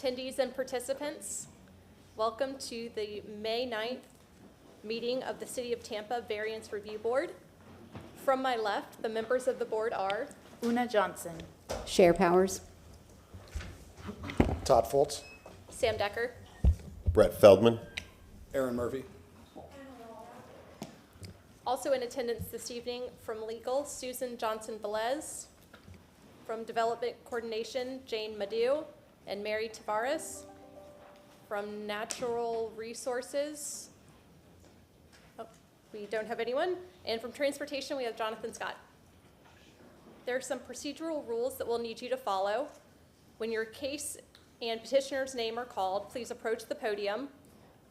Attendees and participants, welcome to the May 9th meeting of the City of Tampa Variance Review Board. From my left, the members of the board are Una Johnson. Share Powers. Todd Foltz. Sam Decker, Brett Feldman. Aaron Murphy. also in attendance this evening from legal, Susan Johnson-Velez, from Development Coordination, Jane Madu and Mary Tavares, from Natural Resources, we don't have anyone, and from Transportation, we have Jonathan Scott. There are some procedural rules that we'll need you to follow. When your case and petitioner's name are called, please approach the podium.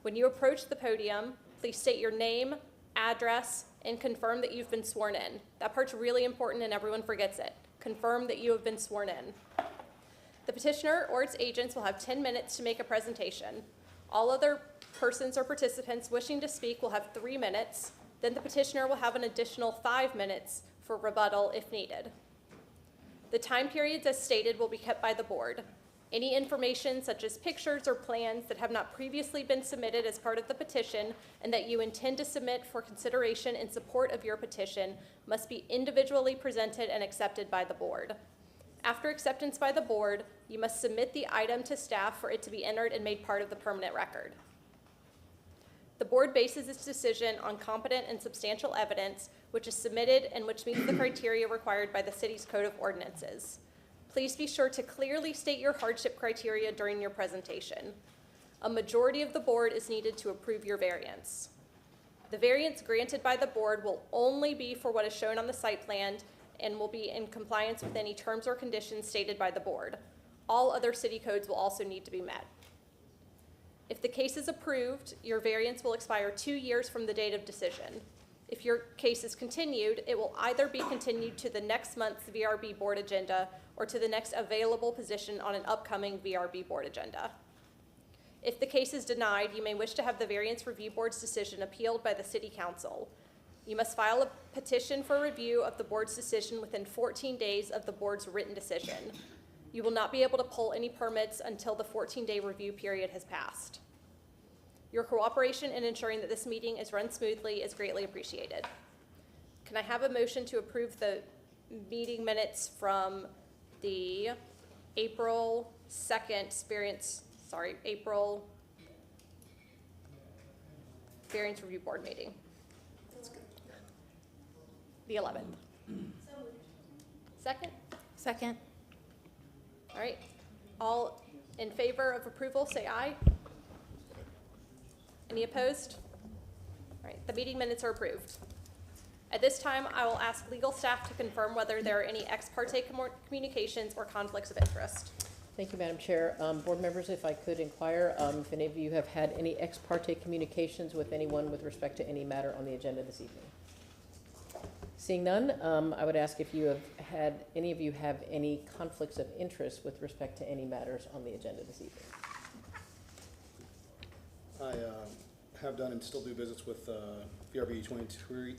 When you approach the podium, please state your name, address, and confirm that you've been sworn in. That part's really important and everyone forgets it. Confirm that you have been sworn in. The petitioner or its agents will have 10 minutes to make a presentation. All other persons or participants wishing to speak will have 3 minutes. Then the petitioner will have an additional 5 minutes for rebuttal if needed. The time periods as stated will be kept by the board. Any information such as pictures or plans that have not previously been submitted as part of the petition and that you intend to submit for consideration in support of your petition must be individually presented and accepted by the board. After acceptance by the board, you must submit the item to staff for it to be entered and made part of the permanent record. The board bases its decision on competent and substantial evidence which is submitted and which meets the criteria required by the city's code of ordinances. Please be sure to clearly state your hardship criteria during your presentation. A majority of the board is needed to approve your variance. The variance granted by the board will only be for what is shown on the site plan and will be in compliance with any terms or conditions stated by the board. All other city codes will also need to be met. If the case is approved, your variance will expire 2 years from the date of decision. If your case is continued, it will either be continued to the next month's VRB board agenda or to the next available position on an upcoming VRB board agenda. If the case is denied, you may wish to have the Variance Review Board's decision appealed by the City Council. You must file a petition for review of the board's decision within 14 days of the board's written decision. You will not be able to pull any permits until the 14-day review period has passed. Your cooperation in ensuring that this meeting is run smoothly is greatly appreciated. Can I have a motion to approve the meeting minutes from the April 2nd April Variance Review Board meeting? The 11th. Second? Second. All right. All in favor of approval, say aye. Any opposed? All right, the meeting minutes are approved. At this time, I will ask legal staff to confirm whether there are any ex parte communications or conflicts of interest. Thank you, Madam Chair. Board members, if I could inquire if any of you have had any ex parte communications with anyone with respect to any matter on the agenda this evening. Seeing none, I would ask if you have had, any of you have any conflicts of interest with respect to any matters on the agenda this evening. I have done and still do visits with VRB 23-25,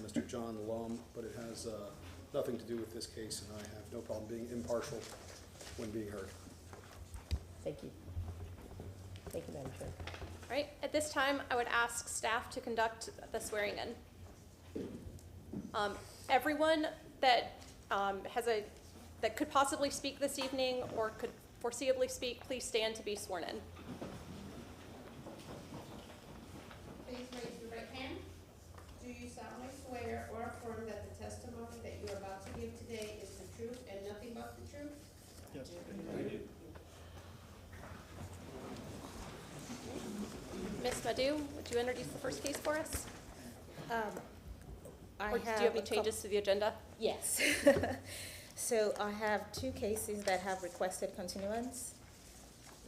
Mr. John Lum, but it has nothing to do with this case, and I have no problem being impartial when being heard. Thank you. Thank you, Madam Chair. All right, at this time, I would ask staff to conduct the swearing in. Everyone that that could possibly speak this evening or could foreseeably speak, please stand to be sworn in. Please raise your right hand. Do you solemnly swear or affirm that the testimony that you are about to give today is the truth and nothing but the truth? Yes. Ms. Madu, would you introduce the first case for us? Or do you have any changes to the agenda? Yes. So I have 2 cases that have requested continuance.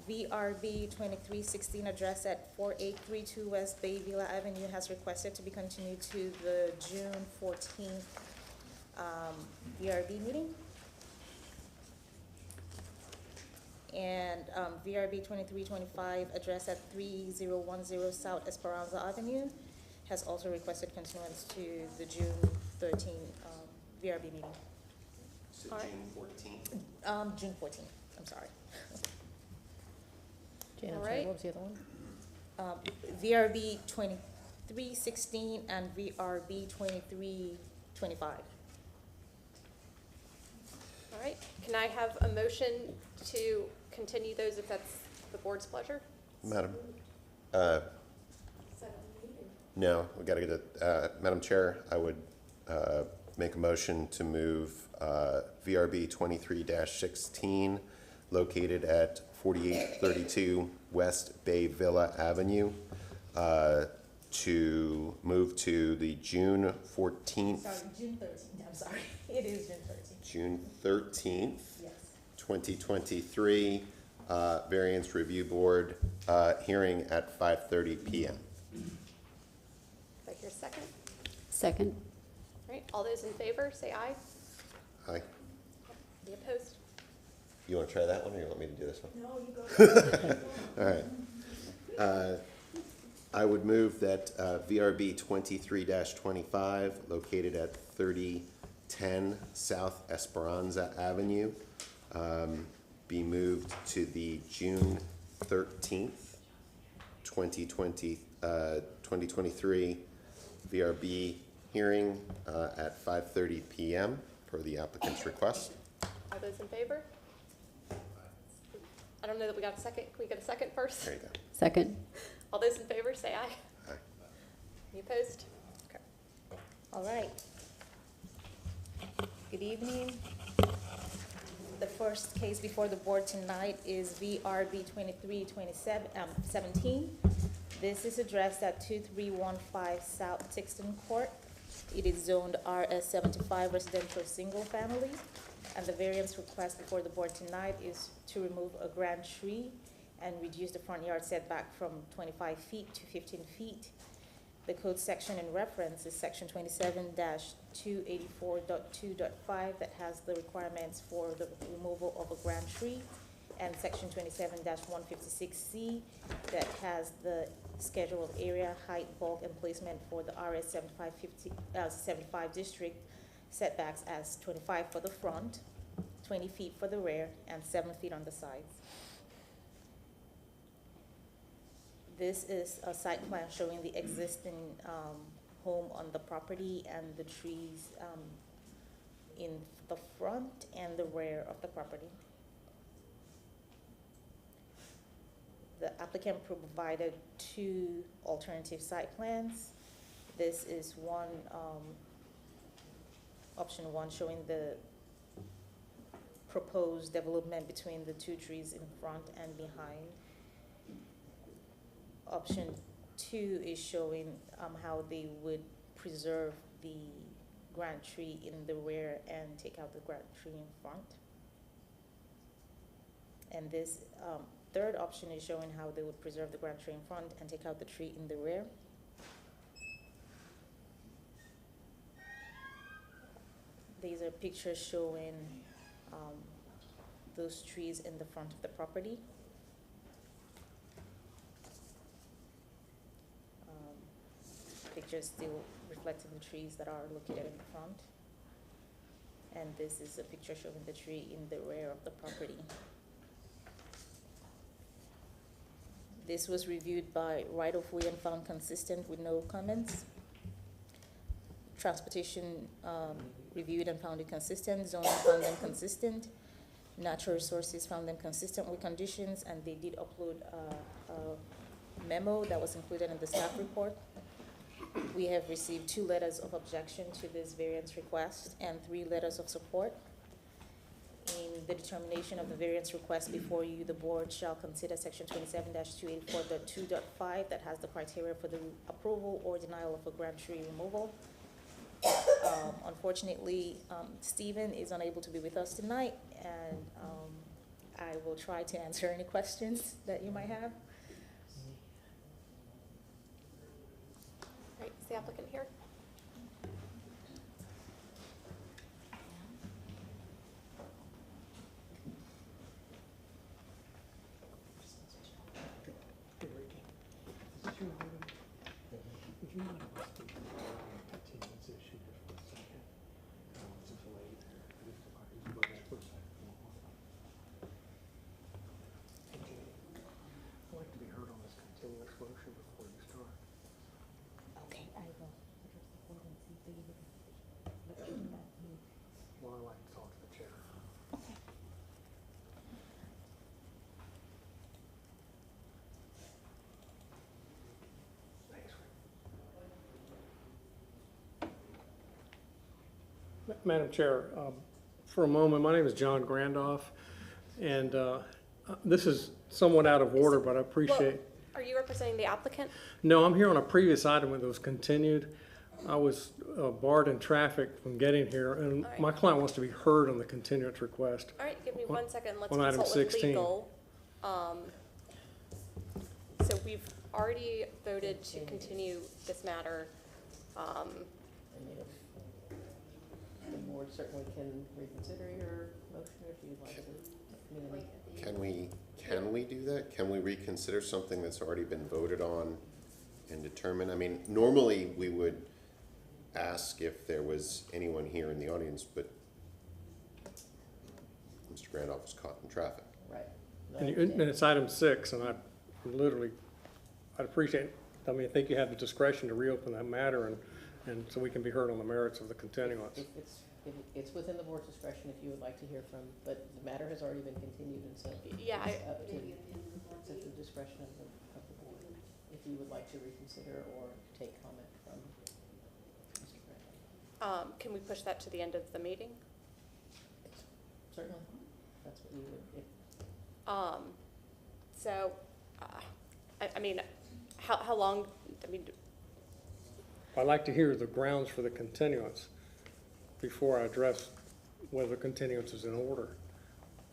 VRB 2316 address at 4832 West Bay Villa Avenue has requested to be continued to the June 14th VRB meeting. And VRB 2325 address at 3010 South Esperanza Avenue has also requested continuance to the June 13th VRB meeting. June 14th. June 14th, I'm sorry. Jane, I'm All sorry, right. what was the other one? VRB 2316 and VRB 2325. All right, can I have a motion to continue those if that's the board's pleasure? Madam, no, we gotta get it, Madam Chair, I would, make a motion to move, VRB 23-16, located at 4832 West Bay Villa Avenue, to move to the June 14th, Sorry, June 13th, I'm sorry. It is June 13th. June 13th, Yes. 2023, Variance Review Board, hearing at 5:30 PM. Do I hear a second? Second. All right, all those in favor, say aye. Aye. Any opposed? You want to try that one, or you want me to do this one? No, you go. All right. I would move that VRB 23-25, located at 3010 South Esperanza Avenue, be moved to the June 13th, 2023 VRB hearing at 5:30 PM per the applicant's request. All those in favor? I don't know that we got a second. Can we get a second first? There you go. Second. All those in favor, say aye. Aye. Any opposed? Okay. All right. Good evening. The first case before the board tonight is VRB 2317. This is addressed at 2315 South Tixton Court. It is zoned RS 75 residential single family. And the variance request before the board tonight is to remove a grand tree and reduce the front yard setback from 25 feet to 15 feet. The code section in reference is section 27-284.2.5 that has the requirements for the removal of a grand tree, and section 27-156C that has the schedule of area, height, bulk, and placement for the RS 75 district setbacks as 25 for the front, 20 feet for the rear, and 7 feet on the sides. This is a site plan showing the existing home on the property and the trees in the front and the rear of the property. The applicant provided 2 alternative site plans. This is one, option 1, showing the proposed development between the 2 trees in front and behind. Option 2 is showing how they would preserve the grand tree in the rear and take out the grand tree in front. And this third option is showing how they would preserve the grand tree in front and take out the tree in the rear. These are pictures showing those trees in the front of the property. Pictures still reflecting the trees that are located in the front. And this is a picture showing the tree in the rear of the property. This was reviewed by right-of-way and found consistent with no comments. Transportation reviewed and found it consistent. Zoning found them consistent. Natural resources found them consistent with conditions, and they did upload a memo that was included in the staff report. We have received 2 letters of objection to this variance request and 3 letters of support. In the determination of the variance request before you, the board shall consider section 27-284.2.5 that has the criteria for the approval or denial of a grand tree removal. Unfortunately, Stephen is unable to be with us tonight, and I will try to answer any questions that you might have. All right, is the applicant here? Madam Chair, for a moment, my name is John Grandoff, and this is somewhat out of order, but I appreciate. Are you representing the applicant? No, I'm here on a previous item that was continued. I was barred in traffic from getting here, and All right. my client wants to be heard on the continuance request. All right, give me 1 second. Let's On item consult with 16. legal. So we've already voted to continue this matter. I mean, if the board certainly can reconsider your motion if you'd like to. I mean, Can we do that? Can we reconsider something that's already been voted on and determine? I mean, normally we would ask if there was anyone here in the audience, but Mr. Grandoff was caught in traffic. right. No, I And understand. it's item 6, and I'd appreciate, I think you have the discretion to reopen that matter, and so we can be heard on the merits of the continuance. It's within the board's discretion if you would like to hear from, but the matter has already been continued, and so Yeah, it's up to, it's at the discretion of the board, if you would like to reconsider or take comment from Mr. Grandoff. Can we push that to the end of the meeting? Certainly, that's what you would, if, So, I mean, how long, I mean, I'd like to hear the grounds for the continuance before I address whether continuance is in order.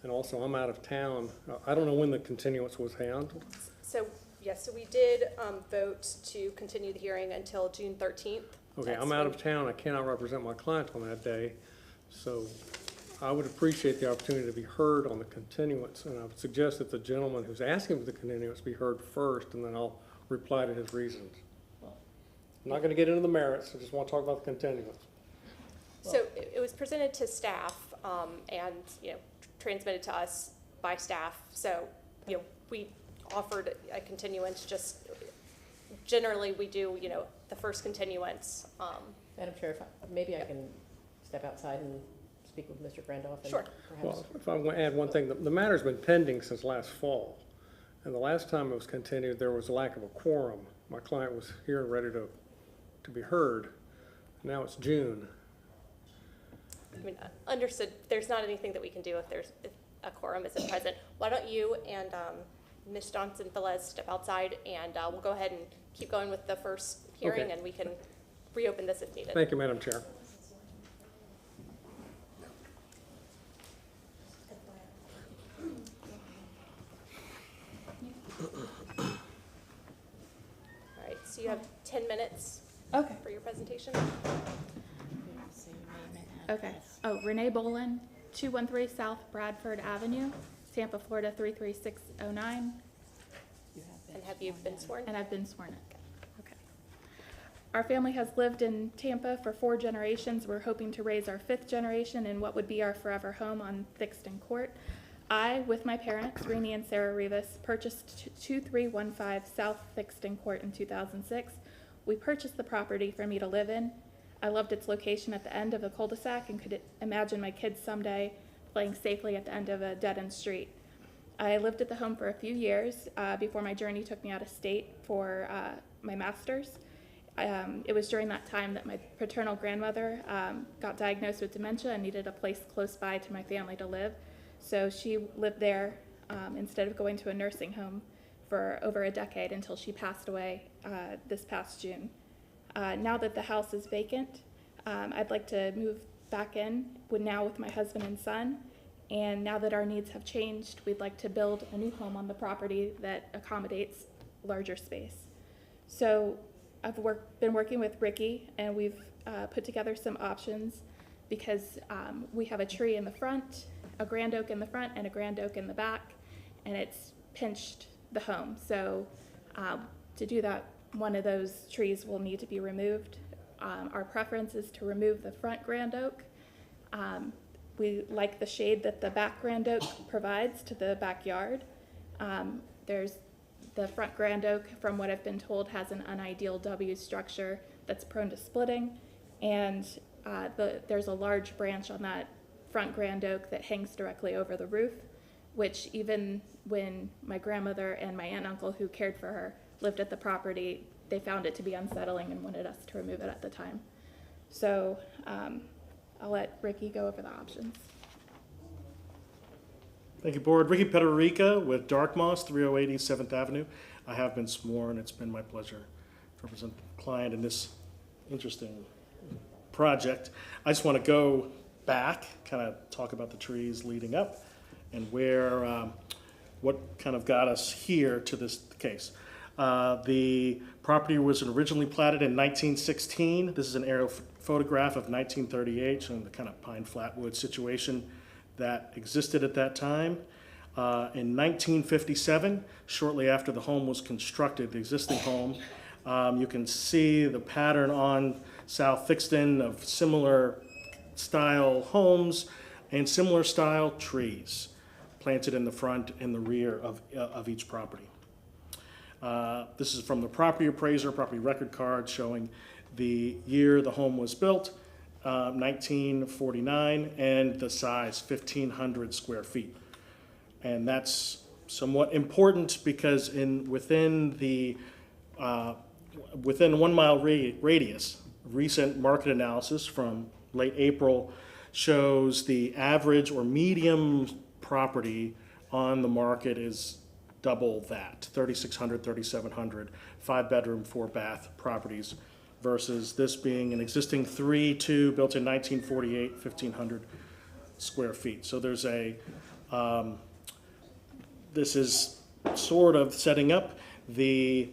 And also, I'm out of town. I don't know when the continuance was handled. so, yes, so we did vote to continue the hearing until June 13th. Okay, That's I'm out when- of town. I cannot represent my client on that day. So I would appreciate the opportunity to be heard on the continuance. And I would suggest that the gentleman who's asking for the continuance be heard first, and then I'll reply to his reasons. well, I'm not gonna get into the merits. I just want to talk about the continuance. So it was presented to staff, and, transmitted to us by staff. So, we offered a continuance, just generally we do, the first continuance. Madam Chair, maybe I can step outside and speak with Mr. Grandoff and Sure. perhaps. Well, if I want to add one thing, the matter's been pending since last fall. And the last time it was continued, there was a lack of a quorum. My client was here and ready to be heard. Now it's June. I mean, understood, there's not anything that we can do if a quorum isn't present. Why don't you and Ms. Johnson-Velez step outside, and we'll go ahead and keep going with the first hearing, Okay. and we can reopen this if needed. Thank you, Madam Chair. All right, so you have 10 minutes Okay, for your presentation. okay. Oh, Renee Bolin, 213 South Bradford Avenue, Tampa, Florida, 33609, And have you been sworn? and I've been sworn in. Okay. Our family has lived in Tampa for 4 generations. We're hoping to raise our 5th generation in what would be our forever home on Thixton Court. I, with my parents, Renee and Sarah Rivas, purchased 2315 South Thixton Court in 2006. We purchased the property for me to live in. I loved its location at the end of a cul-de-sac and could imagine my kids someday playing safely at the end of a dead-end street. I lived at the home for a few years before my journey took me out of state for my master's. It was during that time that my paternal grandmother got diagnosed with dementia and needed a place close by to my family to live. So she lived there instead of going to a nursing home for over a decade until she passed away this past June. Now that the house is vacant, I'd like to move back in now with my husband and son. And now that our needs have changed, we'd like to build a new home on the property that accommodates larger space. So I've been working with Ricky, and we've put together some options because we have a tree in the front, a grand oak in the front, and a grand oak in the back, and it's pinched the home. So to do that, one of those trees will need to be removed. Our preference is to remove the front grand oak. We like the shade that the back grand oak provides to the backyard. There's the front grand oak, from what I've been told, has an unideal W structure that's prone to splitting, and there's a large branch on that front grand oak that hangs directly over the roof, which even when my grandmother and my aunt and uncle who cared for her lived at the property, they found it to be unsettling and wanted us to remove it at the time. So I'll let Ricky go over the options. Thank you, Board. Ricky Pederica with Dark Moss, 308 East 7th Avenue. I have been sworn. It's been my pleasure to represent the client in this interesting project. I just want to go back, kind of talk about the trees leading up and where, what kind of got us here to this case. The property was originally platted in 1916. This is an aerial photograph of 1938, showing the kind of pine flatwood situation that existed at that time. In 1957, shortly after the home was constructed, the existing home, you can see the pattern on South Thixton of similar style homes and similar style trees planted in the front and the rear of each property. This is from the property appraiser, property record card showing the year the home was built, 1949, and the size, 1,500 square feet. And that's somewhat important because within 1 mile radius, recent market analysis from late April shows the average or medium property on the market is double that, 3,600, 3,700, 5-bedroom, 4-bath properties, versus this being an existing 3-2 built in 1948, 1,500 square feet. So there's this is sort of setting up the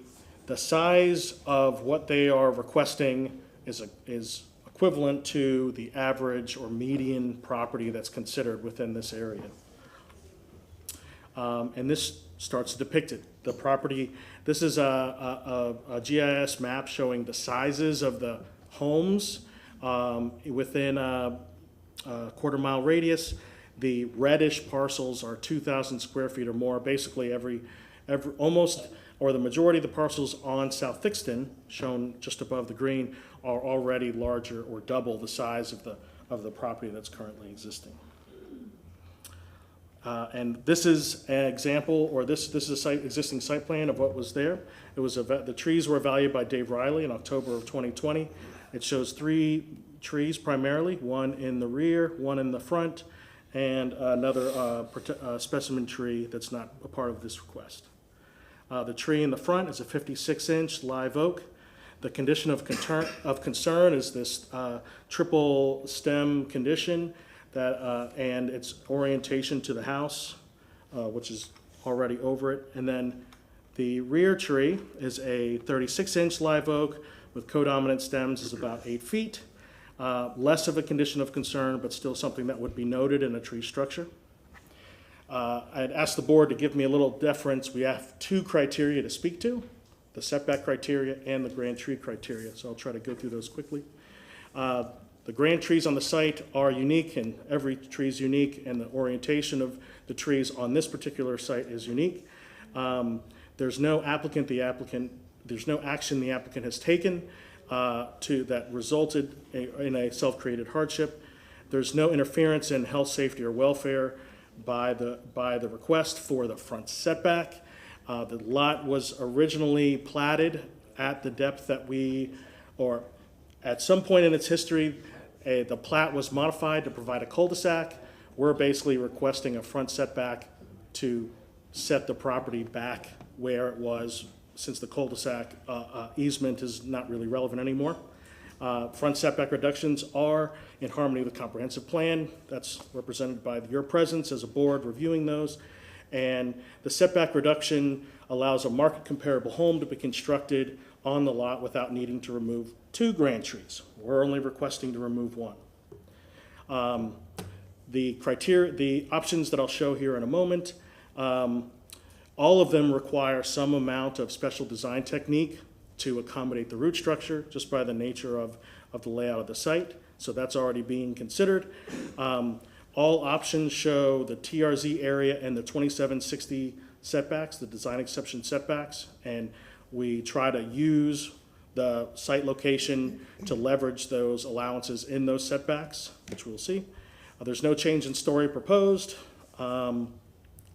size of what they are requesting is equivalent to the average or median property that's considered within this area. And this starts depicted. The property, this is a GIS map showing the sizes of the homes within a quarter-mile radius. The reddish parcels are 2,000 square feet or more. Basically, almost, or the majority of the parcels on South Thixton, shown just above the green, are already larger or double the size of the property that's currently existing. And this is an example, or this is a existing site plan of what was there. It was the trees were evaluated by Dave Riley in October of 2020. It shows 3 trees primarily, one in the rear, one in the front, and another specimen tree that's not a part of this request. The tree in the front is a 56-inch live oak. The condition of concern is this triple stem condition that and its orientation to the house, which is already over it. And then the rear tree is a 36-inch live oak with codominant stems is about 8 feet. Less of a condition of concern, but still something that would be noted in a tree structure. I'd asked the board to give me a little deference. We have 2 criteria to speak to, the setback criteria and the grand tree criteria, so I'll try to go through those quickly. The grand trees on the site are unique, and every tree is unique, and the orientation of the trees on this particular site is unique. There's no action the applicant has taken that resulted in a self-created hardship. There's no interference in health, safety, or welfare by the request for the front setback. The lot was originally platted at the depth that or at some point in its history, the plat was modified to provide a cul-de-sac. We're basically requesting a front setback to set the property back where it was, since the cul-de-sac easement is not really relevant anymore. Front setback reductions are in harmony with the comprehensive plan. That's represented by your presence as a board reviewing those. And the setback reduction allows a market comparable home to be constructed on the lot without needing to remove 2 grand trees. We're only requesting to remove 1. The options that I'll show here in a moment, all of them require some amount of special design technique to accommodate the root structure just by the nature of the layout of the site. So that's already being considered. All options show the TRZ area and the 2760 setbacks, the design exception setbacks, and we try to use the site location to leverage those allowances in those setbacks, which we'll see. There's no change in story proposed, and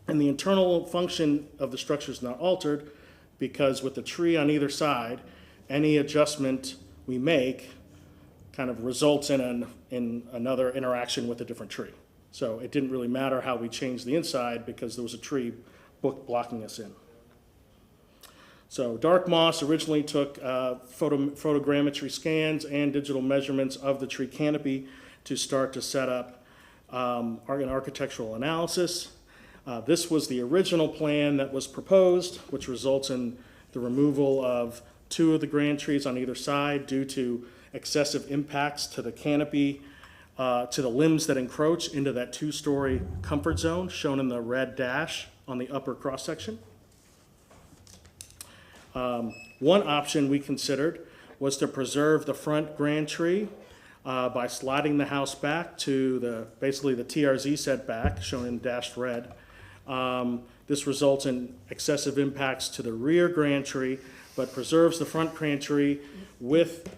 the internal function of the structure is not altered because with the tree on either side, any adjustment we make kind of results in another interaction with a different tree. So it didn't really matter how we changed the inside because there was a tree blocking us in. So Dark Moss originally took photogrammetry scans and digital measurements of the tree canopy to start to set up an architectural analysis. This was the original plan that was proposed, which results in the removal of 2 of the grand trees on either side due to excessive impacts to the canopy, to the limbs that encroach into that 2-story comfort zone shown in the red dash on the upper cross-section. One option we considered was to preserve the front grand tree by sliding the house back to basically the TRZ setback, shown in dashed red. This results in excessive impacts to the rear grand tree, but preserves the front grand tree with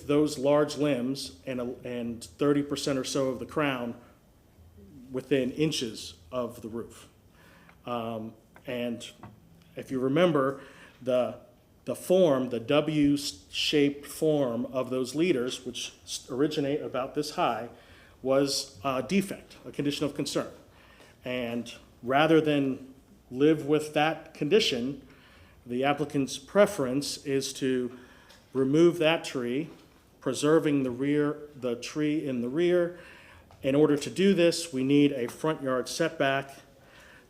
those large limbs and 30% or so of the crown within inches of the roof. And if you remember, the form, the W-shaped form of those leaders, which originate about this high, was a defect, a condition of concern. And rather than live with that condition, the applicant's preference is to remove that tree, preserving the tree in the rear. In order to do this, we need a front yard setback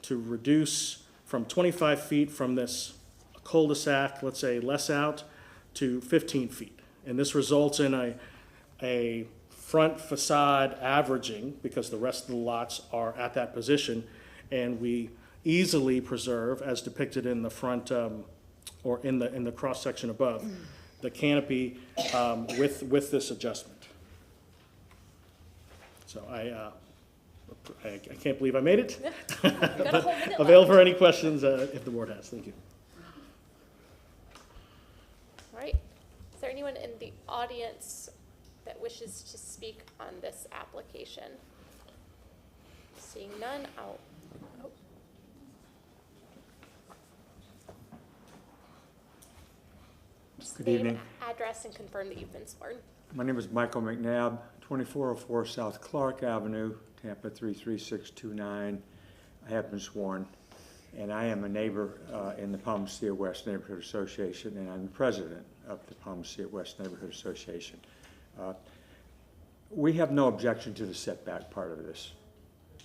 to reduce from 25 feet from this cul-de-sac, let's say less out, to 15 feet. And this results in a front facade averaging, because the rest of the lots are at that position, and we easily preserve, as depicted in the front, or in the cross-section above, the canopy with this adjustment. So I can't believe I made it. You got a whole minute Available left. for any questions if the board has. Thank you. All right. Is there anyone in the audience that wishes to speak on this application? Seeing none, oh. Just Good name, evening. address, and confirm that you've been sworn. My name is Michael McNabb, 2404 South Clark Avenue, Tampa 33629. I have been sworn, and I am a neighbor in the Palm Sea West Neighborhood Association, and I'm the president of the Palm Sea West Neighborhood Association. We have no objection to the setback part of this.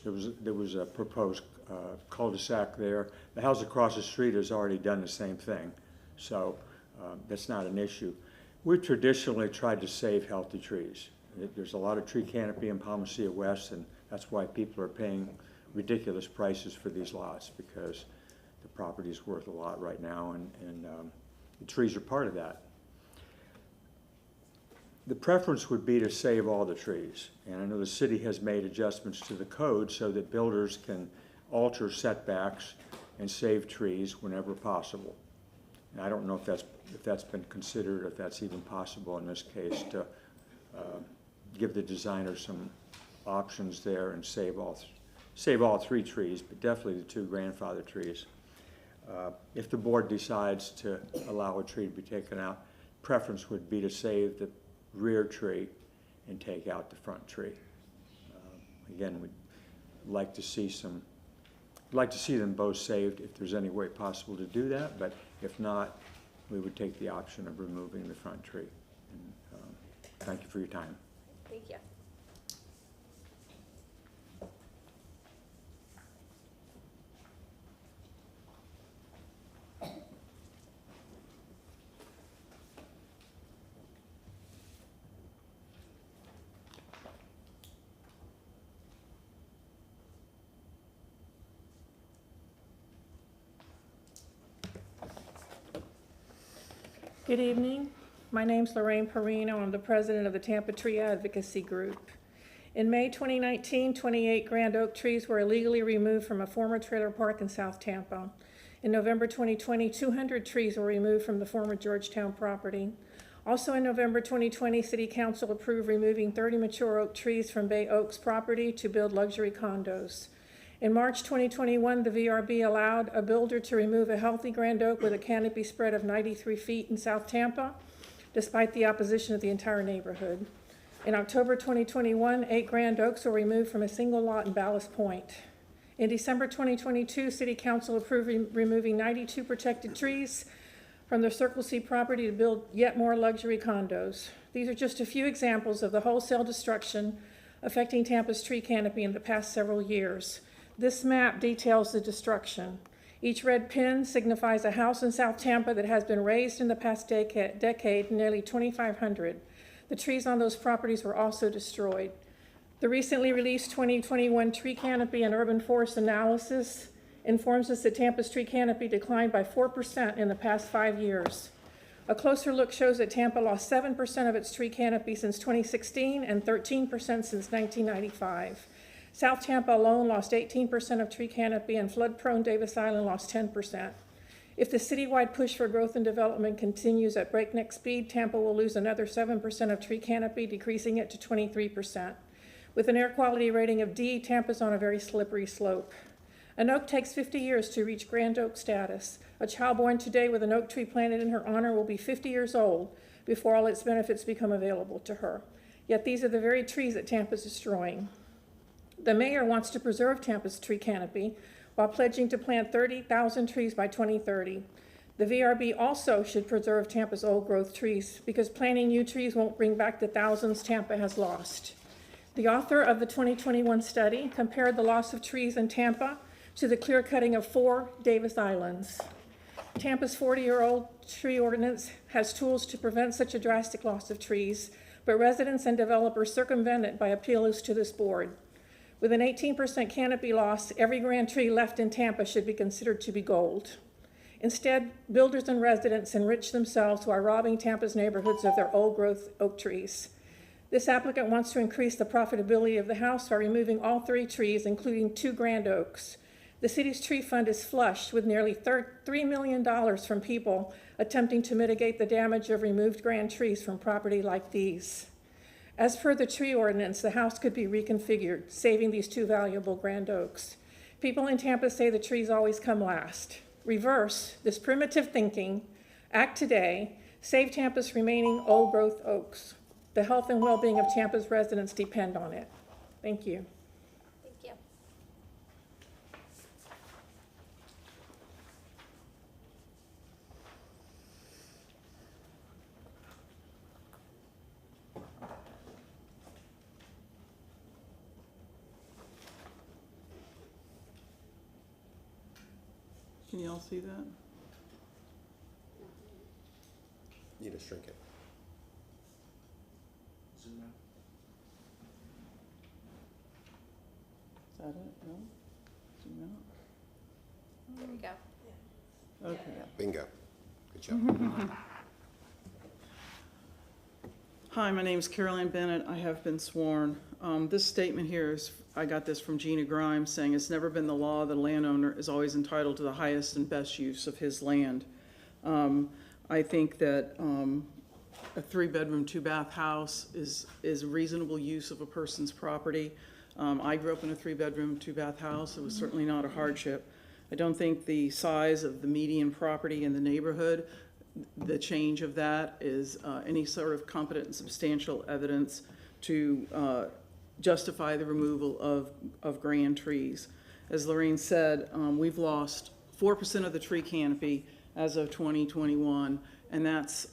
There was a proposed cul-de-sac there. The house across the street has already done the same thing, so that's not an issue. We've traditionally tried to save healthy trees. There's a lot of tree canopy in Palm Sea West, and that's why people are paying ridiculous prices for these lots, because the property is worth a lot right now, and the trees are part of that. The preference would be to save all the trees, and I know the city has made adjustments to the code so that builders can alter setbacks and save trees whenever possible. And I don't know if that's been considered, or if that's even possible in this case, to give the designer some options there and save all 3 trees, but definitely the 2 grandfather trees. If the board decides to allow a tree to be taken out, preference would be to save the rear tree and take out the front tree. Again, we'd like to see them both saved if there's any way possible to do that, but if not, we would take the option of removing the front tree. And, thank you for your time. Thank you. Good evening. My name's Lorraine Perino. I'm the president of the Tampa Tree Advocacy Group. In May 2019, 28 grand oak trees were illegally removed from a former trailer park in South Tampa. In November 2020, 200 trees were removed from the former Georgetown property. Also in November 2020, City Council approved removing 30 mature oak trees from Bay Oaks property to build luxury condos. In March 2021, the VRB allowed a builder to remove a healthy grand oak with a canopy spread of 93 feet in South Tampa despite the opposition of the entire neighborhood. In October 2021, 8 grand oaks were removed from a single lot in Ballast Point. In December 2022, City Council approved removing 92 protected trees from the Circle C property to build yet more luxury condos. These are just a few examples of the wholesale destruction affecting Tampa's tree canopy in the past several years. This map details the destruction. Each red pin signifies a house in South Tampa that has been razed in the past decade, nearly 2,500. The trees on those properties were also destroyed. The recently released 2021 tree canopy and urban forest analysis informs us that Tampa's tree canopy declined by 4% in the past 5 years. A closer look shows that Tampa lost 7% of its tree canopy since 2016 and 13% since 1995. South Tampa alone lost 18% of tree canopy, and flood-prone Davis Island lost 10%. If the citywide push for growth and development continues at breakneck speed, Tampa will lose another 7% of tree canopy, decreasing it to 23%. With an air quality rating of D, Tampa's on a very slippery slope. An oak takes 50 years to reach grand oak status. A child born today with an oak tree planted in her honor will be 50 years old before all its benefits become available to her. Yet these are the very trees that Tampa's destroying. The mayor wants to preserve Tampa's tree canopy while pledging to plant 30,000 trees by 2030. The VRB also should preserve Tampa's old growth trees because planting new trees won't bring back the thousands Tampa has lost. The author of the 2021 study compared the loss of trees in Tampa to the clear cutting of 4 Davis Islands. Tampa's 40-year-old tree ordinance has tools to prevent such a drastic loss of trees, but residents and developers circumvent it by appeals to this board. With an 18% canopy loss, every grand tree left in Tampa should be considered to be gold. Instead, builders and residents enrich themselves while robbing Tampa's neighborhoods of their old growth oak trees. This applicant wants to increase the profitability of the house by removing all 3 trees, including 2 grand oaks. The city's tree fund is flush with nearly $3 million from people attempting to mitigate the damage of removed grand trees from property like these. As per the tree ordinance, the house could be reconfigured, saving these 2 valuable grand oaks. People in Tampa say the trees always come last. Reverse this primitive thinking, act today, save Tampa's remaining old growth oaks. The health and well-being of Tampa's residents depend on it. Thank you. Thank you. Can you all see that? Need to shrink it. Is that it? No? Zoom There you go. out? Okay. Bingo. Good job. Hi, my name is Caroline Bennett. I have been sworn. This statement here is, I got this from Gina Grimes, saying it's never been the law that a landowner is always entitled to the highest and best use of his land. I think that a 3-bedroom, 2-bath house is reasonable use of a person's property. I grew up in a 3-bedroom, 2-bath house. It was certainly not a hardship. I don't think the size of the median property in the neighborhood, the change of that is any sort of competent and substantial evidence to justify the removal of grand trees. As Lorraine said, we've lost 4% of the tree canopy as of 2021, and that's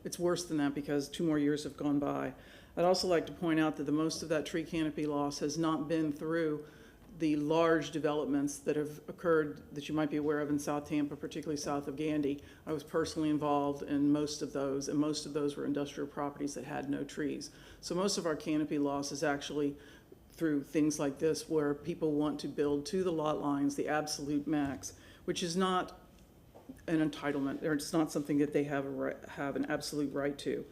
it's worse than that because 2 more years have gone by. I'd also like to point out that the most of that tree canopy loss has not been through the large developments that have occurred that you might be aware of in South Tampa, particularly south of Gandy. I was personally involved in most of those, and most of those were industrial properties that had no trees. So most of our canopy loss is actually through things like this, where people want to build to the lot lines, the absolute max, which is not an entitlement, or it's not something that they have an absolute right to.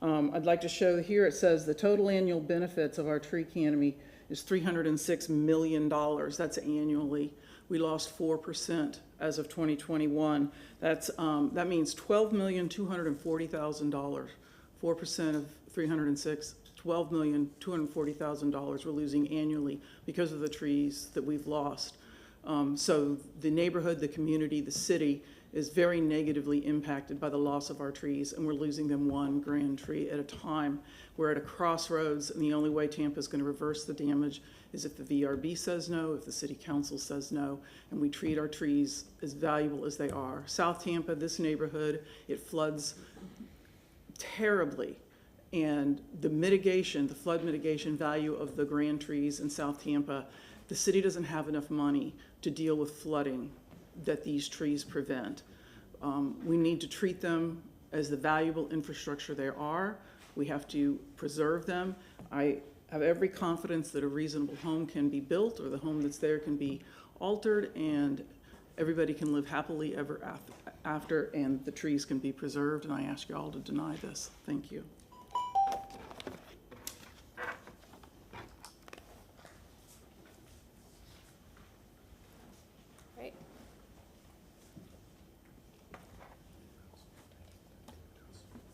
I'd like to show here, it says the total annual benefits of our tree canopy is $306 million. That's annually. We lost 4% as of 2021. That means $12,240,000. 4% of 306, $12,240,000 we're losing annually because of the trees that we've lost. So the neighborhood, the community, the city is very negatively impacted by the loss of our trees, and we're losing them one grand tree at a time. We're at a crossroads, and the only way Tampa is going to reverse the damage is if the VRB says no, if the city council says no, and we treat our trees as valuable as they are. South Tampa, this neighborhood, it floods terribly. And the mitigation, the flood mitigation value of the grand trees in South Tampa, the city doesn't have enough money to deal with flooding that these trees prevent. We need to treat them as the valuable infrastructure they are. We have to preserve them. I have every confidence that a reasonable home can be built, or the home that's there can be altered, and everybody can live happily ever after, and the trees can be preserved, and I ask you all to deny this. Thank you. Right.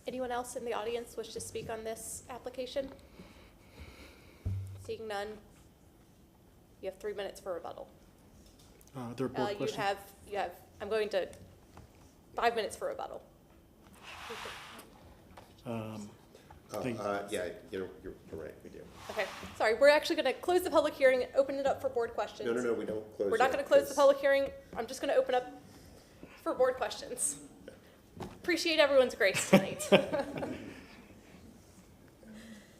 Anyone else in the audience wish to speak on this application? Seeing none, you have 3 minutes for rebuttal. There are board You questions? have, I'm going to, 5 minutes for rebuttal. Yeah, you're right, we do. Okay, sorry, we're actually gonna close the public hearing and open it up for board questions. No, we don't close We're not yet, gonna close the 'cause- public hearing, I'm just gonna open up for board questions. Appreciate everyone's grace tonight. That's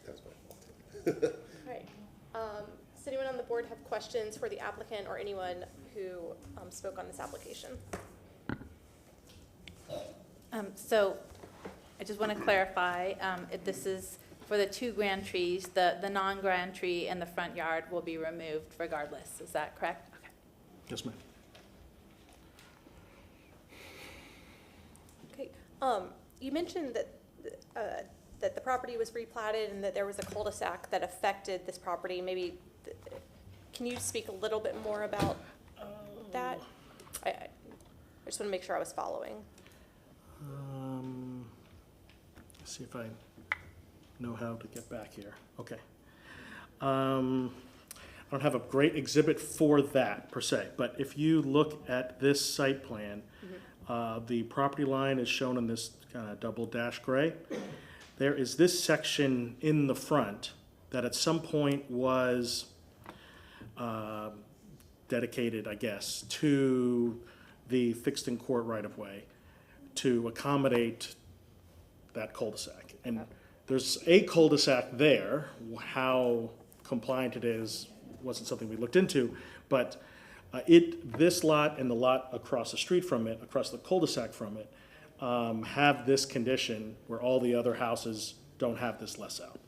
my fault. Right. Does anyone on the board have questions for the applicant or anyone who spoke on this application? So I just want to clarify, if this is for the 2 grand trees, the non-grand tree in the front yard will be removed regardless. Is that correct? Okay. Yes, ma'am. Okay, you mentioned that, that the property was replatted and that there was a cul-de-sac that affected this property. Maybe, can you speak a little bit more about that? I just want to make sure I was following. Let's see if I know how to get back here. Okay. I don't have a great exhibit for that per se, but if you look at this site plan, the property line is shown in this kind of double dash gray. There is this section in the front that at some point was dedicated, I guess, to the Thixton Court right-of-way to accommodate that cul-de-sac. And there's a cul-de-sac there. How compliant it is wasn't something we looked into, but this lot and the lot across the street from it, across the cul-de-sac from it, have this condition where all the other houses don't have this less out.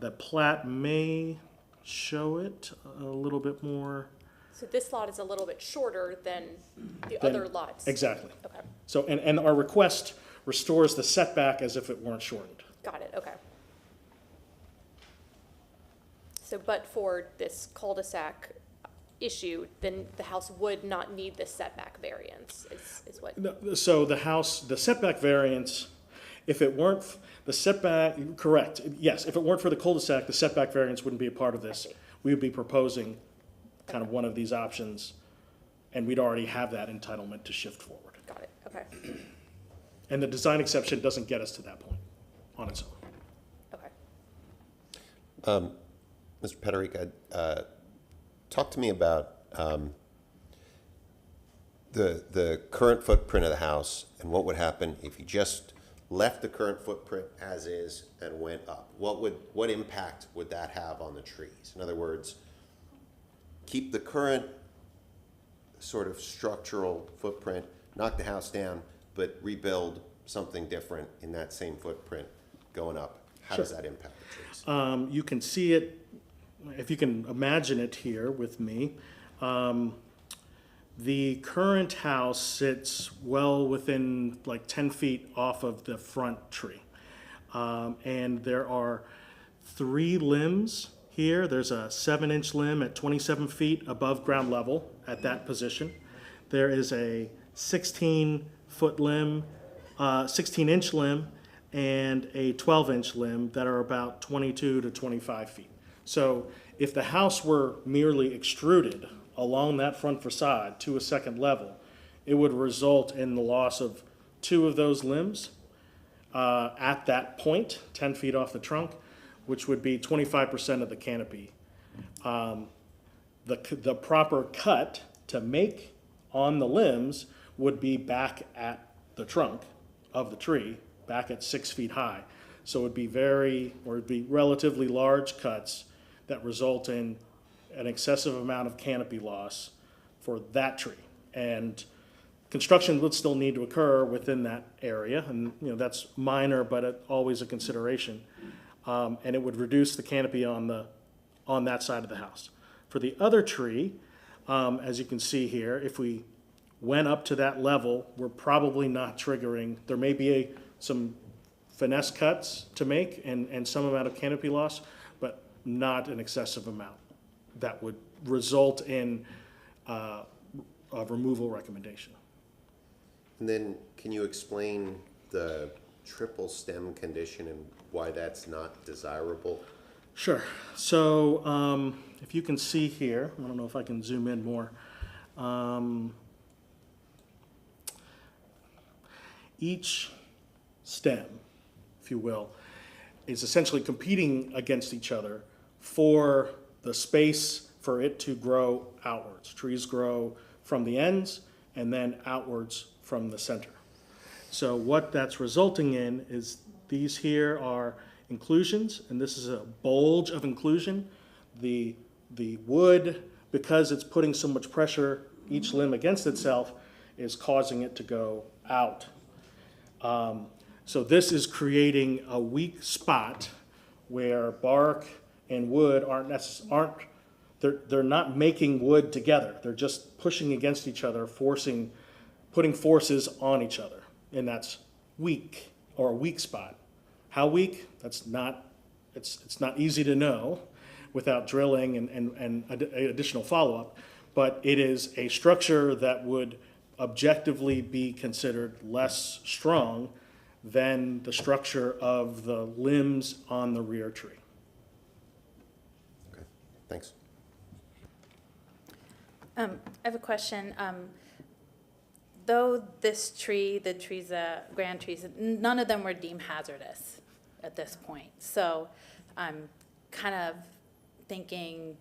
The plat may show it a little bit more. So this lot is a little bit shorter than the than- other lots? Exactly. Okay, So, and our request restores the setback as if it weren't shortened. got it, okay. So but for this cul-de-sac issue, then the house would not need this setback variance, is what? No, so the setback variance, if it weren't, the setback, correct, yes, if it weren't for the cul-de-sac, the setback variance wouldn't be a part of this. I see. We would be proposing kind of one of these options, and we'd already have that entitlement to shift forward. Got it, okay, And the design exception doesn't get us to that point on its own. okay. Mr. Pederick, talk to me about the current footprint of the house and what would happen if you just left the current footprint as is and went up. What impact would that have on the trees? In other words, keep the current sort of structural footprint, knock the house down, but rebuild something different in that same footprint going up. How does that impact the trees? You can see it, if you can imagine it here with me. The current house sits well within like 10 feet off of the front tree. And there are 3 limbs here. There's a 7-inch limb at 27 feet above ground level at that position. There is a 16-foot limb, 16-inch limb, and a 12-inch limb that are about 22 to 25 feet. So if the house were merely extruded along that front facade to a second level, it would result in the loss of 2 of those limbs at that point, 10 feet off the trunk, which would be 25% of the canopy. The proper cut to make on the limbs would be back at the trunk of the tree, back at 6 feet high. So it'd be relatively large cuts that result in an excessive amount of canopy loss for that tree. And construction would still need to occur within that area, and that's minor, but always a consideration. And it would reduce the canopy on that side of the house. For the other tree, as you can see here, if we went up to that level, we're probably not triggering. There may be some finesse cuts to make and some amount of canopy loss, but not an excessive amount that would result in a removal recommendation. And then, can you explain the triple stem condition and why that's not desirable? Sure. So if you can see here, I don't know if I can zoom in more. Each stem, if you will, is essentially competing against each other for the space for it to grow outwards. Trees grow from the ends and then outwards from the center. So what that's resulting in is these here are inclusions, and this is a bulge of inclusion. The wood, because it's putting so much pressure, each limb against itself, is causing it to go out. So this is creating a weak spot where bark and wood they're not making wood together. They're just pushing against each other, putting forces on each other, and that's weak, or a weak spot. How weak? It's not easy to know without drilling and additional follow-up, but it is a structure that would objectively be considered less strong than the structure of the limbs on the rear tree. Okay, thanks. I have a question. Though this tree, the trees, grand trees, none of them were deemed hazardous at this point. So I'm kind of thinking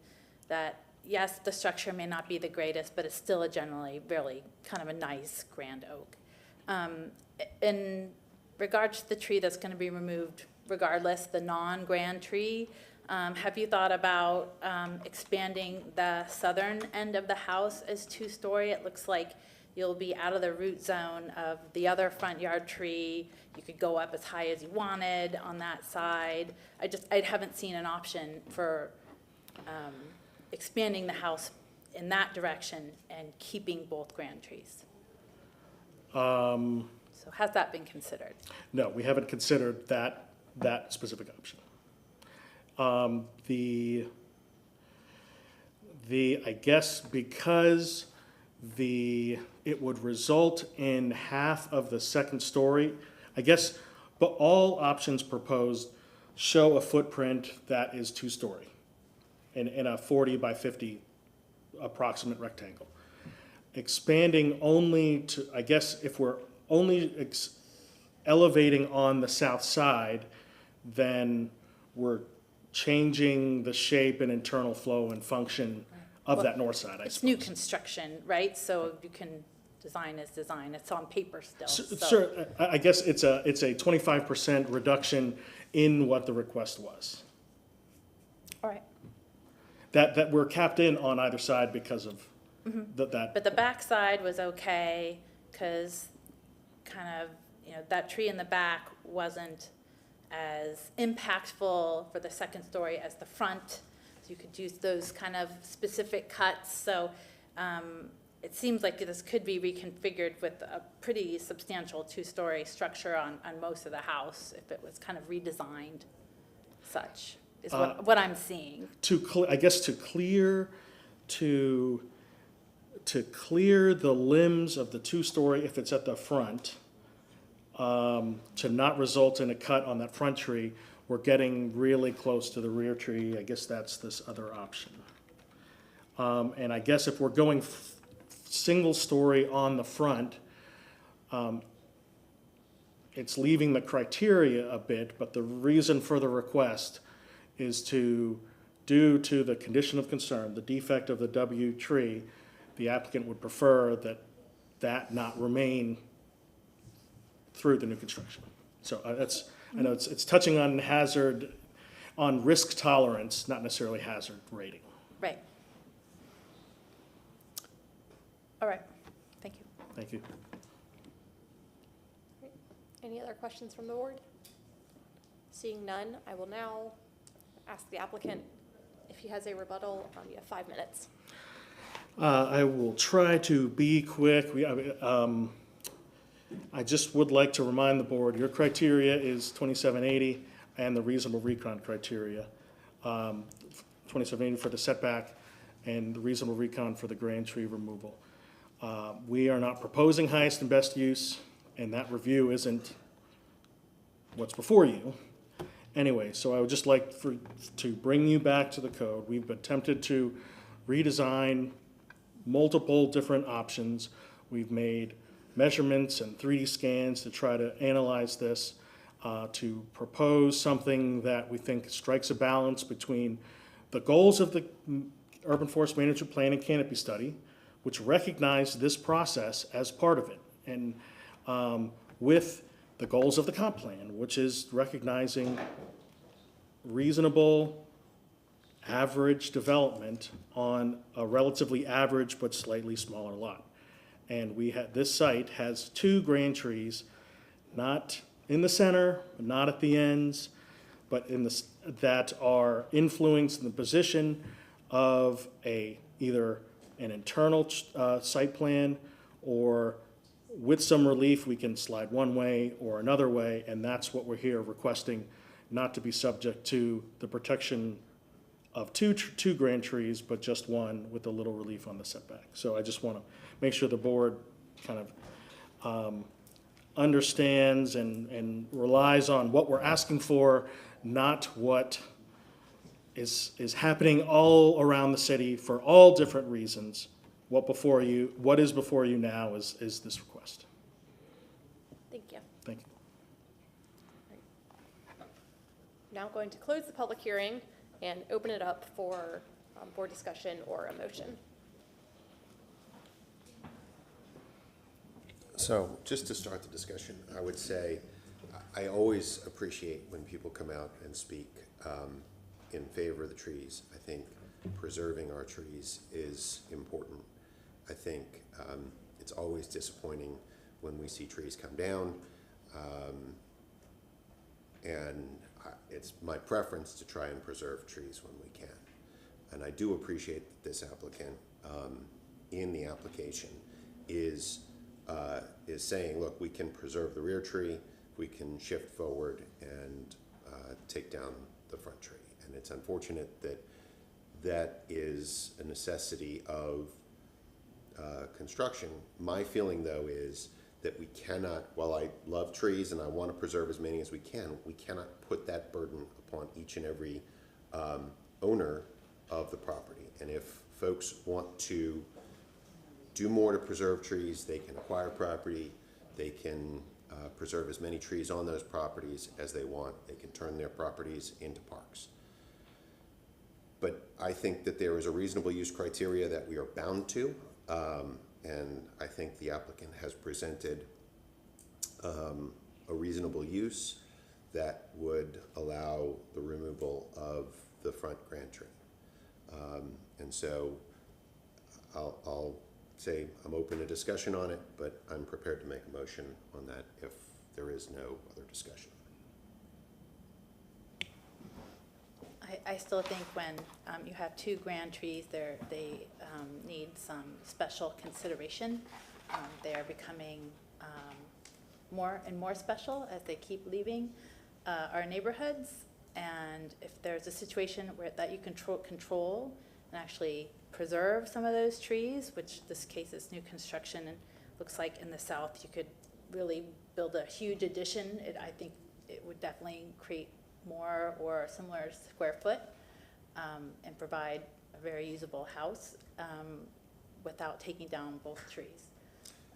that, yes, the structure may not be the greatest, but it's still a generally really kind of a nice grand oak. In regards to the tree that's going to be removed regardless, the non-grand tree, have you thought about expanding the southern end of the house as 2-story? It looks like you'll be out of the root zone of the other front yard tree. You could go up as high as you wanted on that side. I haven't seen an option for expanding the house in that direction and keeping both grand trees. So has that been considered? No, we haven't considered that specific option. I guess because it would result in half of the second story, I guess, but all options proposed show a footprint that is 2-story in a 40 by 50 approximate rectangle. Expanding only to, I guess if we're only elevating on the south side, then we're changing the shape and internal flow and function of that north side, I suppose. It's new construction, right? So you can design as design. It's on paper still. Sure, I guess it's a 25% reduction in what the request was. All right. That we're capped in on either side because of that. But the back side was okay because kind of, that tree in the back wasn't as impactful for the second story as the front. So you could use those kind of specific cuts. So it seems like this could be reconfigured with a pretty substantial 2-story structure on most of the house if it was kind of redesigned such, is what I'm seeing. To clear the limbs of the 2-story if it's at the front, to not result in a cut on that front tree, we're getting really close to the rear tree. I guess that's this other option. And I guess if we're going single story on the front, it's leaving the criteria a bit, but the reason for the request is due to the condition of concern, the defect of the W tree, the applicant would prefer that not remain through the new construction. So I know it's touching on hazard, on risk tolerance, not necessarily hazard rating. Right. All right, thank you. Thank you. Any other questions from the board? Seeing none, I will now ask the applicant if he has a rebuttal. You have 5 minutes. I will try to be quick. I just would like to remind the board, your criteria is 2780 and the reasonable recon criteria. 2780 for the setback and the reasonable recon for the grand tree removal. We are not proposing highest and best use, and that review isn't what's before you. Anyway, so I would just like to bring you back to the code. We've attempted to redesign multiple different options. We've made measurements and 3D scans to try to analyze this, to propose something that we think strikes a balance between the goals of the Urban Forest Management Plan and Canopy Study, which recognize this process as part of it, and with the goals of the comp plan, which is recognizing reasonable average development on a relatively average but slightly smaller lot. And this site has 2 grand trees, not in the center, not at the ends, but that are influenced in the position of either an internal site plan, or with some relief, we can slide one way or another way, and that's what we're here requesting, not to be subject to the protection of two grand trees, but just one with a little relief on the setback. So I just want to make sure the board kind of understands and relies on what we're asking for, not what is happening all around the city for all different reasons. What is before you now is this request. Thank you. Thank you. Now I'm going to close the public hearing and open it up for board discussion or a motion. So just to start the discussion, I would say I always appreciate when people come out and speak in favor of the trees. I think preserving our trees is important. I think it's always disappointing when we see trees come down, and it's my preference to try and preserve trees when we can. And I do appreciate that this applicant in the application is saying, look, we can preserve the rear tree, we can shift forward and take down the front tree. And it's unfortunate that that is a necessity of construction. My feeling, though, is that we cannot, while I love trees and I want to preserve as many as we cannot put that burden upon each and every owner of the property. And if folks want to do more to preserve trees, they can acquire property, they can preserve as many trees on those properties as they want, they can turn their properties into parks. But I think that there is a reasonable use criteria that we are bound to, and I think the applicant has presented a reasonable use that would allow the removal of the front grand tree. And so I'll say I'm open to discussion on it, but I'm prepared to make a motion on that if there is no other discussion. I still think when you have 2 grand trees, they need some special consideration. They are becoming more and more special as they keep leaving our neighborhoods. And if there's a situation that you control and actually preserve some of those trees, which this case is new construction, and looks like in the south you could really build a huge addition. I think it would definitely create more or similar square foot and provide a very usable house without taking down both trees.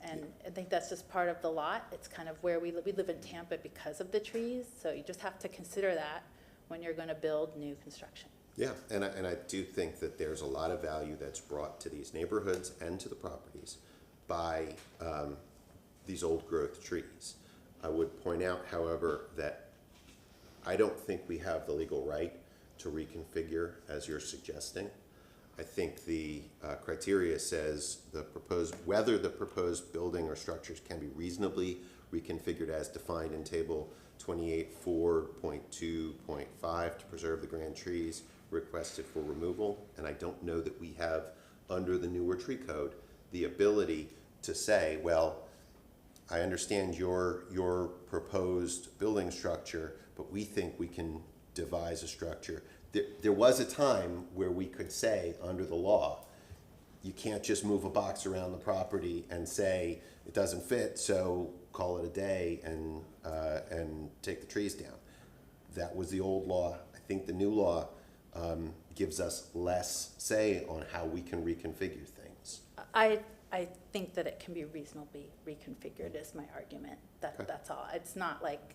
And I think that's just part of the lot. It's kind of where we live. We live in Tampa because of the trees, so you just have to consider that when you're going to build new construction. Yeah, and I do think that there's a lot of value that's brought to these neighborhoods and to the properties by these old growth trees. I would point out, however, that I don't think we have the legal right to reconfigure as you're suggesting. I think the criteria says whether the proposed building or structures can be reasonably reconfigured as defined in table 28.4.2.5 to preserve the grand trees requested for removal. And I don't know that we have, under the newer tree code, the ability to say, well, I understand your proposed building structure, but we think we can devise a structure. There was a time where we could say, under the law, you can't just move a box around the property and say it doesn't fit, so call it a day and take the trees down. That was the old law. I think the new law gives us less say on how we can reconfigure things. I think that it can be reasonably reconfigured is my argument. That's all. It's not like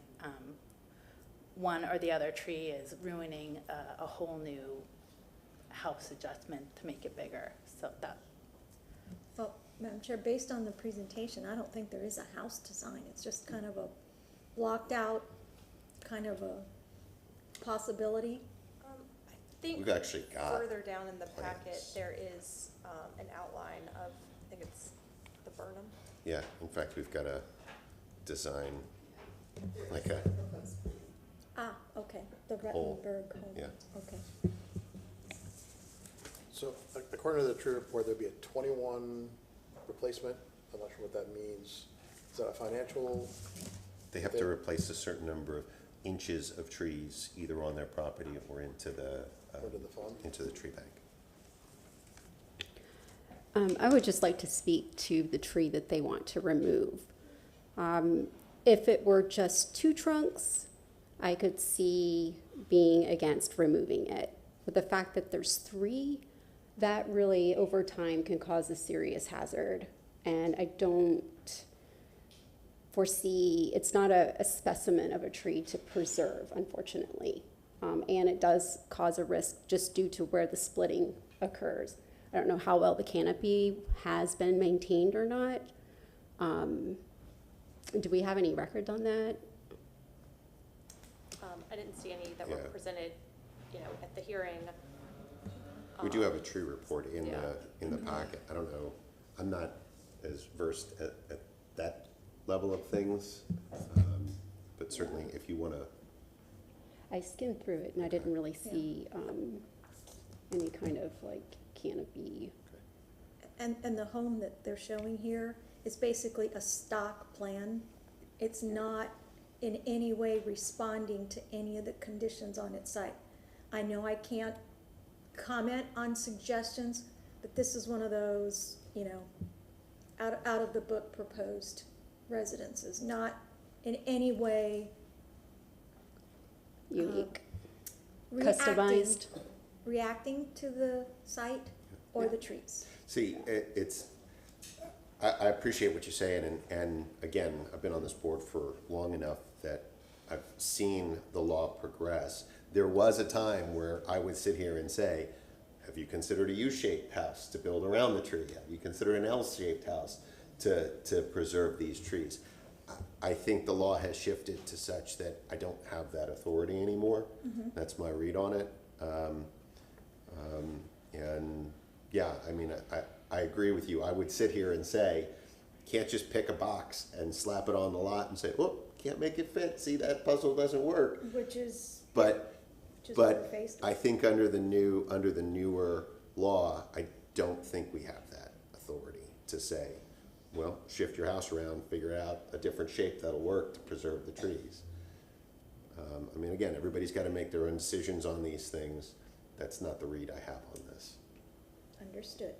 one or the other tree is ruining a whole new house adjustment to make it bigger. So that. Well, Madam Chair, based on the presentation, I don't think there is a house design. It's just kind of a blocked out, kind of a possibility. I think We've actually got further down in the packet, plans. there is an outline of, I think it's the Burnham. Yeah, in fact, we've got a design, like a, Ah, okay, the Whole, Rettenberg home. yeah. Okay. So according to the tree report, there'd be a 21 replacement. I'm not sure what that means. Is that a financial? they have to replace a certain number of inches of trees either on their property or into the fund? into the tree bank. I would just like to speak to the tree that they want to remove. If it were just 2 trunks, I could see being against removing it. But the fact that there's 3, that really over time can cause a serious hazard. And I don't foresee, it's not a specimen of a tree to preserve, unfortunately. And it does cause a risk just due to where the splitting occurs. I don't know how well the canopy has been maintained or not. Do we have any record on that? I didn't see any that were Yeah. presented, at the hearing. We do have a tree report in Yeah. the packet. I don't know, I'm not as versed at that level of things, but certainly if you want to. I skimmed through it and I didn't really see any kind of canopy. And the home that they're showing here is basically a stock plan. It's not in any way responding to any of the conditions on its site. I know I can't comment on suggestions, but this is one of those, out of the book proposed residences, not in any way Unique, reacting- customized. reacting to the site or the trees. See, I appreciate what you're saying, and again, I've been on this board for long enough that I've seen the law progress. There was a time where I would sit here and say, have you considered a U-shaped house to build around the tree? Have you considered an L-shaped house to preserve these trees? I think the law has shifted to such that I don't have that authority anymore. That's my read on it. And yeah, I mean, I agree with you. I would sit here and say, can't just pick a box and slap it on the lot and say, oh, can't make it fit. See, that puzzle doesn't work. Which is. But Just what we're But faced I with. think under the newer law, I don't think we have that authority to say, well, shift your house around, figure out a different shape that'll work to preserve the trees. I mean, again, everybody's got to make their own decisions on these things. That's not the read I have on this. Understood.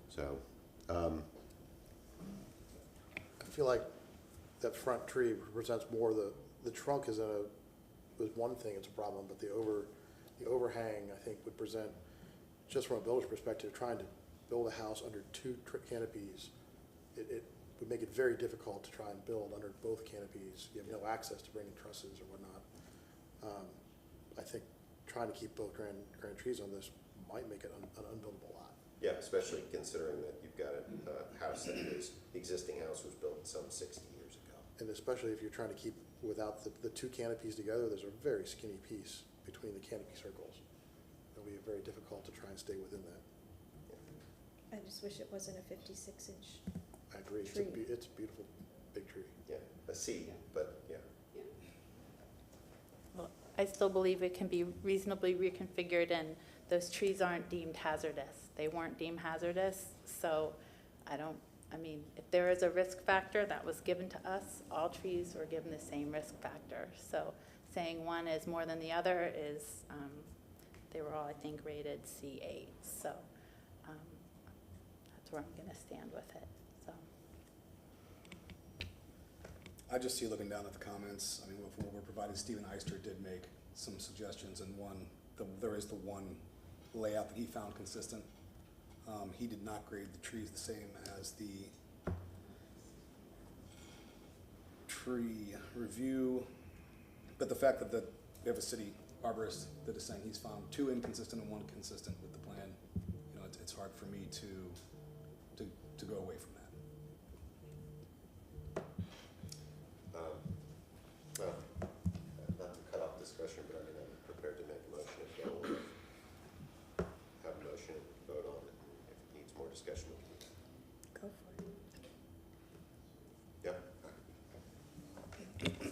So, I feel like that front tree represents more the trunk is one thing, it's a problem, but the the overhang, I think, would present, just from a builder's perspective, trying to build a house under two canopies, it would make it very difficult to try and build under both canopies. You have no access to bring in trusses or whatnot. I think trying to keep both grand trees on this might make it an unbuildable lot. Yeah, especially considering that you've got a house that is, the existing house was built some 60 years ago. And especially if you're trying to keep without the two canopies together, there's a very skinny piece between the canopy circles. It'll be very difficult to try and stay within that. I just wish it wasn't a 56-inch. I agree. Tree. It's a beautiful big tree. Yeah, a C, but yeah. Well, I still believe it can be reasonably reconfigured, and those trees aren't deemed hazardous. They weren't deemed hazardous, so I mean, if there is a risk factor that was given to us, all trees were given the same risk factor. So saying one is more than the other is, they were all, I think, rated C8. So that's where I'm going to stand with it. So. I just see, looking down at the comments, I mean, from what we're providing, Stephen Eister did make some suggestions, and there is the one layout that he found consistent. He did not grade the trees the same as the tree review, but the fact that we have a city arborist that is saying he's found two inconsistent and one consistent with the plan, you know, it's hard for me to go away from that. Well, not to cut off discussion, but I mean, I'm prepared to make a motion if y'all will have a motion and vote on it. If it needs more discussion, we can. Go for it. Yeah.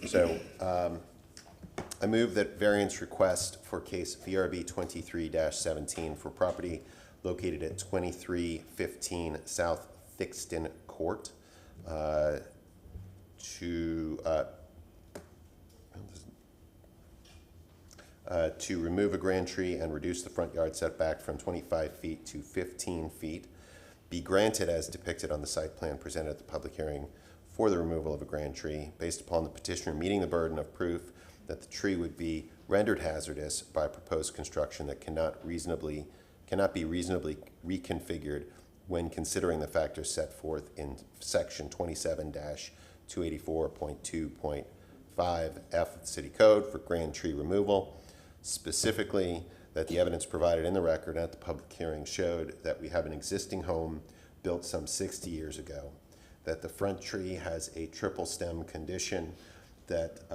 So, I move that variance request for case VRB 23-17 for property located at 2315 South Thixton Court to remove a grand tree and reduce the front yard setback from 25 feet to 15 feet be granted as depicted on the site plan presented at the public hearing for the removal of a grand tree based upon the petitioner meeting the burden of proof that the tree would be rendered hazardous by proposed construction that cannot be reasonably reconfigured when considering the factors set forth in section 27-284.2.5 F of the City Code for grand tree removal. Specifically, that the evidence provided in the record at the public hearing showed that we have an existing home built some 60 years ago, that the front tree has a triple stem condition, that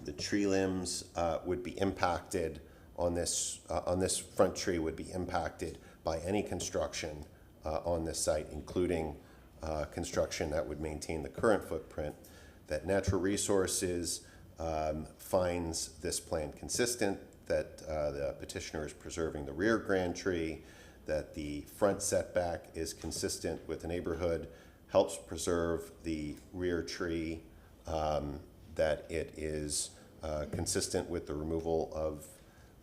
the tree limbs would be impacted on this front tree would be impacted by any construction on this site, including construction that would maintain the current footprint, that Natural Resources finds this plan consistent, that the petitioner is preserving the rear grand tree, that the front setback is consistent with the neighborhood, helps preserve the rear tree, that it is consistent with the removal of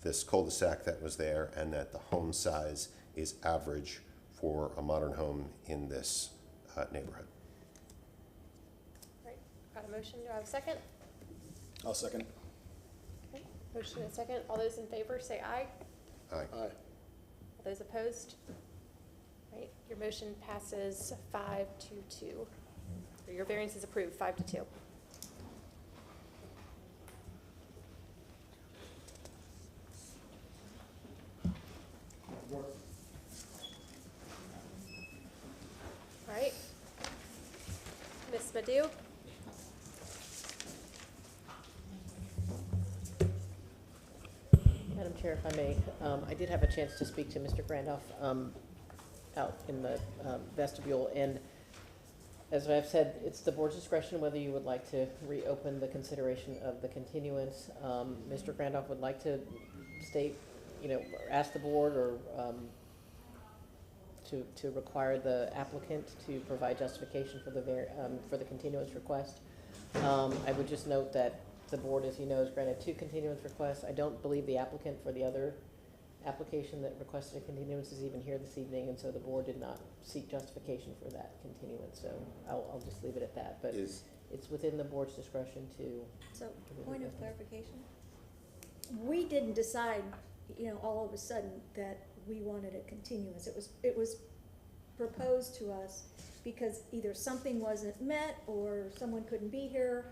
this cul-de-sac that was there, and that the home size is average for a modern home in this neighborhood. Right, got a motion, do I have a second? I'll second. Okay, motion and a second, all those in favor say aye. Aye. Aye. All those opposed? Right, your motion passes 5-2. Or your variance is approved, 5-2. All right. Ms. Madhu? Madam Chair, if I may, I did have a chance to speak to Mr. Grandoff out in the vestibule, and as I've said, it's the board's discretion whether you would like to reopen the consideration of the continuance. Mr. Grandoff would like to state, or ask the board or to require the applicant to provide justification for the continuance request. I would just note that the board, as you know, has granted 2 continuance requests. I don't believe the applicant for the other application that requested a continuance is even here this evening, and so the board did not seek justification for that continuance. So I'll just leave it at that. But it's within the board's discretion to. So, point of clarification, we didn't decide, all of a sudden that we wanted a continuance. It was proposed to us because either something wasn't met or someone couldn't be here.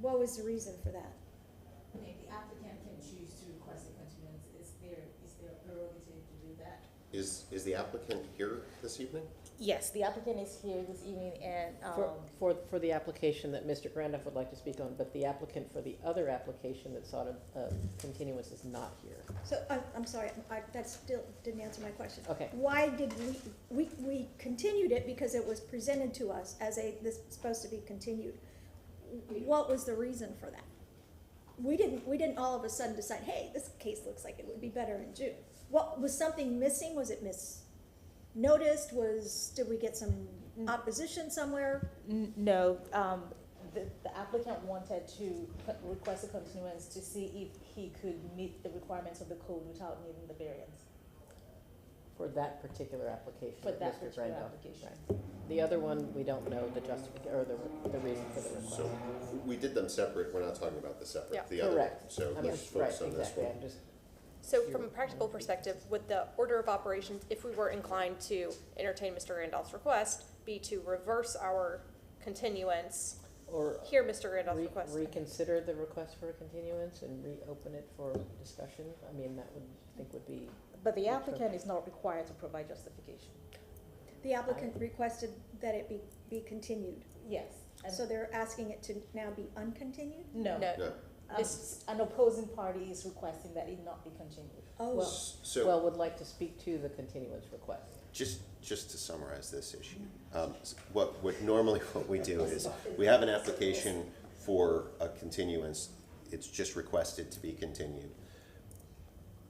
What was the reason for that? The applicant can choose to request a continuance. It's their prerogative to do that. Is the applicant here this evening? Yes, the applicant is here this evening and, For the application that Mr. Randolph would like to speak on, but the applicant for the other application that sought a continuance is not here. so, I'm sorry, that still didn't answer my question. Okay. Why did we continued it because it was presented to us as this is supposed to be continued. What was the reason for that? We didn't all of a sudden decide, hey, this case looks like it would be better in June. What, was something missing? Was it misnoticed? Did we get some opposition somewhere? No, the applicant wanted to request a continuance to see if he could meet the requirements of the code without needing the variance. For that particular application. For of that Mr. particular Randolph. application. Right. The other one, we don't know the justification, or the reason for the request. So we did them separate, we're not talking about the separate, Yeah. the other one. Correct. So I'm let's just- focus right, on this exactly. one. I'm just- So from a practical perspective, would the order of operations, if we were inclined to entertain Mr. Randolph's request, be to reverse our continuance, Or hear Mr. Randolph's request? reconsider the request for a continuance and reopen it for discussion? I mean, that would be. But the applicant is not required to provide justification. The applicant requested that it be continued. Yes. So they're asking it to now be uncontinued? No. No. An opposing party is requesting that it not be continued. Oh, Well, So would like to speak to the continuance request. just to summarize this issue, what we do is, we have an application for a continuance, it's just requested to be continued.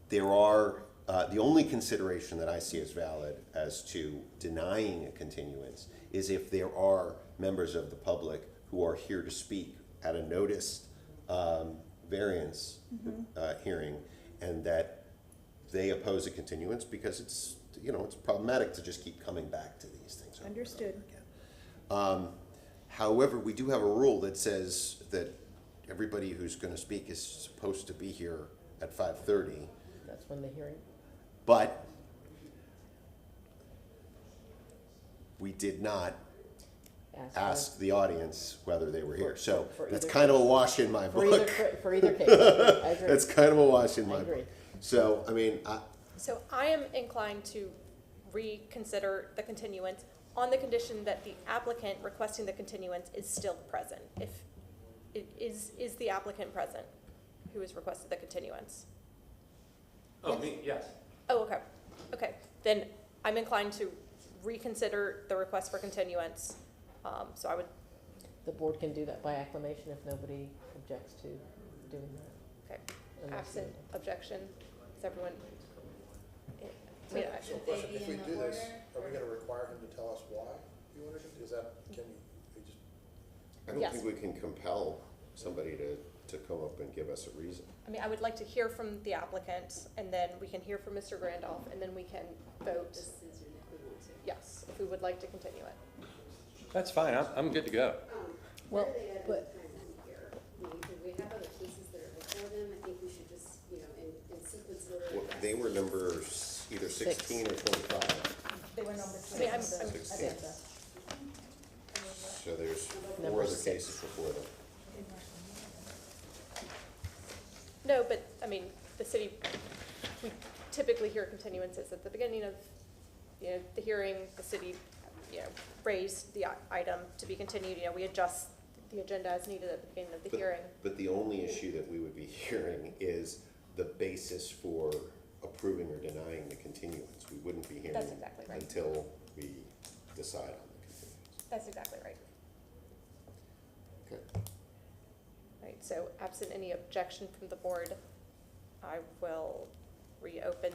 There are, the only consideration that I see as valid as to denying a continuance is if there are members of the public who are here to speak at a noticed variance hearing, and that they oppose a continuance because it's problematic to just keep coming back to these things. over and over Understood. again. However, we do have a rule that says that everybody who's going to speak is supposed to be here at 5:30, That's when the hearing, but we did not ask the audience whether they were here. So for that's either kind of a case. wash in my for book. for either case. I agree. That's kind of a wash in I my agree. book. So, I mean, So I am inclined to reconsider the continuance on the condition that the applicant requesting the continuance is still present. If it is the applicant present who has requested the continuance? Oh, me, yes. Oh, okay. Okay, then I'm inclined to reconsider the request for continuance. So I would, The board can do that by acclamation if nobody objects to doing that. okay, Unless absent you- objection, is everyone? So question, if we do this, are we gonna require him to tell us why he wanted it? Is that, can we just? I don't Yes. think we can compel somebody to come up and give us a reason. I mean, I would like to hear from the applicant, and then we can hear from Mr. Randolph, and then we can vote. Yes, if we would like to continue it. That's fine, I'm good to go. Well, but We have other cases that are before them, I think we should just, in sequence order. Well, they were numbers either 16 or 25. They were number I mean, I'm- 16. So there's four Number other 6. cases before them. No, but, I mean, the city, we typically hear continuances at the beginning of, the hearing, the city, raised the item to be continued, we adjust the agenda as needed at the beginning of the hearing. But the only issue that we would be hearing is the basis for approving or denying the continuance. We wouldn't be hearing That's exactly right. until we decide on the continuance. That's exactly right. Okay. Right, so absent any objection from the board, I will reopen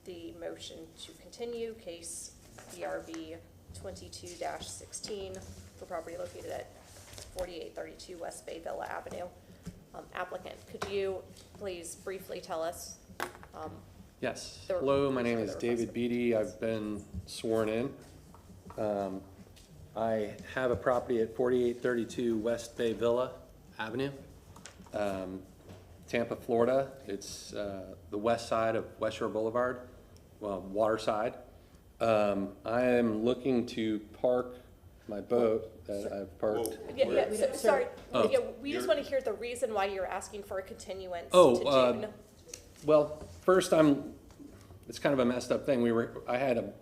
the motion to continue case BRB 22-16 for property located at 4832 West Bay Villa Avenue. Applicant, could you please briefly tell us? Yes. the Hello, my reason name for is the David request? Beatty. I've been sworn in. I have a property at 4832 West Bay Villa Avenue. Tampa, Florida. It's the west side of West Shore Boulevard, well, water side. I am looking to park my boat that I've parked. Yeah, so, sorry, Oh. yeah, we just want to hear the reason why you're asking for a continuance Oh, to June. Well, first, it's kind of a messed up thing. I had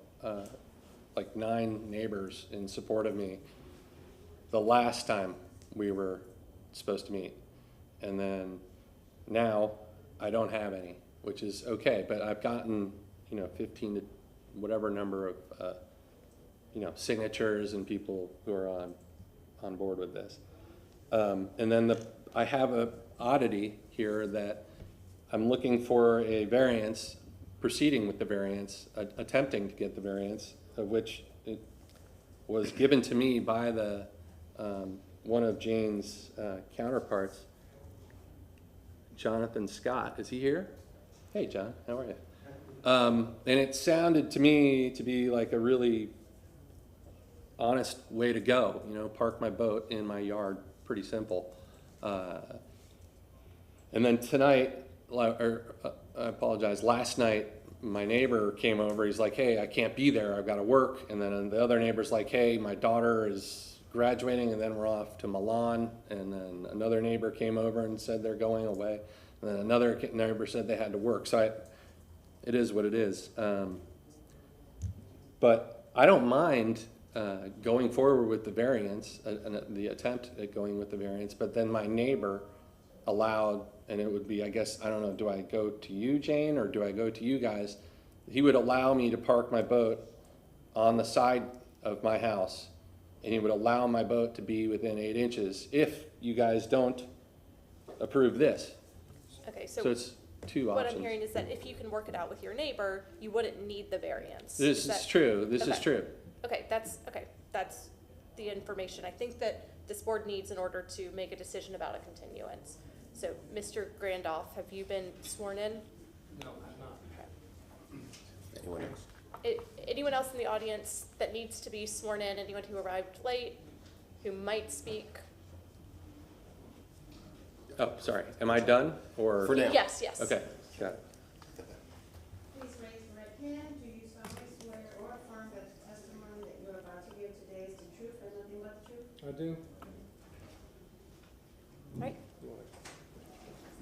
like 9 neighbors in support of me the last time we were supposed to meet. And then now I don't have any, which is okay, but I've gotten, 15 to whatever number of, signatures and people who are on board with this. And then I have a oddity here that I'm looking for a variance, proceeding with the variance, attempting to get the variance, of which it was given to me by the one of Jane's counterparts, Jonathan Scott. Is he here? Hey, John, how are you? And it sounded to me to be like a really honest way to go, park my boat in my yard, pretty simple. And then tonight, I apologize, last night, my neighbor came over, he's like, hey, I can't be there, I've got to work. And then the other neighbor's like, hey, my daughter is graduating and then we're off to Milan. And then another neighbor came over and said they're going away. And then another neighbor said they had to work. So it is what it is. But I don't mind going forward with the variance, the attempt at going with the variance, but then my neighbor allowed, and it would be, I guess, I don't know, do I go to you, Jane, or do I go to you guys? He would allow me to park my boat on the side of my house, and he would allow my boat to be within 8 inches if you guys don't approve this. Okay, So it's two what options. I'm hearing is that if you can work it out with your neighbor, you wouldn't need the variance. This is true, this is Okay. true. Okay, that's the information I think that this board needs in order to make a decision about a continuance. So, Mr. Grandolph, have you been sworn in? No, I'm not. Anyone else? Anyone else in the audience that needs to be sworn in? Anyone who arrived late, who might speak? Oh, sorry, am I done, or? For now. Yes, yes. Okay, got it. Please raise your right hand. Do you solemnly swear or affirm that the testimony that you're about to give today is the truth and nothing but the truth? I do. Right.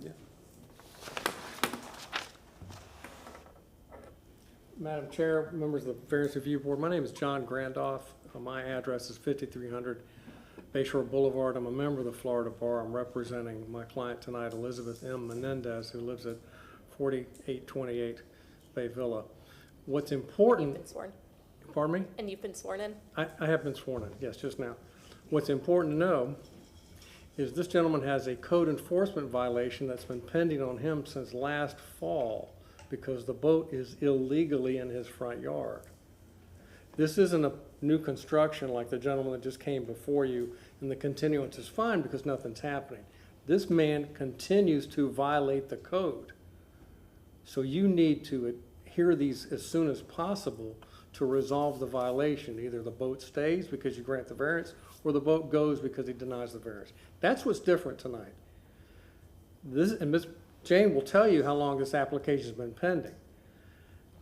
Yeah. Madam Chair, members of the Variance Review Board, my name is John Grandoff. My address is 5300 Bayshore Boulevard. I'm a member of the Florida Bar. I'm representing my client tonight, Elizabeth M. Menendez, who lives at 4828 Bay Villa. What's important... You've been sworn. Pardon me? And you've been sworn in? I have been sworn in, yes, just now. What's important to know is this gentleman has a code enforcement violation that's been pending on him since last fall because the boat is illegally in his front yard. This isn't a new construction like the gentleman that just came before you, and the continuance is fine because nothing's happening. This man continues to violate the code. So you need to hear these as soon as possible to resolve the violation. Either the boat stays because you grant the variance, or the boat goes because he denies the variance. That's what's different tonight. And Ms. Jane will tell you how long this application has been pending.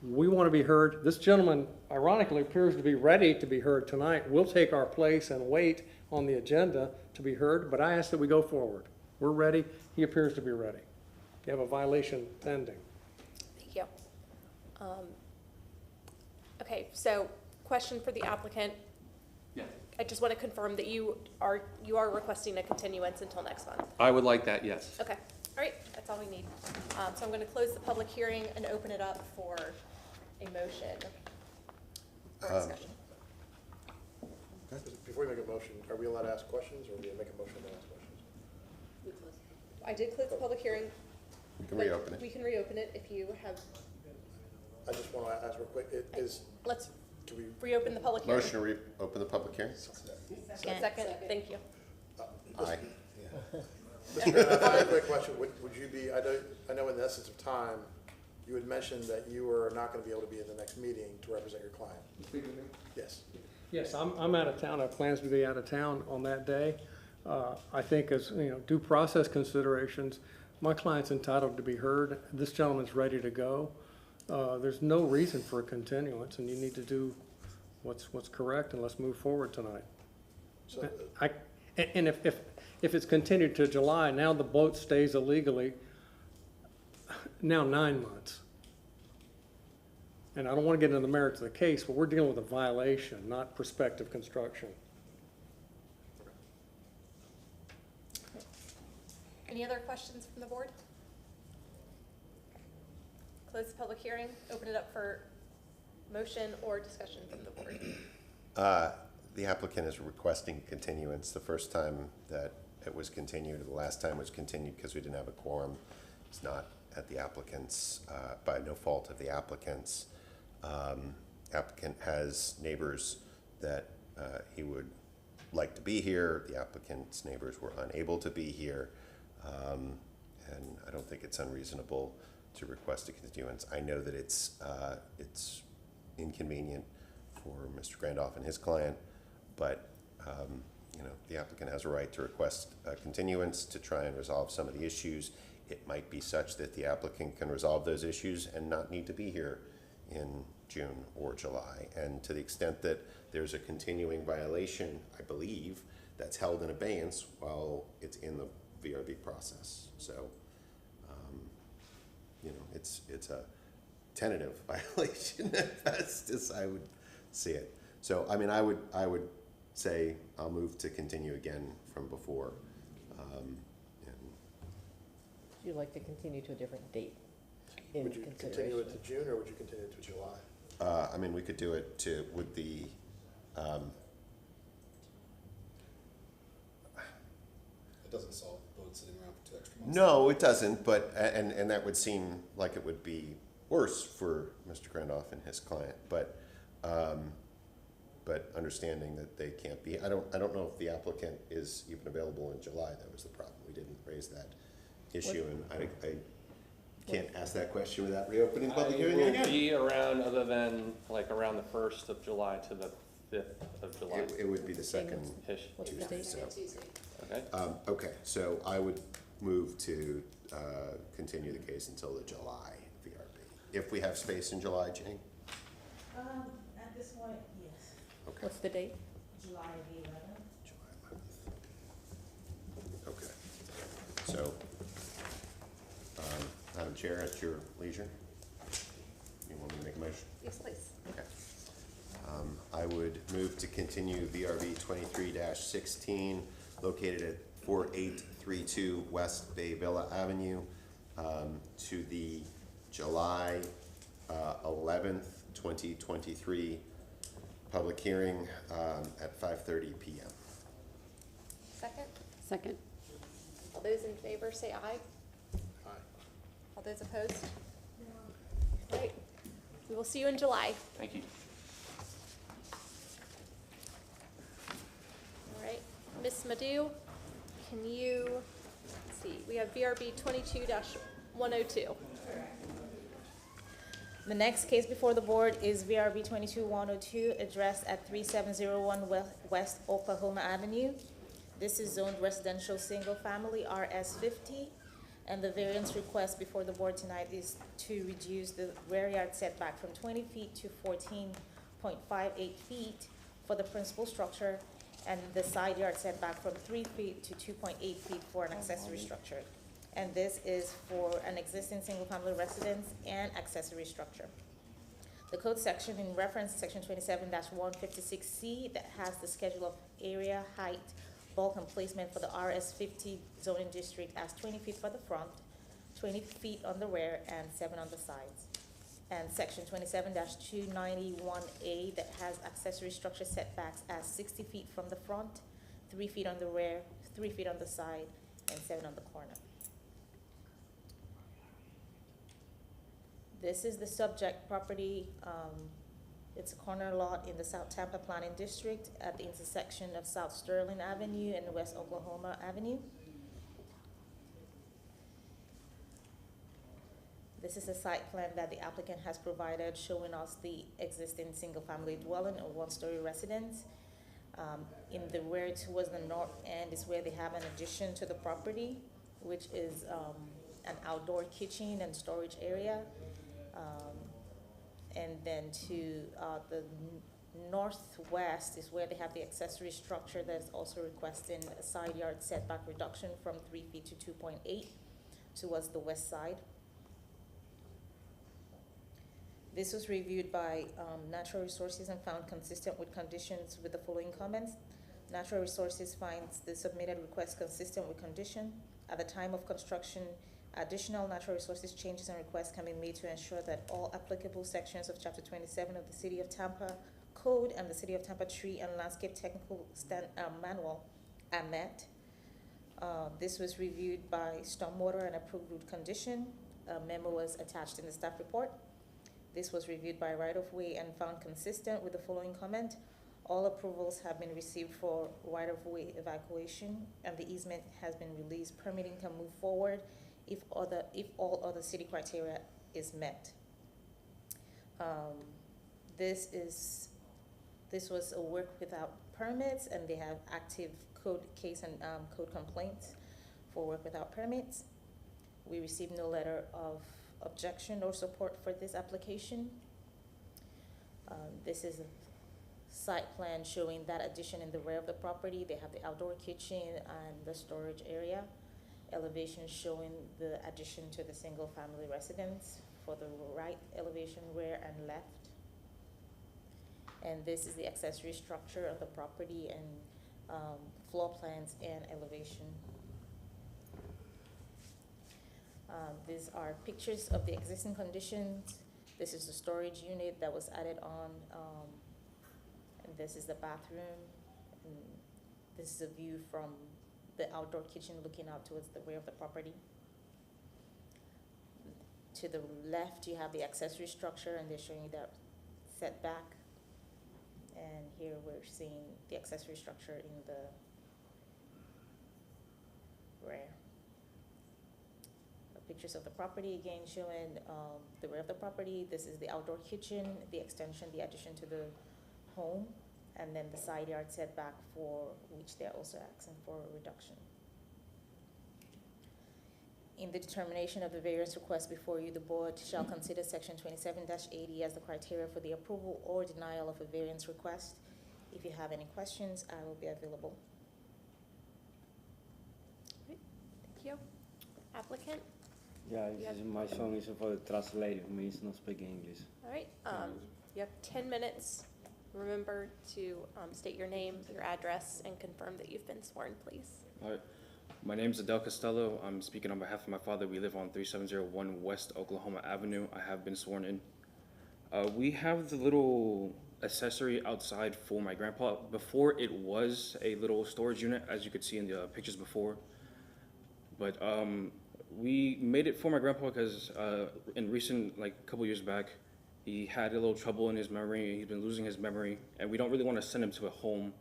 We want to be heard. This gentleman, ironically, appears to be ready to be heard tonight. We'll take our place and wait on the agenda to be heard, but I ask that we go forward. We're ready. He appears to be ready. You have a violation pending. Thank you. Okay, so question for the applicant. Yeah. I just want to confirm that you are requesting a continuance until next month. I would like that, yes. Okay, all right, that's all we need. So I'm going to close the public hearing and open it up for a motion or discussion. Before you make a motion, are we allowed to ask questions, or do we make a motion to ask questions? I did close the public hearing. We can but reopen it. We can reopen it if you have, I just want to ask real quick, let's can we, reopen the public hearing. Motion to reopen the public hearing? Second, thank you. Aye. Mr. Grant, I have a quick question. Would you be, I know in the essence of time, you had mentioned that you were not going to be able to be in the next meeting to represent your client. Yes. Yes, I'm out of town. I have plans to be out of town on that day. I think as, due process considerations, My client's entitled to be heard. This gentleman's ready to go. There's no reason for a continuance, and you need to do what's correct, and let's move forward tonight. So, And if it's continued to July, now the boat stays illegally, now 9 months. And I don't want to get into the merits of the case, but we're dealing with a violation, not prospective construction. Any other questions from the board? Close the public hearing, open it up for motion or discussion from the board. The applicant is requesting continuance. The first time that it was continued, the last time it was continued because we didn't have a quorum. It's not at the applicant's, by no fault of the applicant's. Applicant has neighbors that he would like to be here. The applicant's neighbors were unable to be here. And I don't think it's unreasonable to request a continuance. I know that it's inconvenient for Mr. Grandoff and his client, but you know, the applicant has a right to request a continuance to try and resolve some of the issues. It might be such that the applicant can resolve those issues and not need to be here in June or July. And to the extent that there's a continuing violation, I believe, that's held in abeyance while it's in the VRB process. So, you know, it's a tentative violation at best, as I would see it. So, I mean, I would say I'll move to continue again from before. And Would you like to continue to a different date in would you continue it to June, or would you continue it to July? I mean, we could do it to, with the, It doesn't solve boats sitting around for 2 extra months. no, it doesn't, but, and that would seem like it would be worse for Mr. Grandoff and his client, but understanding that they can't be, I don't know if the applicant is even available in July. That was the problem. We didn't raise that issue, and I can't ask that question without reopening the public hearing I will again. be around, other than like around the 1st of July to the 5th of July. It would be the second Ish. What's the Tuesday, date? so. Okay. Okay, so I would move to continue the case until the July VRB. If we have space in July, Jane? At this point, yes, Okay. What's the date? July the 11th. July 11th. Okay. So, Madam Chair, at your leisure, you want me to make a motion? Yes, please. Okay. I would move to continue VRB 23-16, located at 4832 West Bay Villa Avenue, to the July 11th, 2023 public hearing at 5:30 p.m. Second? Second. All those in favor say aye. Aye. All those opposed? All right. We will see you in July. Thank you. All right. Ms. Madhu, can you, let's see, we have VRB 22-102. The next case before the board is VRB 22-102, addressed at 3701 West Oklahoma Avenue. This is zoned residential single-family RS50, and the variance request before the board tonight is to reduce the rear yard setback from 20 feet to 14.58 feet for the principal structure, and the side yard setback from 3 feet to 2.8 feet for an accessory structure. And this is for an existing single-family residence and accessory structure. The code section in reference, section 27-156C, that has the schedule of area, height, bulk, and placement for the RS50 zoning district as 20 feet for the front, 20 feet on the rear, and 7 on the sides. And section 27-291A, that has accessory structure setbacks as 60 feet from the front, 3 feet on the rear, 3 feet on the side, and 7 on the corner. This is the subject property. It's a corner lot in the South Tampa Planning District at the intersection of South Sterling Avenue and West Oklahoma Avenue. This is a site plan that the applicant has provided, showing us the existing single-family dwelling or one-story residence. In the rear towards the north end is where they have an addition to the property, which is an outdoor kitchen and storage area. And then to the northwest is where they have the accessory structure that's also requesting a side yard setback reduction from 3 feet to 2.8 towards the west side. This was reviewed by Natural Resources and found consistent with conditions with the following comments. Natural Resources finds the submitted request consistent with condition. At the time of construction, additional Natural Resources changes and requests can be made to ensure that all applicable sections of Chapter 27 of the City of Tampa Code and the City of Tampa Tree and Landscape Technical Manual are met. This was reviewed by Stormwater and approved with condition. A memo was attached in the staff report. This was reviewed by Right-of-Way and found consistent with the following comment. All approvals have been received for right-of-way evacuation, and the easement has been released. Permitting can move forward if all other city criteria is met. This was a work without permits, and they have active code case and code complaints for work without permits. We received no letter of objection or support for this application. This is a site plan showing that addition in the rear of the property. They have the outdoor kitchen and the storage area. Elevation showing the addition to the single family residence for the right elevation, rear and left. And this is the accessory structure of the property and floor plans and elevation. These are pictures of the existing conditions. This is the storage unit that was added on, and this is the bathroom. And this is a view from the outdoor kitchen looking out towards the rear of the property. To the left, you have the accessory structure, and they're showing you that setback. And here we're seeing the accessory structure in the rear. Pictures of the property, again showing the rear of the property. This is the outdoor kitchen, the extension, the addition to the home, and then the side yard setback, for which they're also asking for a reduction. In the determination of the variance request before you, the board shall consider section 27-80 as the criteria for the approval or denial of a variance request. If you have any questions, I will be available. Thank you. Applicant? Yeah, my son is for the translator. Me is not speaking English. All right, you have 10 minutes. Remember to state your name, your address, and confirm that you've been sworn, please. All right. My name is Adel Costello. I'm speaking on behalf of my father. We live on 3701 West Oklahoma Avenue. I have been sworn in. We have the little accessory outside for my grandpa. Before, it was a little storage unit, as you could see in the pictures before. But we made it for my grandpa because in recent, like a couple years back, he had a little trouble in his memory. He's been losing his memory, and we don't really want to send him to a home.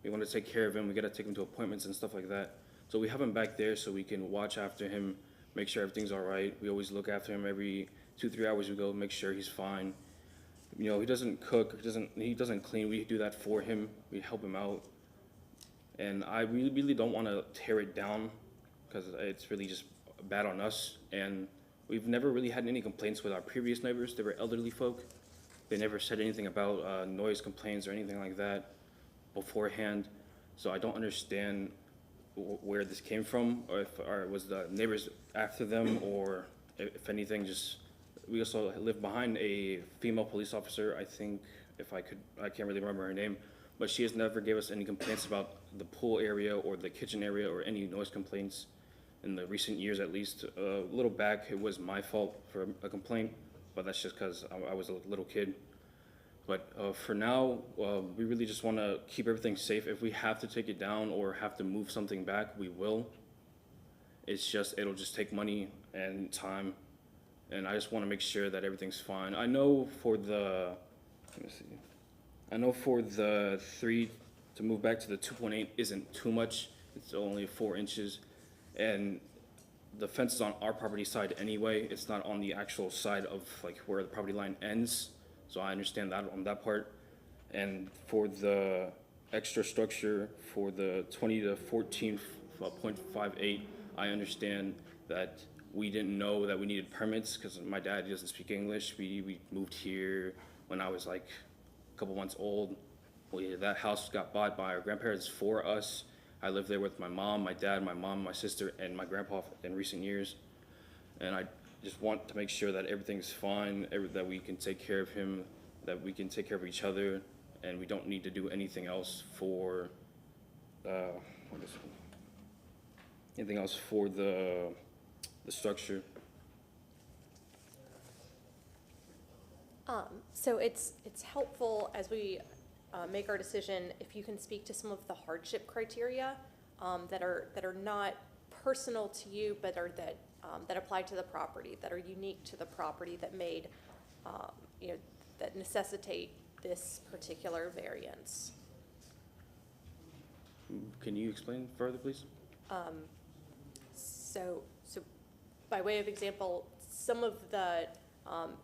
We want to take care of him. We got to take him to appointments and stuff like that. So we have him back there so we can watch after him, make sure everything's all right. We always look after him every 2-3 hours. We go make sure he's fine. You know, he doesn't cook, he doesn't clean. We do that for him. We help him out. And I really don't want to tear it down because it's really just bad on us. And we've never really had any complaints with our previous neighbors. They were elderly folk. They never said anything about noise complaints or anything like that beforehand. So I don't understand where this came from, or if it was the neighbors after them, or if anything, just, we also live behind a female police officer. I think, I can't really remember her name, but she has never gave us any complaints about the pool area or the kitchen area or any noise complaints in the recent years, at least. A little back, it was my fault for a complaint, but that's just because I was a little kid. But for now, we really just want to keep everything safe. If we have to take it down or have to move something back, we will. It'll just take money and time, and I just want to make sure that everything's fine. I know for the 3 to move back to the 2.8 isn't too much. It's only 4 inches, and the fence is on our property side anyway. It's not on the actual side of like where the property line ends. So I understand that on that part. And for the extra structure for the 20 to 14.58, I understand that we didn't know that we needed permits because my dad doesn't speak English. We moved here when I was like a couple months old. That house got bought by our grandparents for us. I lived there with my mom, my dad, my mom, my sister, and my grandpa in recent years. And I just want to make sure that everything's fine, that we can take care of him, that we can take care of each other, and we don't need to do anything else for, anything else for the structure. So it's helpful as we make our decision, if you can speak to some of the hardship criteria that are not personal to you, but are that apply to the property, that are unique to the property, that made, that necessitate this particular variance. Can you explain further, please? So by way of example, some of the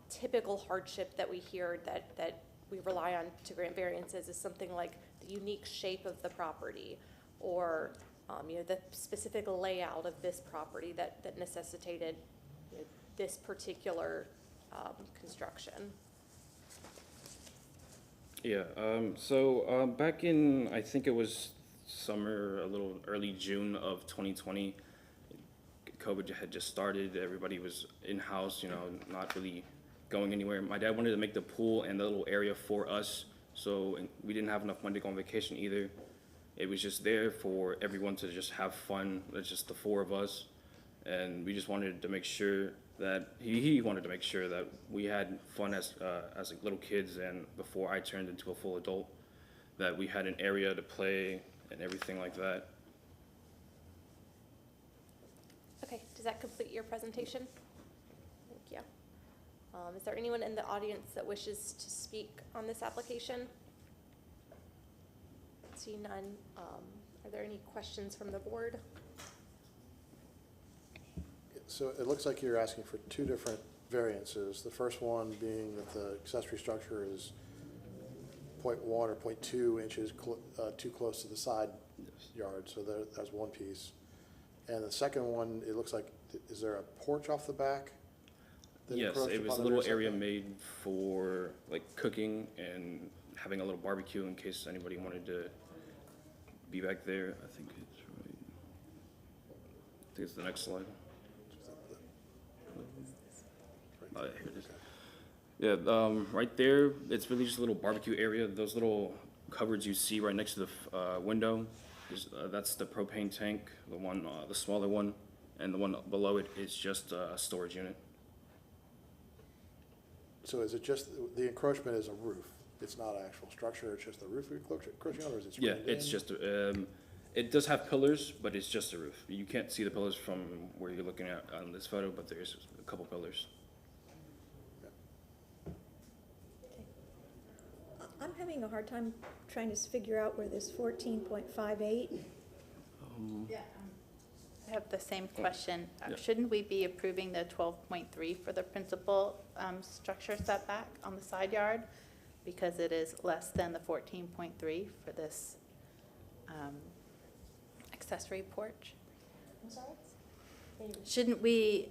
typical hardship that we hear that we rely on to grant variances is something like the unique shape of the property, or the specific layout of this property that necessitated this particular construction. Yeah, so back in, I think it was summer, a little early June of 2020, COVID had just started. Everybody was in-house, not really going anywhere. My dad wanted to make the pool and the little area for us, so we didn't have enough money to go on vacation either. It was just there for everyone to just have fun. It's just the four of us, and we just wanted to make sure that he wanted to make sure that we had fun as like little kids, and before I turned into a full adult, that we had an area to play and everything like that. Okay, does that complete your presentation? Thank you. Is there anyone in the audience that wishes to speak on this application? See none. Are there any questions from the board? So it looks like you're asking for two different variances. The first one being that the accessory structure is 0.1 or 0.2 inches too close to the side yard, so that's one piece. And the second one, it looks like, is there a porch off the back? Yes, it was a little area made for like cooking and having a little barbecue in case anybody wanted to be back there. I think it's the next slide. Oh, yeah, here it is. Yeah, right there, it's really just a little barbecue area. Those little cupboards you see right next to the window, that's the propane tank, the one, the smaller one, and the one below it is just a storage unit. So is it just, the encroachment is a roof? It's not an actual structure, it's just the roof you're encroaching on, or is it Yeah, screened in? it's just, it does have pillars, but it's just a roof. You can't see the pillars from where you're looking at on this photo, but there's a couple pillars. I'm having a hard time trying to figure out where this 14.58. Yeah. I have the same question. Yeah. Shouldn't we be approving the 12.3 for the principal structure setback on the side yard? Because it is less than the 14.3 for this accessory porch? I'm sorry? Shouldn't we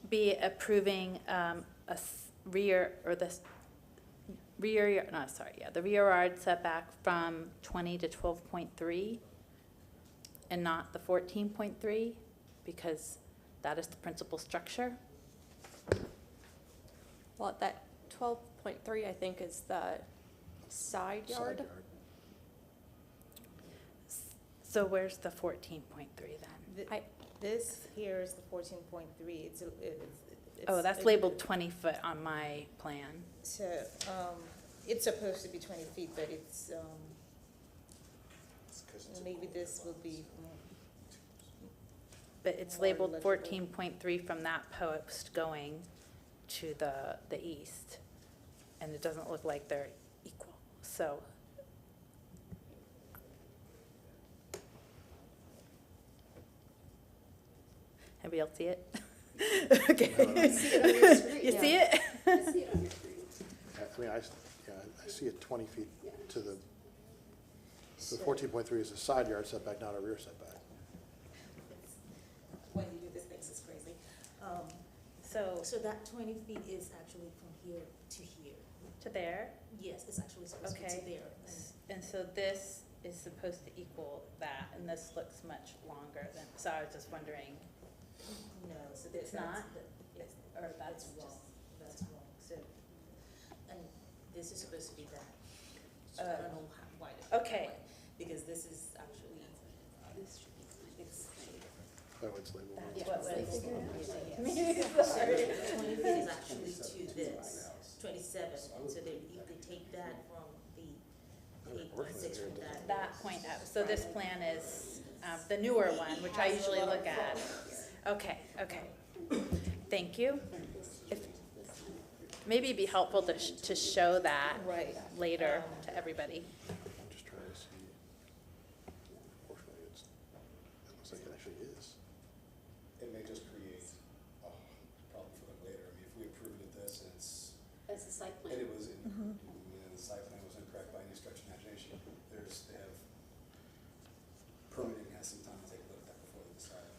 be approving rear, or this rear, no, sorry, yeah, the rear yard setback from 20 to 12.3 and not the 14.3, because that is the principal structure? Well, that 12.3, I think, is the side yard. So where's the 14.3 then? This here is the 14.3. It's Oh, that's labeled 20 foot on my plan. So, it's supposed to be 20 feet, but it's, maybe this will be more. But it's more labeled legible. 14.3 from that post going to the east. And it doesn't look like they're equal, so. Anybody else see it? Okay. You see it? I mean, I see it 20 feet to the 14.3 is a side yard setback, not a rear setback. When you do this, things is crazy. So So that 20 feet is actually from here to here. to there, Yes, it's actually supposed to be Okay. to there. and so this is supposed to equal that, and this looks much longer than, so I was just wondering, No, so It's not? It's, or that's that's just. wrong, that's wrong, so, and this is supposed to be that. So Uh, I don't know how, why. Okay. Because this is actually, this should be, it's. Oh, it's labeled. That's what was confusing So me. the 20 feet is actually to this, 27, so they, if they take that from the 8.6 from that. That point out, so this plan is, the newer one, which I usually look at. Okay, okay. Thank you. If, maybe it'd be helpful to show that Right. later to everybody. I'm just trying to see. Unfortunately, it looks like it actually is. It may just create a problem for them later. I mean, if we approve it at this and it's, As a site and it was, the site plan was incorrect by any stretch of imagination, they have, permitting has some time to take a look at that before they decide.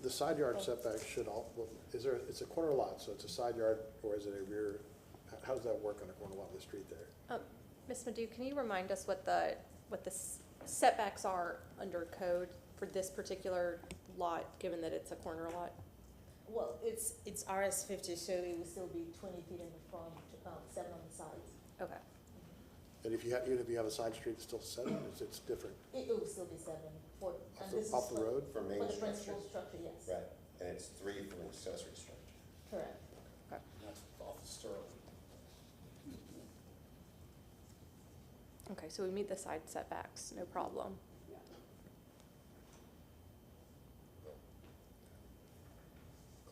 The side yard setback should all, well, is there, it's a corner lot, so it's a side yard, or is it a rear? How does that work on a corner lot with a street there? Ms. Madhu, can you remind us what the setbacks are under code for this particular lot, given that it's a corner lot? Well, it's RS 50, so it will still be 20 feet in the front, 7 on the sides. Okay. And if you have, even if you have a side street, it's still 7, it's different. It will still be 7 for, and this is Off the road? For main For the structure. principal structure, yes. Right, and it's 3 for an accessory structure. Correct. And that's off of Sterling. Okay, so we meet the side setbacks, no problem.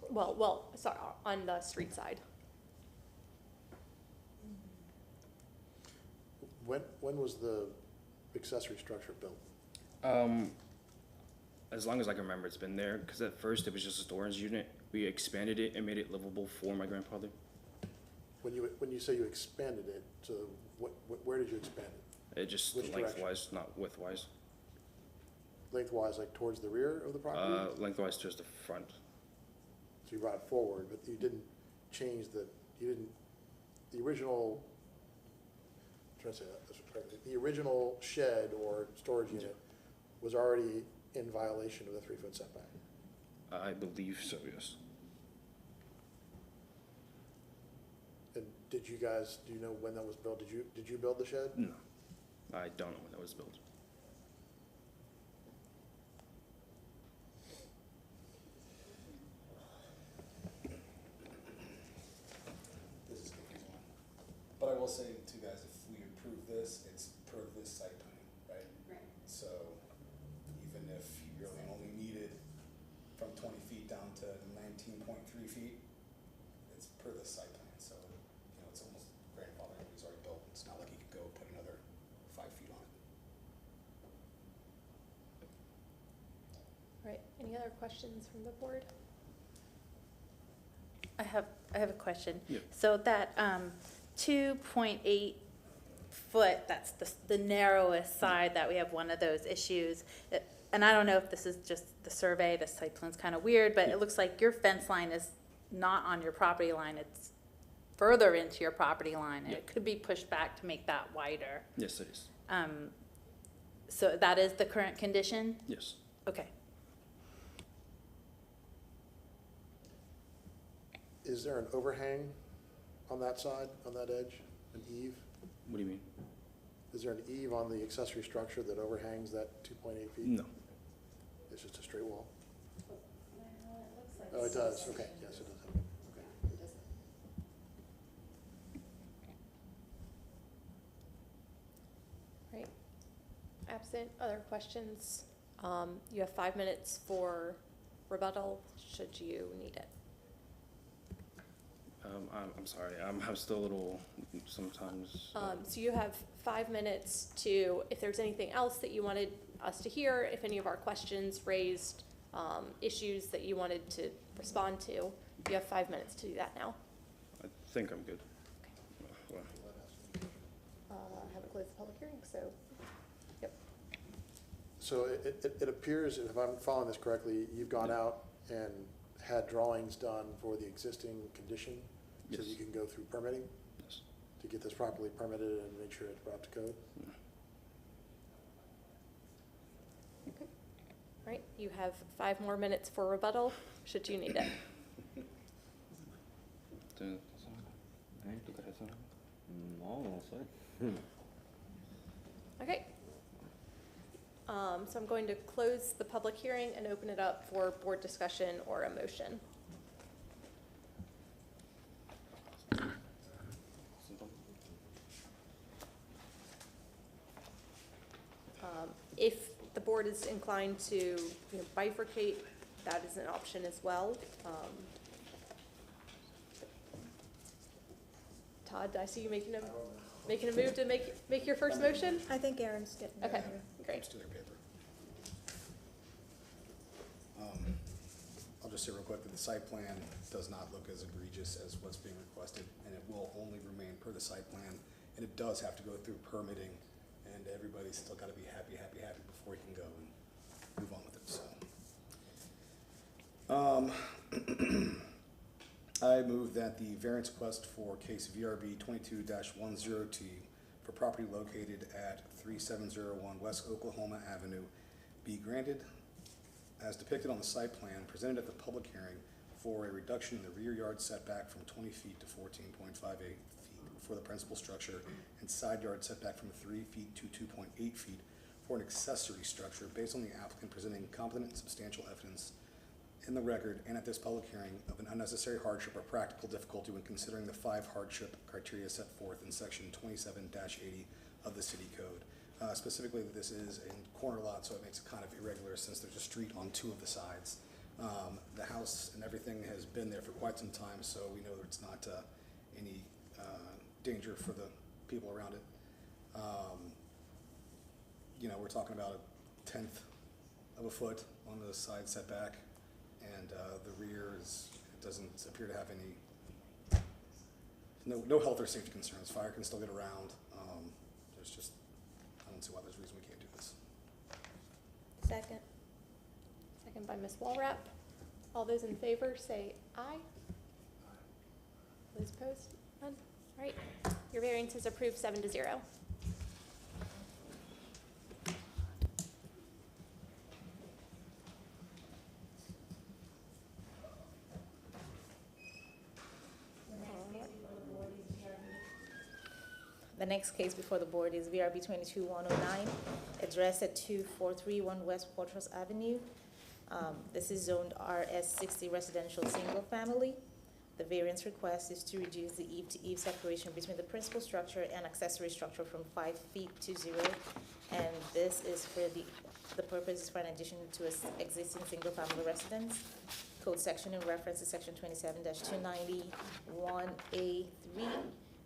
Well, sorry, on the street side. When was the accessory structure built? As long as I can remember, it's been there, because at first it was just a storage unit. We expanded it and made it livable for my grandfather. When you say you expanded it, so where did you expand it? It just Which direction? lengthwise, not widthwise. Lengthwise, like towards the rear of the property? Lengthwise towards the front. So you brought it forward, but you didn't change the original, I'm trying to say that correctly, the original shed or storage unit was already in violation of the 3-foot setback. I believe so, yes. And do you know when that was built? Did you build the shed? No, I don't know when that was built. This is confusing. But I will say to you guys, if we approve this, it's per this site plan, right? Right. So even if you really only needed from 20 feet down to 19.3 feet, it's per this site plan. So, it's almost grandfathered. It's already built. It's not like you could go put another 5 feet on it. Right, any other questions from the board? I have a question. Yeah. So that 2.8 foot, that's the narrowest side that we have one of those issues. And I don't know if this is just the survey, the site plan's kind of weird, but it looks like your fence line is not on your property line, it's further into your property line, and Yeah. it could be pushed back to make that wider. Yes, it is. So that is the current condition? Yes. Okay. Is there an overhang on that side, on that edge, an eave? What do you mean? Is there an eave on the accessory structure that overhangs that 2.8 feet? No. It's just a straight wall? Oh, it does, okay, yes, it does have, okay. Right. Absent other questions, you have 5 minutes for rebuttal, should you need it. I'm sorry. I'm still a little sometimes. So you have 5 minutes to, if there's anything else that you wanted us to hear, if any of our questions raised issues that you wanted to respond to, you have 5 minutes to do that now. I think I'm good. Well, I haven't closed the public hearing, so, yep. So it appears, if I'm following this correctly, you've gone out and had drawings done for the existing condition? So Yes. you can go through permitting Yes. to get this properly permitted and make sure it's brought up to code? All right, you have 5 more minutes for rebuttal, should you need it. No, no sé. Okay. So I'm going to close the public hearing and open it up for board discussion or a motion. If the board is inclined to, bifurcate, that is an option as well. Todd, I see you making a move to make your first motion? I think Aaron's getting there. Okay, great. Comes to their paper. I'll just say real quick that the site plan does not look as egregious as what's being requested, and it will only remain per the site plan, and it does have to go through permitting, and everybody's still gotta be happy before you can go and move on with it, so. I move that the variance request for case VRB 22-10T for property located at 3701 West Oklahoma Avenue be granted as depicted on the site plan presented at the public hearing for a reduction in the rear yard setback from 20 feet to 14.58 feet for the principal structure and side yard setback from 3 feet to 2.8 feet for an accessory structure based on the applicant presenting competent and substantial evidence in the record and at this public hearing of an unnecessary hardship or practical difficulty when considering the 5 hardship criteria set forth in section 27-80 of the city code. Specifically, that this is a corner lot, so it makes it kind of irregular since there's a street on 2 of the sides. The house and everything has been there for quite some time, so we know that it's not any danger for the people around it. We're talking about a 1/10 of a foot on the side setback, and the rear it doesn't appear to have any, no health or safety concerns. Fire can still get around. I don't see why there's a reason we can't do this. Second. Second by Ms. Walrap. All those in favor say aye. Those opposed? None? All right. Your variance is approved 7-0. The next case before the board is VRB 22-109, addressed at 2431 West Portros Avenue. This is zoned RS60 residential single family. The variance request is to reduce the eve-to-eve separation between the principal structure and accessory structure from 5 feet to 0. And this is for the purpose is for an addition to an existing single family residence. Code section in reference to section 27-291A3.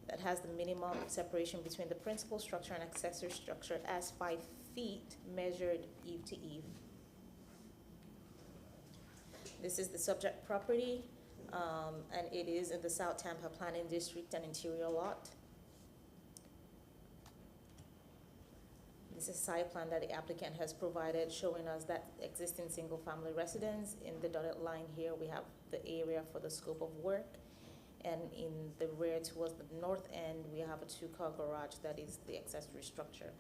That has the minimum separation between the principal structure and accessory structure as 5 feet measured eve to eve. This is the subject property, and it is in the South Tampa Planning District and interior lot. This is a site plan that the applicant has provided showing us that existing single family residence. In the dotted line here, we have the area for the scope of work. And in the rear towards the north end, we have a 2-car garage that is the accessory structure.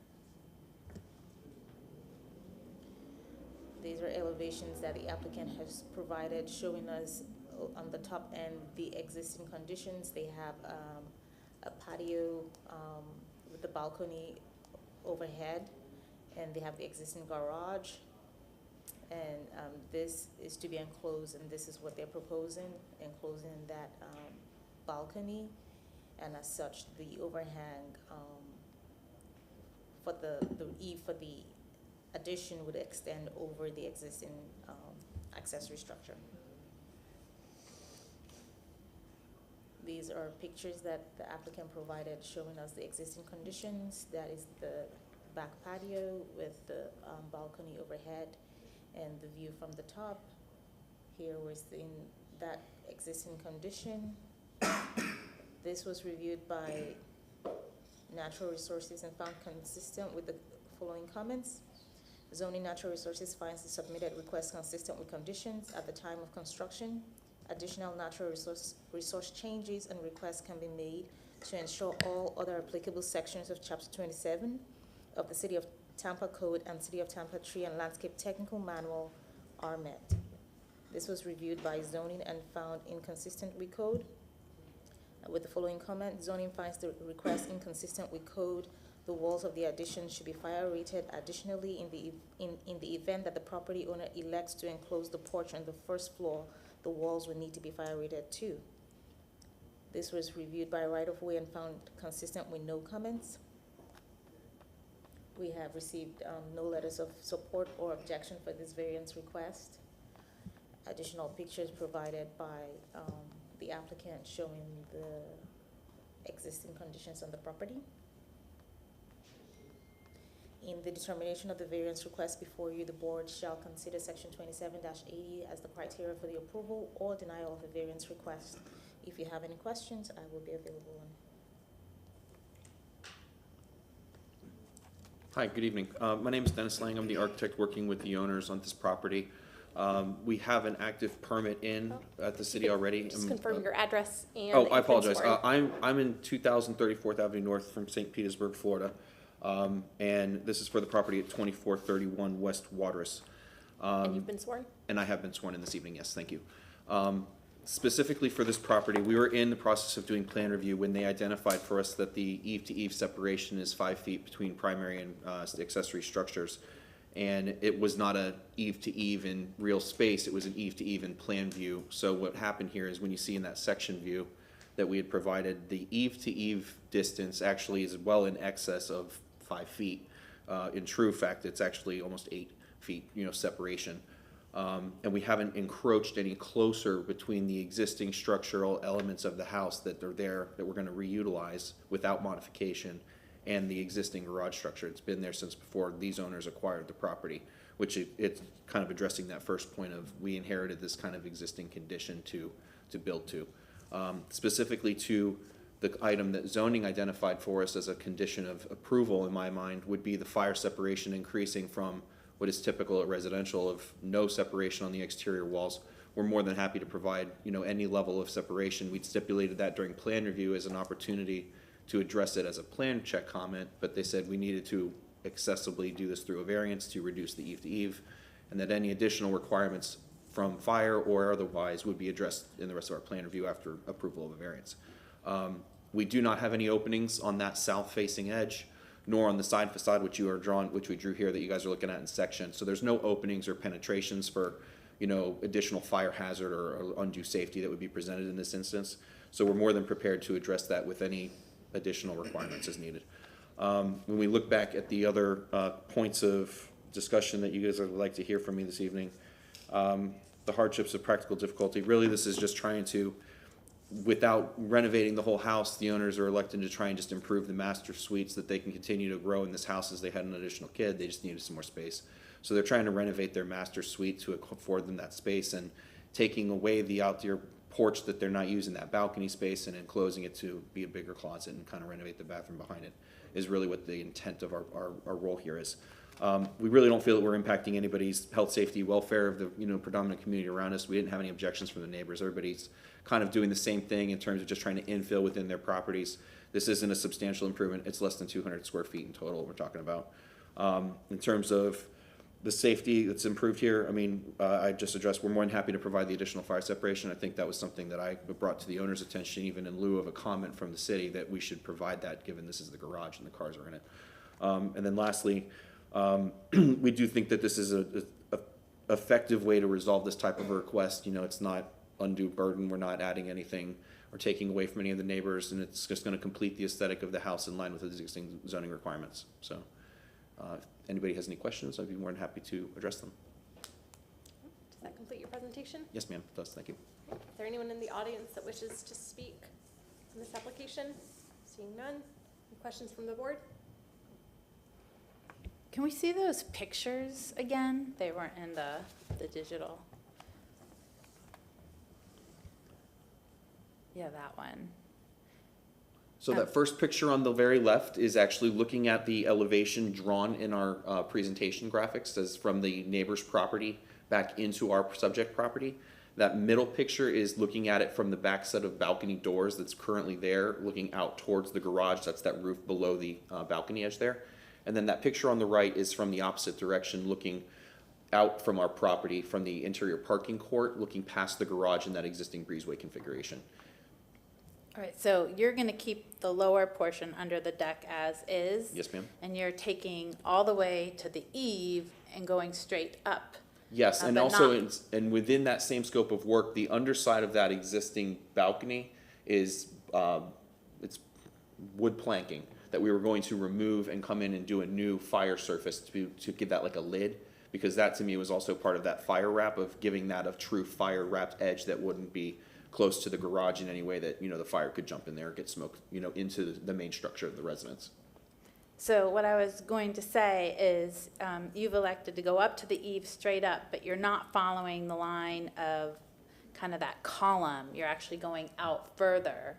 These are elevations that the applicant has provided showing us on the top end the existing conditions. They have a patio with the balcony overhead, and they have the existing garage. And this is to be enclosed, and this is what they're proposing, enclosing that balcony, and as such, the overhang for the eave for the addition would extend over the existing accessory structure. These are pictures that the applicant provided showing us the existing conditions. That is the back patio with the balcony overhead and the view from the top. Here was in that existing condition. This was reviewed by Natural Resources and found consistent with the following comments. Zoning Natural Resources finds the submitted request consistent with conditions at the time of construction. Additional natural resource changes and requests can be made to ensure all other applicable sections of Chapter 27 of the City of Tampa Code and City of Tampa Tree and Landscape Technical Manual are met. This was reviewed by zoning and found inconsistent with code. With the following comment, zoning finds the request inconsistent with code. The walls of the addition should be fire rated. Additionally, in the event that the property owner elects to enclose the porch on the first floor, the walls will need to be fire rated too. This was reviewed by right-of-way and found consistent with no comments. We have received no letters of support or objection for this variance request. Additional pictures provided by the applicant showing the existing conditions on the property. In the determination of the variance request before you, the board shall consider section 27-80 as the criteria for the approval or denial of a variance request. If you have any questions, I will be available. Hi, good evening. My name is Dennis Lang. I'm the architect working with the owners on this property. We have an active permit in at the city already. Just confirm your address and. Oh, that I you've been apologize. sworn. I'm in 2034th Avenue North from St. Petersburg, Florida. And this is for the property at 2431 West Waterous. And you've been sworn? And I have been sworn in this evening, yes, thank you. Specifically for this property, we were in the process of doing plan review when they identified for us that the eve-to-eve separation is 5 feet between primary and accessory structures. And it was not a eve-to-eve in real space, it was an eve-to-eve in plan view. So what happened here is when you see in that section view that we had provided, the eve-to-eve distance actually is well in excess of 5 feet. In true fact, it's actually almost 8 feet, separation. And we haven't encroached any closer between the existing structural elements of the house that are there that we're going to reutilize without modification and the existing garage structure. It's been there since before these owners acquired the property, which it's kind of addressing that first point of we inherited this kind of existing condition to build to. Specifically to the item that zoning identified for us as a condition of approval in my mind would be the fire separation increasing from what is typical at residential of no separation on the exterior walls. We're more than happy to provide, any level of separation. We'd stipulated that during plan review as an opportunity to address it as a plan check comment, but they said we needed to accessibly do this through a variance to reduce the eve-to-eve, and that any additional requirements from fire or otherwise would be addressed in the rest of our plan review after approval of a variance. We do not have any openings on that south-facing edge, nor on the side facade, which we drew here that you guys are looking at in section. So there's no openings or penetrations for, additional fire hazard or undue safety that would be presented in this instance. So we're more than prepared to address that with any additional requirements as needed. When we look back at the other points of discussion that you guys would like to hear from me this evening, the hardships of practical difficulty, really this is just trying to, without renovating the whole house, the owners are elected to try and just improve the master suites that they can continue to grow in this house as they had an additional kid. They just needed some more space. So they're trying to renovate their master suite to afford them that space and taking away the outdoor porch that they're not using, that balcony space, and enclosing it to be a bigger closet and kind of renovate the bathroom behind it is really what the intent of our role here is. We really don't feel that we're impacting anybody's health, safety, welfare of the predominant community around us. We didn't have any objections from the neighbors. Everybody's kind of doing the same thing in terms of just trying to infill within their properties. This isn't a substantial improvement. It's less than 200 square feet in total we're talking about. In terms of the safety that's improved here, I just addressed, we're more than happy to provide the additional fire separation. I think that was something that I brought to the owner's attention, even in lieu of a comment from the city, that we should provide that given this is the garage and the cars are in it. And then lastly, we do think that this is a effective way to resolve this type of a request. It's not undue burden. We're not adding anything or taking away from any of the neighbors, and it's just going to complete the aesthetic of the house in line with the existing zoning requirements. So if anybody has any questions, I'd be more than happy to address them. Does that complete your presentation? Yes, ma'am, it does. Thank you. Is there anyone in the audience that wishes to speak on this application? Seeing none. Any questions from the board? Can we see those pictures again? They weren't in the digital. Yeah, that one. So that first picture on the very left is actually looking at the elevation drawn in our presentation graphics as from the neighbor's property back into our subject property. That middle picture is looking at it from the back set of balcony doors that's currently there, looking out towards the garage. That's that roof below the balcony edge there. And then that picture on the right is from the opposite direction, looking out from our property, from the interior parking court, looking past the garage in that existing breezeway configuration. All right, so you're gonna keep the lower portion under the deck as is? Yes, ma'am. And you're taking all the way to the eave and going straight up? Yes, and but also, not- and within that same scope of work, the underside of that existing balcony is, it's wood planking that we were going to remove and come in and do a new fire surface to give that like a lid, because that to me was also part of that fire wrap of giving that a true fire wrapped edge that wouldn't be close to the garage in any way that, you know, the fire could jump in there, get smoke, you know, into the main structure of the residence. So what I was going to say is, you've elected to go up to the eave straight up, but you're not following the line of kind of that column. You're actually going out further.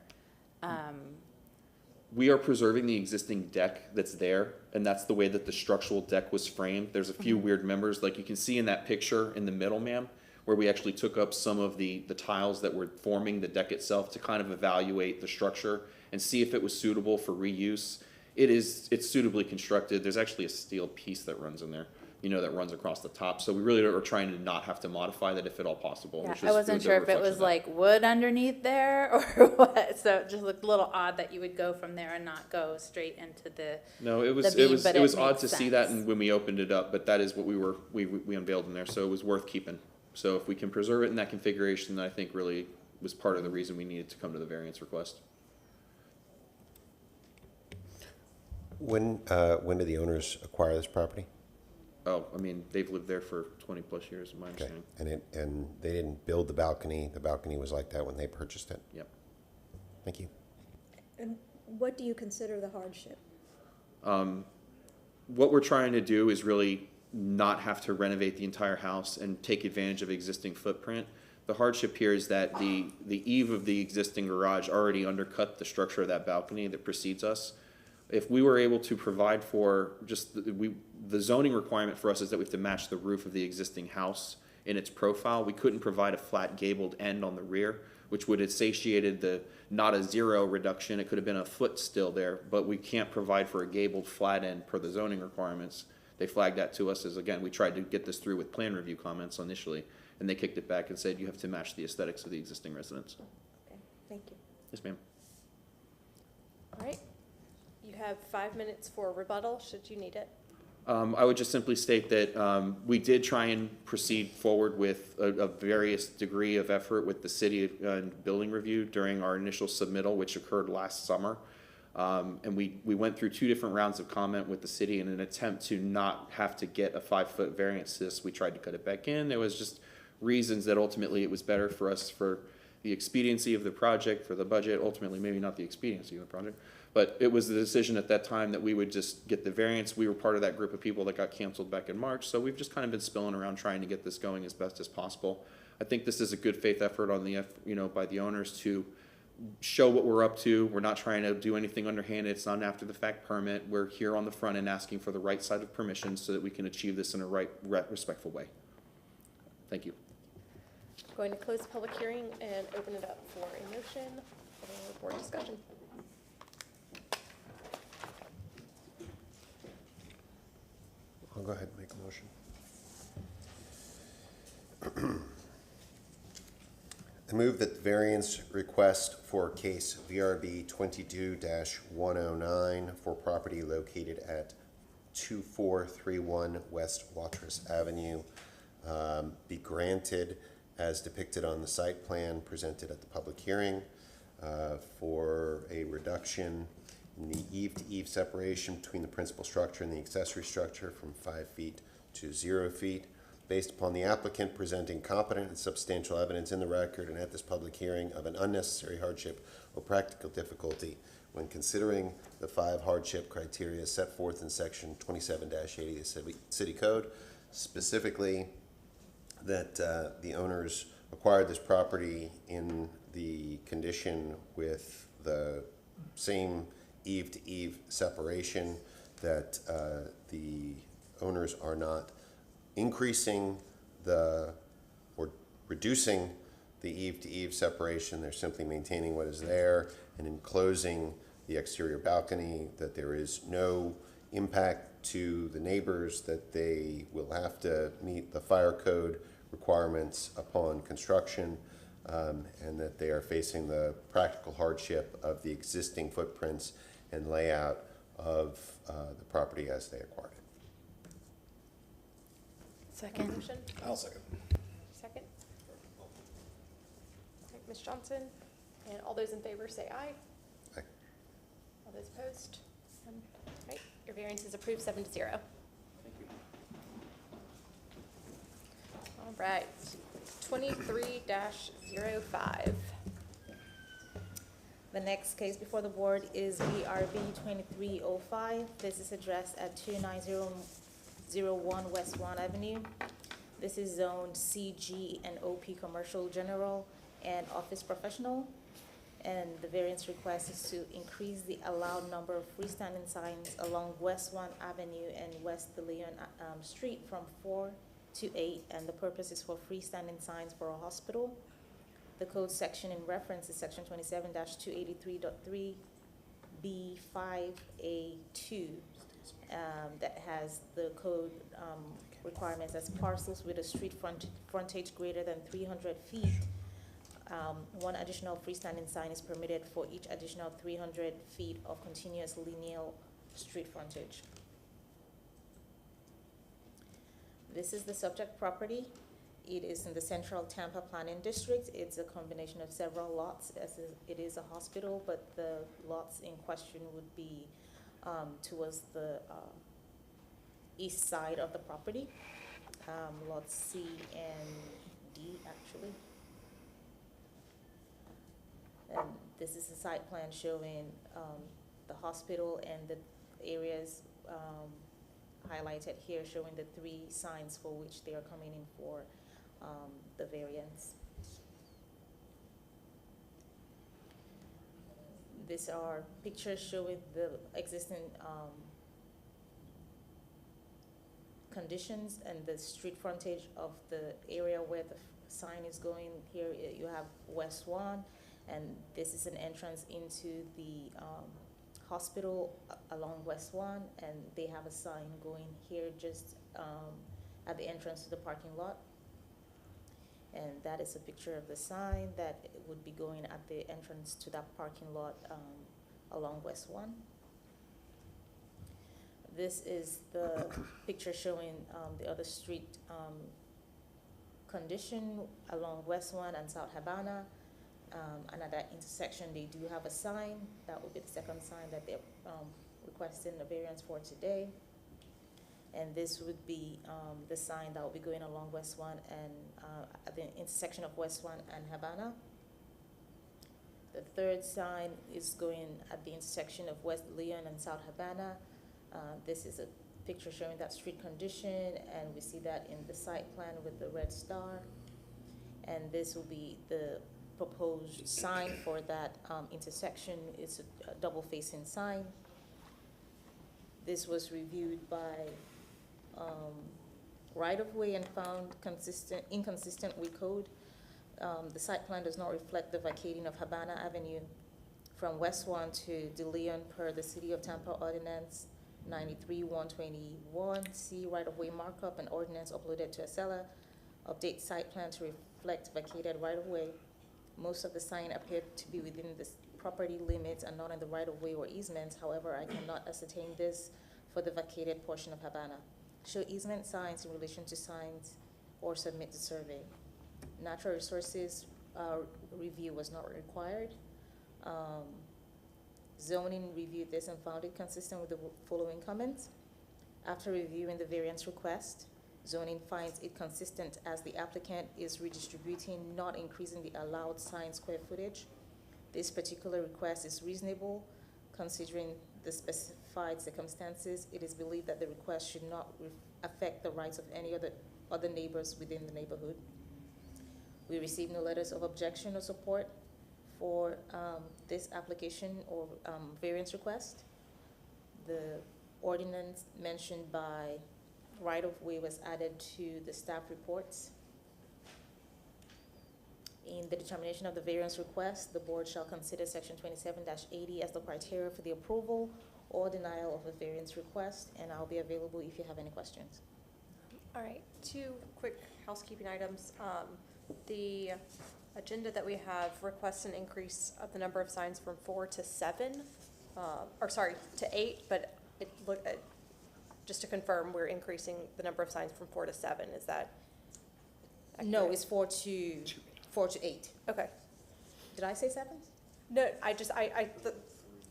We are preserving the existing deck that's there, and that's the way that the structural deck was framed. There's a few weird members, like you can see in that picture in the middle, ma'am, where we actually took up some of the tiles that were forming the deck itself to kind of evaluate the structure and see if it was suitable for reuse. It's suitably constructed. There's actually a steel piece that runs in there, you know, that runs across the top. So we really are trying to not have to modify that if at all possible. Yeah, which I wasn't sure if it was like wood underneath there or what, so it just looked a little odd that you would go from there and not go straight into the No, it was the beam, it was but it was it odd makes to see that, sense. and when we opened it up, but that is what we unveiled in there, so it was worth keeping. So if we can preserve it in that configuration, that I think really was part of the reason we needed to come to the variance request. When did the owners acquire this property? Oh, I mean, they've lived there for 20 plus years, in my Okay, understanding. and they didn't build the balcony was like that when they purchased it? Yep. Thank you. And what do you consider the hardship? What we're trying to do is really not have to renovate the entire house and take advantage of existing footprint. The hardship here is that the eave of the existing garage already undercut the structure of that balcony that precedes us. If we were able to provide for just, the zoning requirement for us is that we have to match the roof of the existing house in its profile. We couldn't provide a flat gabled end on the rear, which would have satiated the, not a zero reduction, it could have been a foot still there, but we can't provide for a gabled flat end per the zoning requirements. They flagged that to us as, again, we tried to get this through with plan review comments initially, and they kicked it back and said you have to match the aesthetics of the existing residence. Okay, thank you. Yes, ma'am. All right. You have 5 minutes for rebuttal, should you need it. I would just simply state that we did try and proceed forward with a various degree of effort with the city building review during our initial submittal, which occurred last summer. And we went through 2 different rounds of comment with the city in an attempt to not have to get a 5-foot variance to this. We tried to cut it back in. There was just reasons that ultimately it was better for us for the expediency of the project, for the budget, ultimately maybe not the expediency of the project. But it was the decision at that time that we would just get the variance. We were part of that group of people that got canceled back in March. So we've just kind of been spilling around trying to get this going as best as possible. I think this is a good faith effort on the, by the owners to show what we're up to. We're not trying to do anything underhanded. It's not an after the fact permit. We're here on the front end asking for the right side of permission so that we can achieve this in a respectful way. Thank you. Going to close the public hearing and open it up for a motion or board discussion. I'll go ahead and make a motion. I move that the variance request for case VRB 22-109 for property located at 2431 West Watrous Avenue be granted as depicted on the site plan presented at the public hearing for a reduction in the eave-to-eave separation between the principal structure and the accessory structure from 5 feet to 0 feet, based upon the applicant presenting competent and substantial evidence in the record and at this public hearing of an unnecessary hardship or practical difficulty when considering the 5 hardship criteria set forth in section 27-80 of the city code, specifically that the owners acquired this property in the condition with the same eve-to-eve separation, that the owners are not increasing or reducing the eve-to-eve separation. They're simply maintaining what is there and enclosing the exterior balcony, that there is no impact to the neighbors, that they will have to meet the fire code requirements upon construction, and that they are facing the practical hardship of the existing footprints and layout of the property as they acquired it. Second. Motion? I'll second. Second? All right, Ms. Johnson, and all those in favor say aye. Aye. All those opposed? All right, your variance is approved 7-0. Thank you. All right, 23-05. The next case before the board is VRB 2305. This is addressed at 29001 West Swan Avenue. This is zoned CG and OP Commercial General and Office Professional. And the variance request is to increase the allowed number of freestanding signs along West Swan Avenue and West De Leon Street from 4 to 8. And the purpose is for freestanding signs for a hospital. The code section in reference is section 27-283.3 B5A2 that has the code requirements as parcels with a street frontage greater than 300 feet. One additional freestanding sign is permitted for each additional 300 feet of continuous lineal street frontage. This is the subject property. It is in the Central Tampa Planning District. It's a combination of several lots, as it is a hospital, but the lots in question would be towards the east side of the property, lots C and D, actually. And this is a site plan showing the hospital and the areas highlighted here, showing the 3 signs for which they are coming in for the variance. These are pictures showing the existing conditions and the street frontage of the area where the sign is going. Here you have West Swan, and this is an entrance into the hospital along West Swan, and they have a sign going here just at the entrance to the parking lot. And that is a picture of the sign that would be going at the entrance to that parking lot along West Swan. This is the picture showing the other street condition along West Swan and South Havana. And at that intersection, they do have a sign. That would be the second sign that they're requesting a variance for today. And this would be the sign that will be going along West Swan and at the intersection of West Swan and Havana. The third sign is going at the intersection of West Leon and South Havana. This is a picture showing that street condition, and we see that in the site plan with the red star. And this will be the proposed sign for that intersection. It's a double-facing sign. This was reviewed by right-of-way and found inconsistent with code. The site plan does not reflect the vacating of Havana Avenue from West Swan to De Leon per the City of Tampa Ordinance 93-121C right-of-way markup and ordinance uploaded to Acela. Update site plan to reflect vacated right-of-way. Most of the sign appeared to be within the property limits and not in the right-of-way or easements. However, I cannot ascertain this for the vacated portion of Havana. Show easement signs in relation to signs or submit the survey. Natural resources review was not required. Zoning reviewed this and found it consistent with the following comments. After reviewing the variance request, zoning finds it consistent as the applicant is redistributing, not increasing the allowed sign square footage. This particular request is reasonable considering the specified circumstances. It is believed that the request should not affect the rights of any other neighbors within the neighborhood. We received no letters of objection or support for this application or variance request. The ordinance mentioned by right-of-way was added to the staff reports. In the determination of the variance request, the board shall consider section 27-80 as the criteria for the approval or denial of a variance request, and I'll be available if you have any questions. All right, 2 quick housekeeping items. The agenda that we have requests an increase of the number of signs from 4 to 7, to 8, but just to confirm, we're increasing the number of signs from 4 to 7, is that accurate? No, it's 4 to 8. Okay. Did I say 7? No,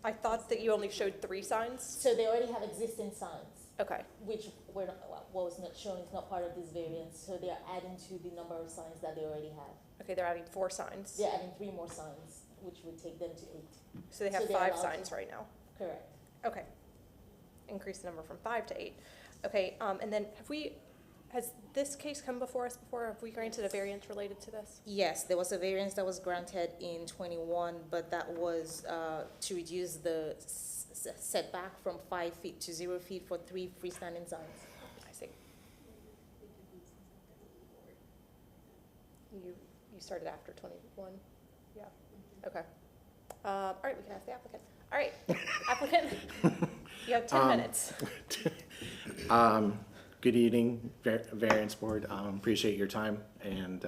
I thought that you only showed 3 signs. So they already have existing signs, Okay, which were not, what was not shown is not part of this variance, so they are adding to the number of signs that they already have. okay, they're adding 4 signs. They're adding 3 more signs, which would take them to 8. So they have So they're 5 allowed signs to- right now. Correct. Okay. Increase the number from 5 to 8. Okay, and then has this case come before us before? Have we granted a variance related to this? Yes, there was a variance that was granted in 21, but that was to reduce the setback from 5 feet to 0 feet for 3 freestanding signs. I see. You started after 21? Yeah, okay. All right, we can ask the applicant. All right, applicant, you have 10 minutes. Good evening, Variance Board. Appreciate your time and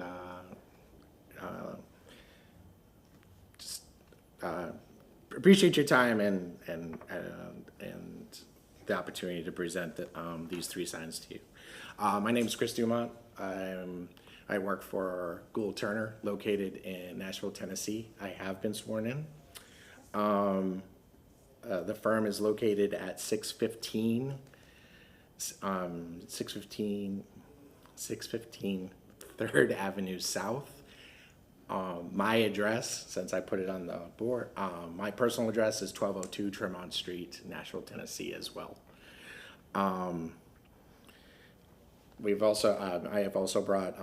appreciate your time and the opportunity to present these 3 signs to you. My name is Chris Dumont. I work for Gould Turner, located in Nashville, Tennessee. I have been sworn in. The firm is located at 615 3rd Avenue South. My address, since I put it on the board, my personal address is 1202 Tremont Street, Nashville, Tennessee as well. I have also brought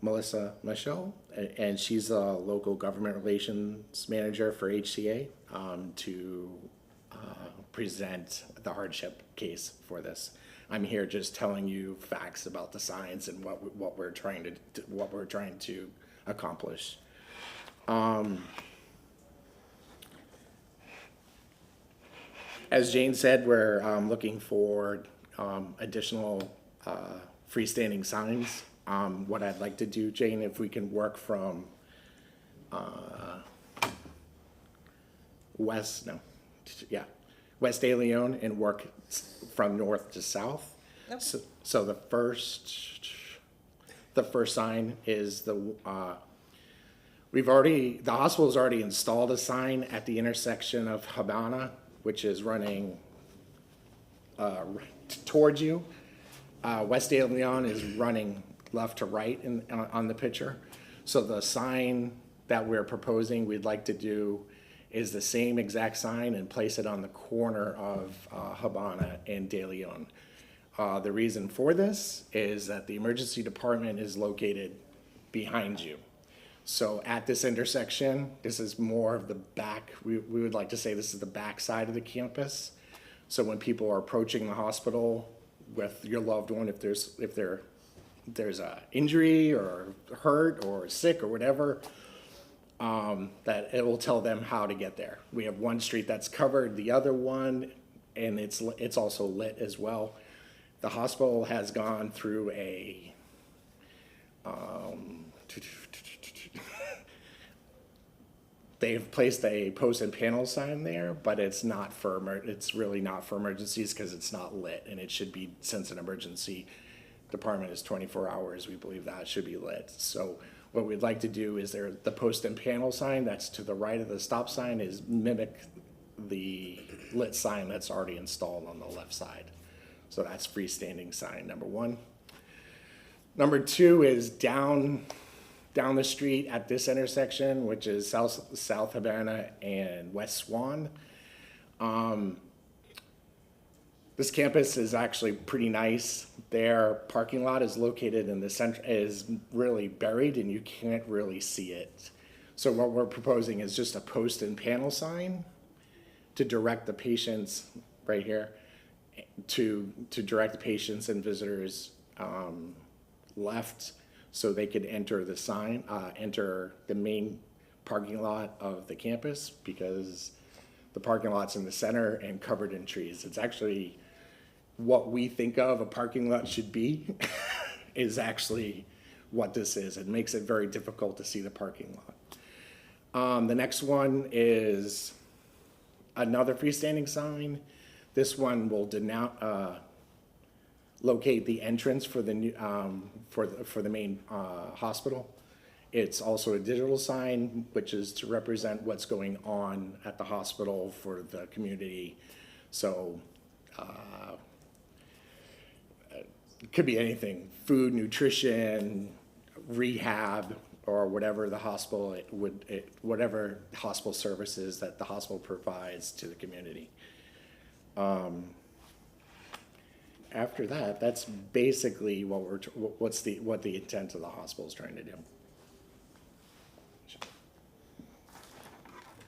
Melissa Michelle, and she's a local government relations manager for HCA, to present the hardship case for this. I'm here just telling you facts about the signs and what we're trying to accomplish. As Jane said, we're looking for additional freestanding signs. What I'd like to do, Jane, if we can work from West De Leon and work from north to south. Okay. So the first sign is the hospital's already installed a sign at the intersection of Habana, which is running towards you. West De Leon is running left to right on the picture. So the sign that we're proposing, we'd like to do is the same exact sign and place it on the corner of Habana and De Leon. The reason for this is that the emergency department is located behind you. So at this intersection, this is more of the back, we would like to say this is the back side of the campus. So when people are approaching the hospital with your loved one, if there's a injury or hurt or sick or whatever, that it will tell them how to get there. We have one street that's covered, the other one, and it's also lit as well. The hospital has gone through a they've placed a post and panel sign there, but it's really not for emergencies because it's not lit, and it should be, since an emergency department is 24 hours, we believe that should be lit. So what we'd like to do is the post and panel sign that's to the right of the stop sign is mimic the lit sign that's already installed on the left side. So that's freestanding sign number 1. Number 2 is down the street at this intersection, which is South Havana and West Swan. This campus is actually pretty nice. Their parking lot is located in the center, is really buried, and you can't really see it. So what we're proposing is just a post and panel sign to direct the patients, right here, to direct the patients and visitors left so they could enter the sign, enter the main parking lot of the campus, because the parking lot's in the center and covered in trees. It's actually what we think of a parking lot should be is actually what this is. It makes it very difficult to see the parking lot. The next one is another freestanding sign. This one will locate the entrance for the new, for the main hospital. It's also a digital sign, which is to represent what's going on at the hospital for the community. So it could be anything: food, nutrition, rehab, or whatever the hospital whatever hospital services that the hospital provides to the community. After that, that's basically what the intent of the hospital is trying to do.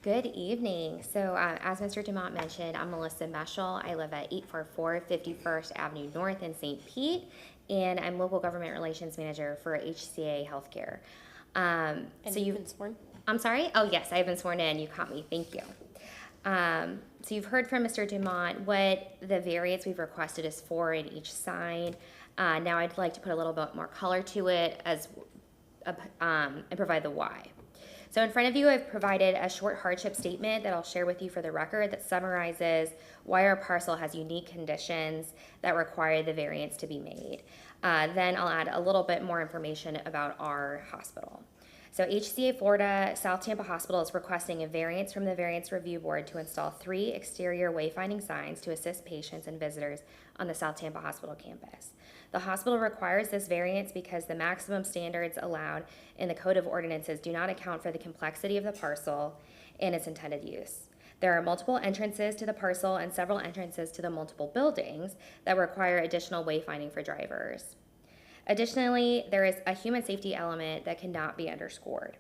Good evening. So as Mr. Dumont mentioned, I'm Melissa Meschel. I live at 844 51st Avenue North in St. Pete, and I'm local government relations manager for HCA Healthcare. And so you've been sworn? I'm sorry? Oh, yes, I've been sworn in. You caught me. Thank you. So you've heard from Mr. Dumont what the variance we've requested is for in each sign. Now I'd like to put a little bit more color to it and provide the why. So in front of you, I've provided a short hardship statement that I'll share with you for the record that summarizes why our parcel has unique conditions that require the variance to be made. Then I'll add a little bit more information about our hospital. So HCA Florida South Tampa Hospital is requesting a variance from the Variance Review Board to install 3 exterior wayfinding signs to assist patients and visitors on the South Tampa Hospital campus. The hospital requires this variance because the maximum standards allowed in the Code of Ordinances do not account for the complexity of the parcel and its intended use. There are multiple entrances to the parcel and several entrances to the multiple buildings that require additional wayfinding for drivers. Additionally, there is a human safety element that cannot be underscored.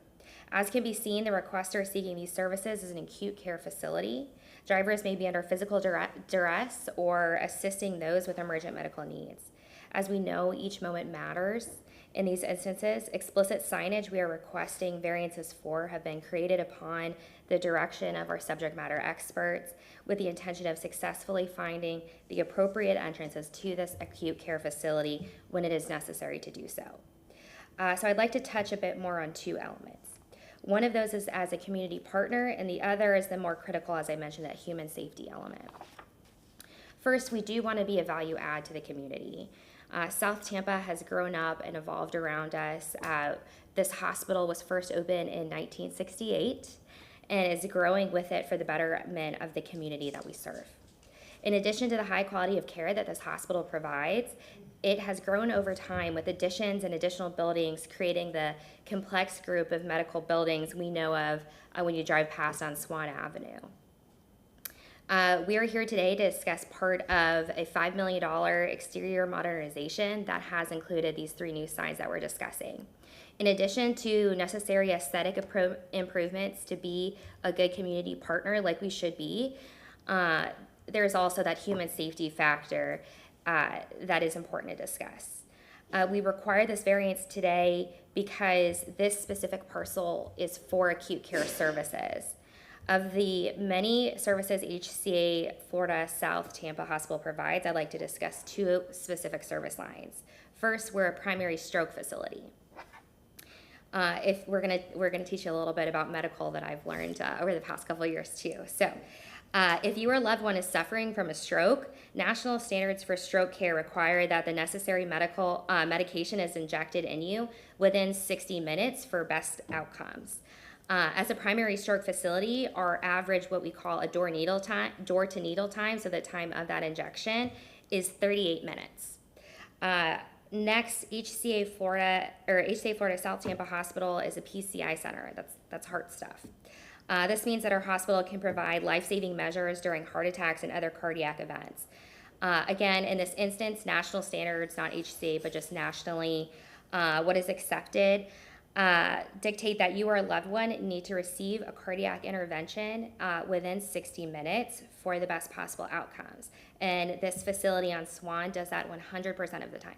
As can be seen, the requester seeking these services is an acute care facility. Drivers may be under physical duress or assisting those with emergent medical needs. As we know, each moment matters. In these instances, explicit signage we are requesting variances for have been created upon the direction of our subject matter experts with the intention of successfully finding the appropriate entrances to this acute care facility when it is necessary to do so. So I'd like to touch a bit more on 2 elements. One of those is as a community partner, and the other is the more critical, as I mentioned, that human safety element. First, we do want to be a value add to the community. South Tampa has grown up and evolved around us. This hospital was first opened in 1968 and is growing with it for the betterment of the community that we serve. In addition to the high quality of care that this hospital provides, it has grown over time with additions and additional buildings, creating the complex group of medical buildings we know of when you drive past on Swan Avenue. We are here today to discuss part of a $5 million exterior modernization that has included these 3 new signs that we're discussing. In addition to necessary aesthetic improvements to be a good community partner like we should be, there's also that human safety factor that is important to discuss. We require this variance today because this specific parcel is for acute care services. Of the many services HCA Florida South Tampa Hospital provides, I'd like to discuss 2 specific service lines. First, we're a primary stroke facility. If we're gonna teach you a little bit about medical that I've learned over the past couple of years too. So, if your loved one is suffering from a stroke, national standards for stroke care require that the necessary medical medication is injected in you within 60 minutes for best outcomes. As a primary stroke facility, our average, what we call a door to needle time, so the time of that injection, is 38 minutes. Next, HCA Florida South Tampa Hospital is a PCI center. That's heart stuff. This means that our hospital can provide life-saving measures during heart attacks and other cardiac events. Again, in this instance, national standards, not HCA, but just nationally, what is accepted dictate that you or a loved one need to receive a cardiac intervention within 60 minutes for the best possible outcomes. And this facility on Swan does that 100% of the time.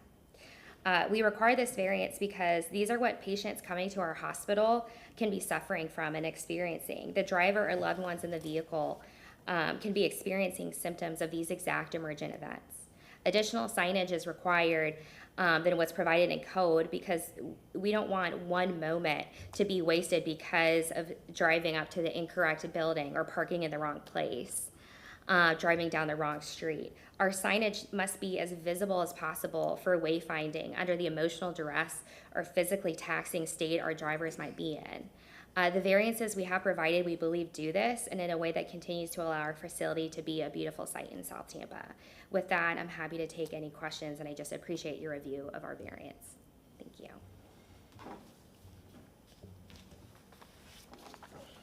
We require this variance because these are what patients coming to our hospital can be suffering from and experiencing. The driver or loved ones in the vehicle can be experiencing symptoms of these exact emergent events. Additional signage is required than what's provided in code because we don't want one moment to be wasted because of driving up to the incorrect building or parking in the wrong place, driving down the wrong street. Our signage must be as visible as possible for wayfinding under the emotional duress or physically taxing state our drivers might be in. The variances we have provided, we believe, do this and in a way that continues to allow our facility to be a beautiful site in South Tampa. With that, I'm happy to take any questions, and I just appreciate your review of our variance. Thank you.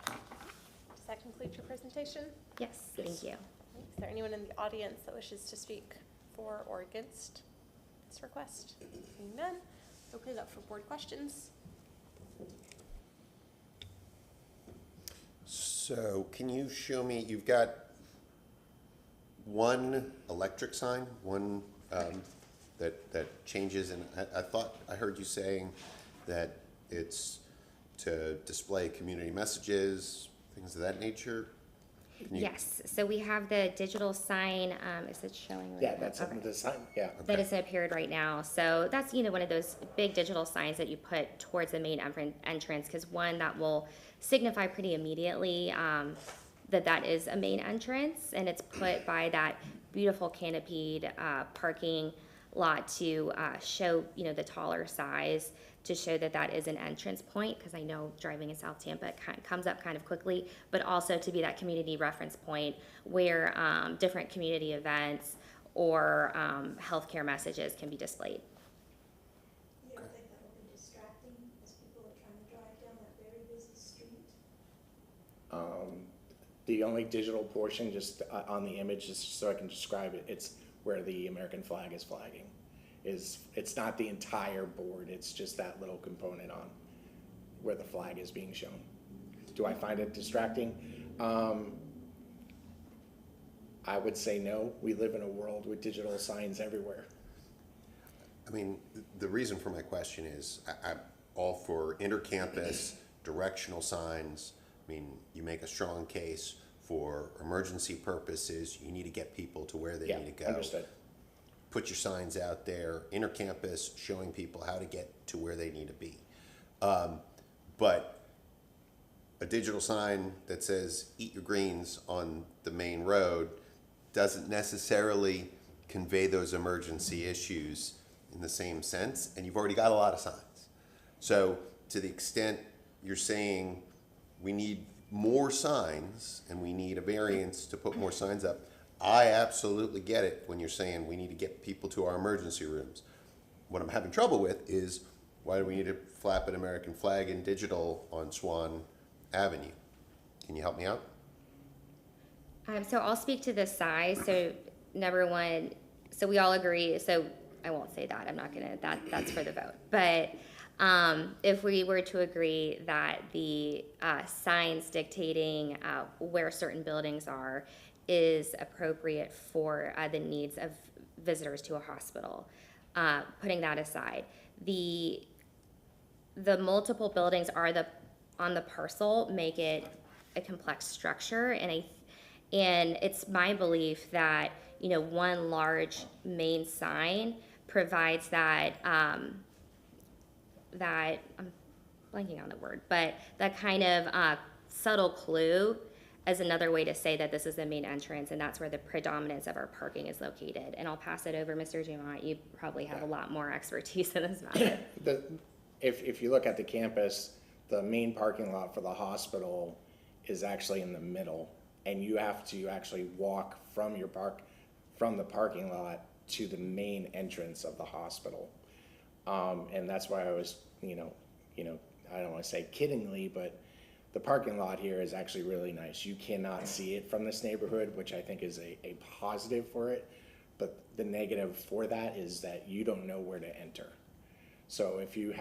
Does that conclude your presentation? Yes, thank you. Is there anyone in the audience that wishes to speak for or against this request? Seeing none, open it up for board questions. So can you show me, you've got one electric sign, one that changes, and I thought I heard you saying that it's to display community messages, things of that nature? Yes, so we have the digital sign, is it showing right now? Yeah, that's Okay. the sign, yeah. That isn't appeared right now. So that's, one of those big digital signs that you put towards the main entrance, because one, that will signify pretty immediately that is a main entrance, and it's put by that beautiful canopied parking lot to show, the taller size, to show that is an entrance point, because I know driving in South Tampa, it comes up kind of quickly, but also to be that community reference point where different community events or healthcare messages can be displayed. You don't think that will be distracting as people are trying to drive down that very busy street? The only digital portion, just on the image, just so I can describe it, it's where the American flag is flagging. It's not the entire board, it's just that little component on where the flag is being shown. Do I find it distracting? I would say no. We live in a world with digital signs everywhere. I mean, the reason for my question is I'm all for intercampus directional signs. I mean, you make a strong case for emergency purposes. You need to get people to where they need to go. Understood. Put your signs out there, intercampus, showing people how to get to where they need to be. But a digital sign that says "Eat your greens" on the main road doesn't necessarily convey those emergency issues in the same sense, and you've already got a lot of signs. So to the extent you're saying we need more signs and we need a variance to put more signs up, I absolutely get it when you're saying we need to get people to our emergency rooms. What I'm having trouble with is why do we need to flap an American flag in digital on Swan Avenue? Can you help me out? So I'll speak to the size. So number one, so we all agree. So I won't say that. I'm not gonna. That's for the vote. But if we were to agree that the signs dictating where certain buildings are is appropriate for the needs of visitors to a hospital, putting that aside, the multiple buildings on the parcel make it a complex structure, and it's my belief that one large main sign provides that that I'm blanking on the word, but that kind of subtle clue as another way to say that this is the main entrance and that's where the predominance of our parking is located. And I'll pass it over, Mr. Dumont. You probably have a lot more expertise in this matter. If you look at the campus, the main parking lot for the hospital is actually in the middle, and you have to actually walk from the parking lot to the main entrance of the hospital. And that's why I was, I don't want to say kiddingly, but the parking lot here is actually really nice. You cannot see it from this neighborhood, which I think is a positive for it. But the negative for that is that you don't know where to enter. So if you're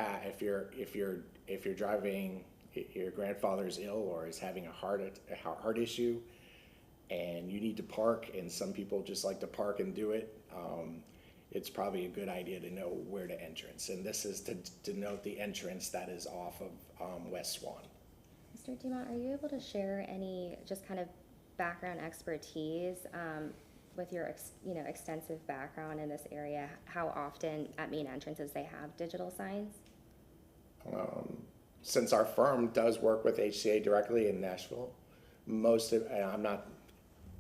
driving, your grandfather's ill or is having a heart issue, and you need to park, and some people just like to park and do it, it's probably a good idea to know where to entrance. And this is to denote the entrance that is off of West Swan. Mr. Dumont, are you able to share any just kind of background expertise with your extensive background in this area, how often at main entrances they have digital signs? Since our firm does work with HCA directly in Nashville,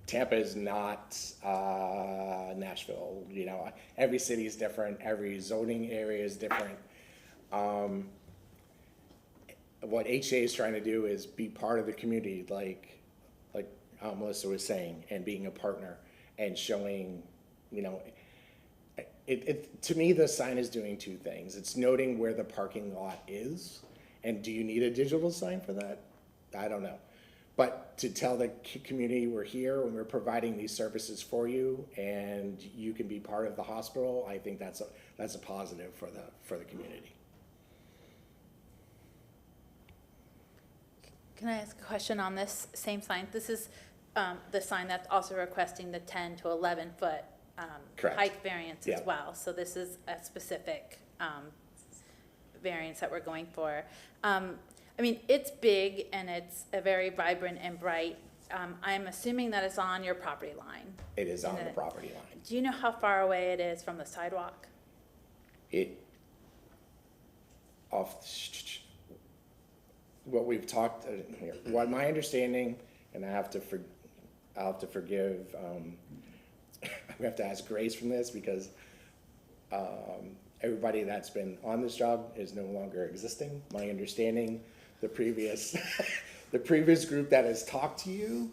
Tampa is not Nashville. You know, every city is different. Every zoning area is different. What HCA is trying to do is be part of the community, like Melissa was saying, and being a partner and showing, you know, to me, the sign is doing two things. It's noting where the parking lot is, and do you need a digital sign for that? I don't know. But to tell the community we're here and we're providing these services for you, and you can be part of the hospital, I think that's a positive for the community. Can I ask a question on this same sign? This is the sign that's also requesting the 10 to 11 foot height variance as well. So this is a specific variance that we're going for. I mean, it's big and it's a very vibrant and bright. I'm assuming that it's on your property line. It is on the property line. Do you know how far away it is from the sidewalk? What we've talked here, what my understanding, and I'll have to forgive, we have to ask Grace from this because everybody that's been on this job is no longer existing. My understanding, the previous group that has talked to you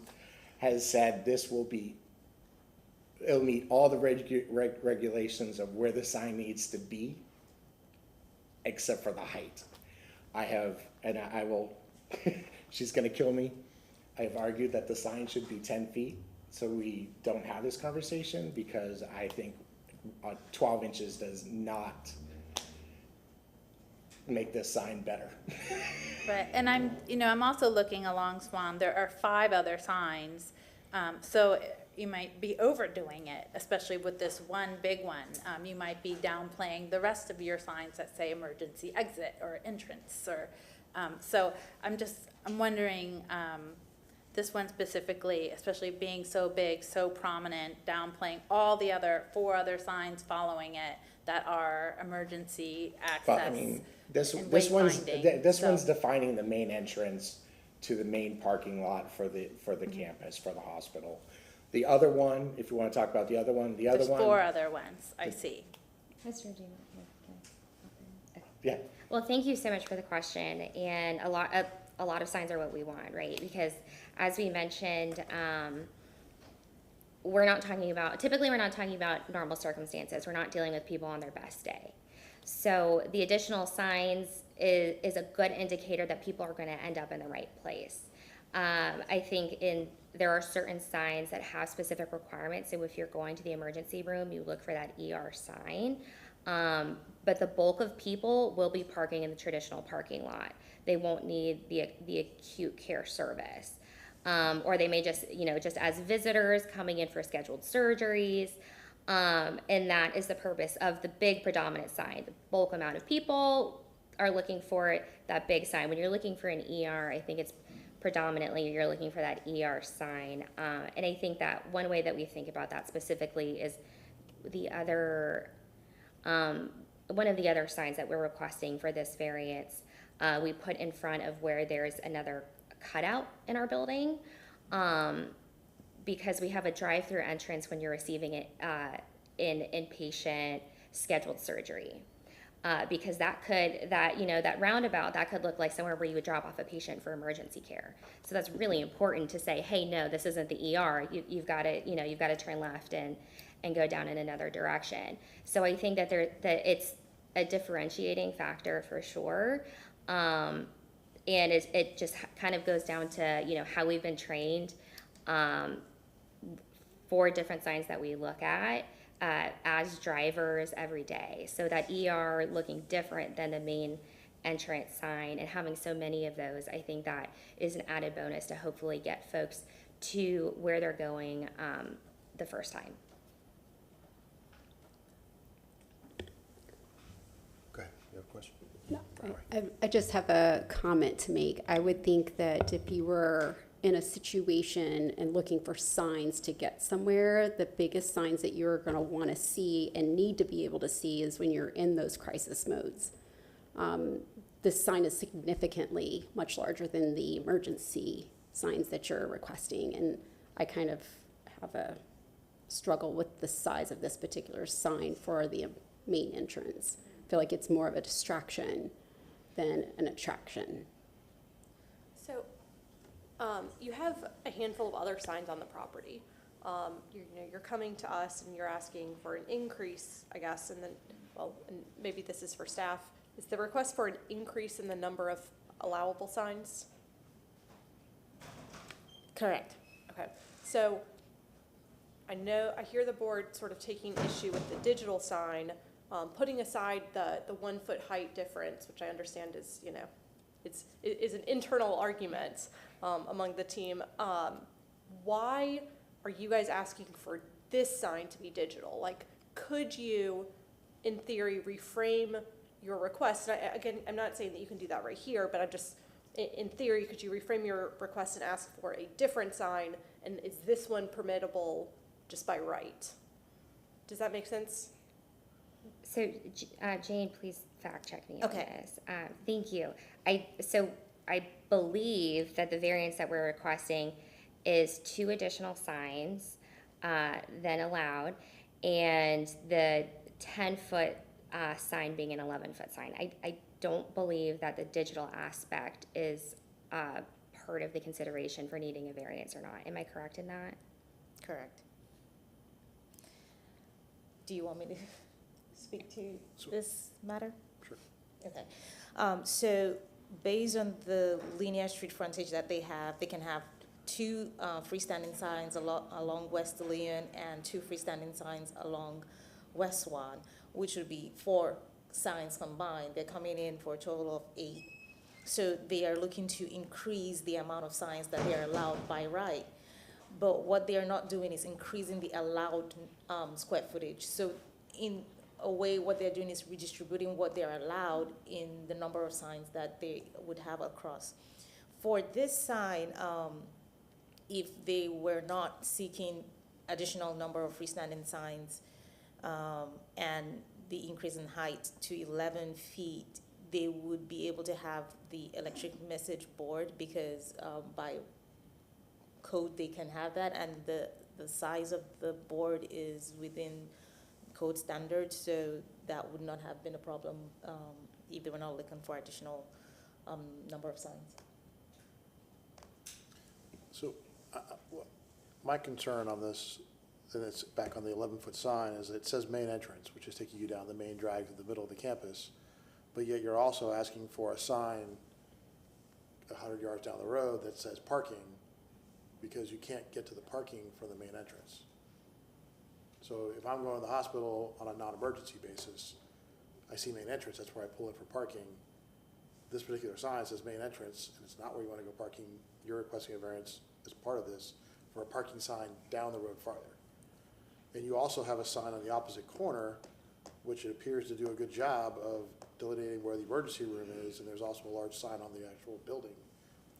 has said it'll meet all the regulations of where the sign needs to be, except for the height. I will, she's gonna kill me. I've argued that the sign should be 10 feet, so we don't have this conversation because I think 12 inches does not make this sign better. Right, and I'm also looking along Swan. There are 5 other signs, so you might be overdoing it, especially with this one big one. You might be downplaying the rest of your signs that say emergency exit or entrance, or so I'm wondering. This one specifically, especially being so big, so prominent, downplaying all the 4 other signs following it that are emergency access. But I mean, this one's defining the main entrance to the main parking lot for the campus, for the hospital. The other one, if you want to talk about the other one, There's 4 other ones, I see. Mr. Dumont, okay. Yeah. Well, thank you so much for the question, and a lot of signs are what we want, right? Because as we mentioned, typically we're not talking about normal circumstances. We're not dealing with people on their best day. So the additional signs is a good indicator that people are going to end up in the right place. I think there are certain signs that have specific requirements. So if you're going to the emergency room, you look for that ER sign. But the bulk of people will be parking in the traditional parking lot. They won't need the acute care service. Or they may just as visitors coming in for scheduled surgeries. And that is the purpose of the big predominant sign. The bulk amount of people are looking for that big sign. When you're looking for an ER, I think it's predominantly you're looking for that ER sign. And I think that one way that we think about that specifically is one of the other signs that we're requesting for this variance, we put in front of where there's another cutout in our building, because we have a drive-through entrance when you're receiving it in inpatient scheduled surgery. Because that roundabout, that could look like somewhere where you would drop off a patient for emergency care. So that's really important to say, hey, no, this isn't the ER. You've got to turn left and go down in another direction. So I think that it's a differentiating factor for sure. And it just kind of goes down to, how we've been trained for different signs that we look at. as drivers every day. So that ER looking different than the main entrance sign and having so many of those, I think that is an added bonus to hopefully get folks to where they're going the first time. Okay, you have a question? No, I just have a comment to make. I would think that if you were in a situation and looking for signs to get somewhere, the biggest signs that you're going to want to see and need to be able to see is when you're in those crisis modes. This sign is significantly much larger than the emergency signs that you're requesting, and I kind of have a struggle with the size of this particular sign for the main entrance. I feel like it's more of a distraction than an attraction. So, you have a handful of other signs on the property. You're coming to us and you're asking for an increase, I guess, and then, well, and maybe this is for staff. Is the request for an increase in the number of allowable signs? Correct. Okay, so I hear the board sort of taking issue with the digital sign, putting aside the 1 foot height difference, which I understand is, is an internal argument among the team. Why are you guys asking for this sign to be digital? Like, could you, in theory, reframe your request? And again, I'm not saying that you can do that right here, but I'm just, in theory, could you reframe your request and ask for a different sign? And is this one permittable just by right? Does that make sense? So, Jane, please fact check me Okay. on this. Thank you. So I believe that the variance that we're requesting is 2 additional signs than allowed, and the 10-foot sign being an 11-foot sign. I don't believe that the digital aspect is part of the consideration for needing a variance or not. Am I correct in that? Correct. Do you want me to speak to this matter? Sure. Okay. So based on the linear street frontage that they can have 2 freestanding signs along West Leon and 2 freestanding signs along West Swan, which would be 4 signs combined. They're coming in for a total of 8. So they are looking to increase the amount of signs that they are allowed by right. But what they are not doing is increasing the allowed square footage. So in a way, what they're doing is redistributing what they're allowed in the number of signs that they would have across. For this sign, if they were not seeking additional number of freestanding signs and the increase in height to 11 feet, they would be able to have the electric message board because by code they can have that, and the size of the board is within code standards, so that would not have been a problem if they were not looking for additional number of signs. So my concern on this, and it's back on the 11-foot sign, is it says main entrance, which is taking you down the main drag to the middle of the campus, but yet you're also asking for a sign 100 yards down the road that says parking, because you can't get to the parking from the main entrance. So if I'm going to the hospital on a non-emergency basis, I see main entrance, that's where I pull in for parking. This particular sign says main entrance, and it's not where you want to go parking. You're requesting a variance as part of this for a parking sign down the road farther. And you also have a sign on the opposite corner, which it appears to do a good job of delineating where the emergency room is, and there's also a large sign on the actual building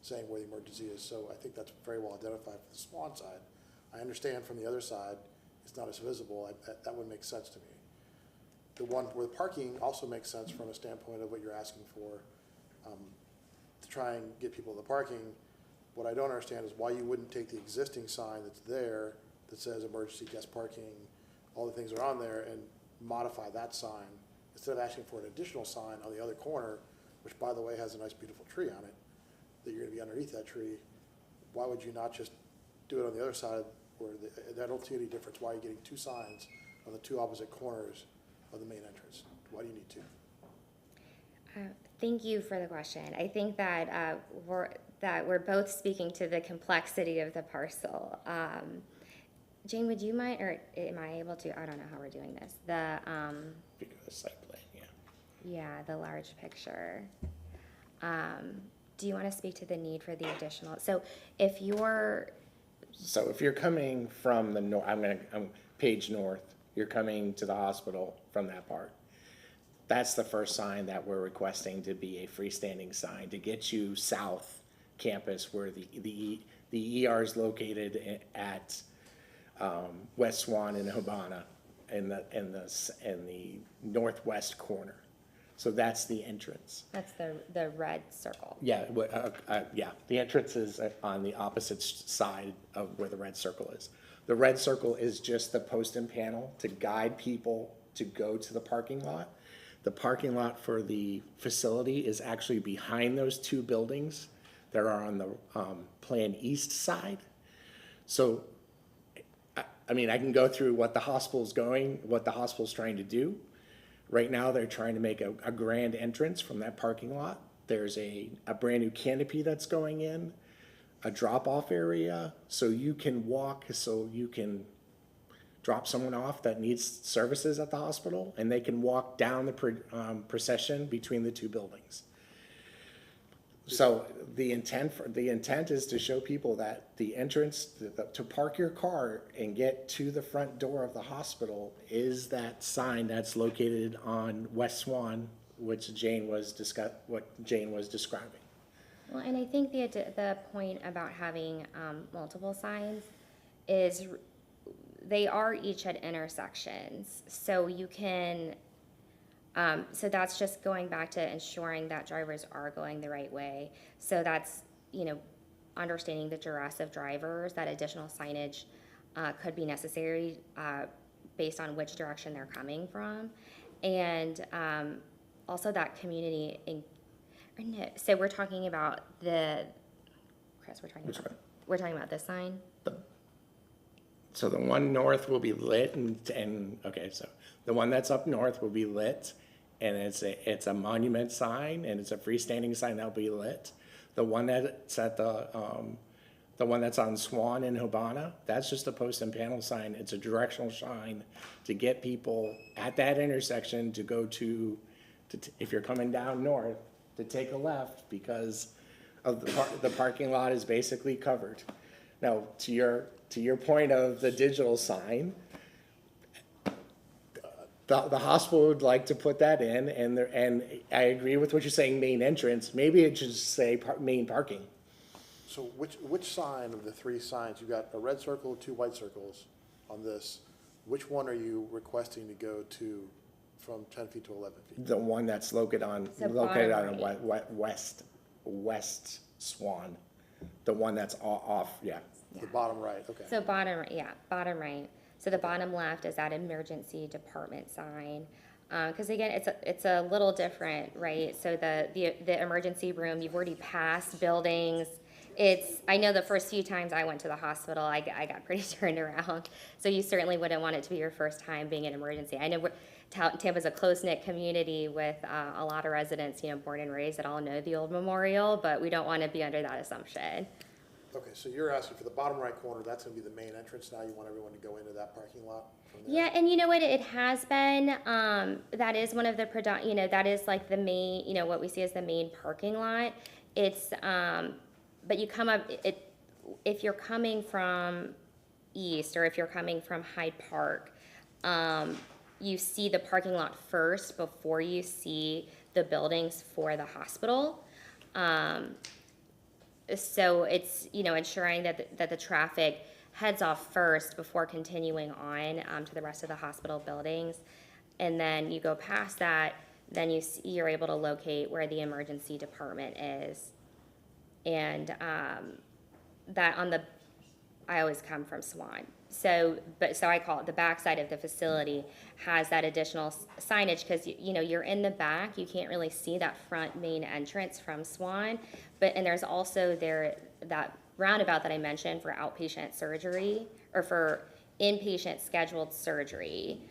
saying where the emergency is. So I think that's very well identified for the Swan side. I understand from the other side, it's not as visible. That would make sense to me. The one where the parking also makes sense from a standpoint of what you're asking for to try and get people to the parking. What I don't understand is why you wouldn't take the existing sign that's there that says emergency guest parking, all the things are on there, and modify that sign instead of asking for an additional sign on the other corner, which by the way has a nice beautiful tree on it, that you're going to be underneath that tree. Why would you not just do it on the other side where I don't see any difference? Why are you getting 2 signs on the 2 opposite corners of the main entrance? Why do you need 2? Thank you for the question. I think that we're both speaking to the complexity of the parcel. Jane, would you mind, or am I able to, I don't know how we're doing this, Because of the site plan, yeah. yeah, the large picture. Do you want to speak to the need for the additional, so if you're, So if you're coming from the I'm Page North, you're coming to the hospital from that part. That's the first sign that we're requesting to be a freestanding sign to get you south campus where the ER is located at West Swan and Habana in the northwest corner. So that's the entrance. that's the red circle. Yeah, yeah, the entrance is on the opposite side of where the red circle is. The red circle is just the post and panel to guide people to go to the parking lot. The parking lot for the facility is actually behind those two buildings that are on the Plan East side. So, I mean, I can go through what the hospital's trying to do. Right now, they're trying to make a grand entrance from that parking lot. There's a brand new canopy that's going in, a drop-off area, so you can drop someone off that needs services at the hospital, and they can walk down the procession between the two buildings. So the intent is to show people that the entrance to park your car and get to the front door of the hospital is that sign that's located on West Swan, what Jane was describing. Well, and I think the point about having multiple signs is they are each at intersections, so you can, so that's just going back to ensuring that drivers are going the right way. So that's, understanding the duress of drivers, that additional signage could be necessary based on which direction they're coming from. And also that community, so we're talking about Chris, we're talking about this sign? So the one north will be lit and okay, so the one that's up north will be lit, and it's a monument sign, and it's a freestanding sign that'll be lit. The one that's at the one that's on Swan and Habana, that's just a post and panel sign. It's a directional sign to get people at that intersection to go to if you're coming down north, to take a left because of the parking lot is basically covered. Now, to your point of the digital sign, the hospital would like to put that in, and I agree with what you're saying, main entrance. Maybe it should say main parking. So which sign of the three signs, you've got a red circle, two white circles on this, which one are you requesting to go to from 10 feet to 11 feet? The one that's located on West Swan, the one that's off, yeah. The bottom right, okay. So bottom right. So the bottom left is that emergency department sign. Because again, it's a little different, right? So the emergency room, you've already passed buildings. I know the first few times I went to the hospital, I got pretty turned around. So you certainly wouldn't want it to be your first time being in emergency. I know Tampa's a close-knit community with a lot of residents, born and raised that all know the old memorial, but we don't want to be under that assumption. Okay, so you're asking for the bottom right corner, that's gonna be the main entrance now, you want everyone to go into that parking lot from there? Yeah, and you know what, it has been, that is one of the that is like the main, what we see as the main parking lot. It's, but you come up, if you're coming from east, or if you're coming from Hyde Park, you see the parking lot first before you see the buildings for the hospital. So it's, ensuring that the traffic heads off first before continuing on to the rest of the hospital buildings. And then you go past that, then you're able to locate where the emergency department is. And I always come from Swan. So I call it the backside of the facility has that additional signage because you're in the back, you can't really see that front main entrance from Swan, and there's also that roundabout that I mentioned for outpatient surgery or for inpatient scheduled surgery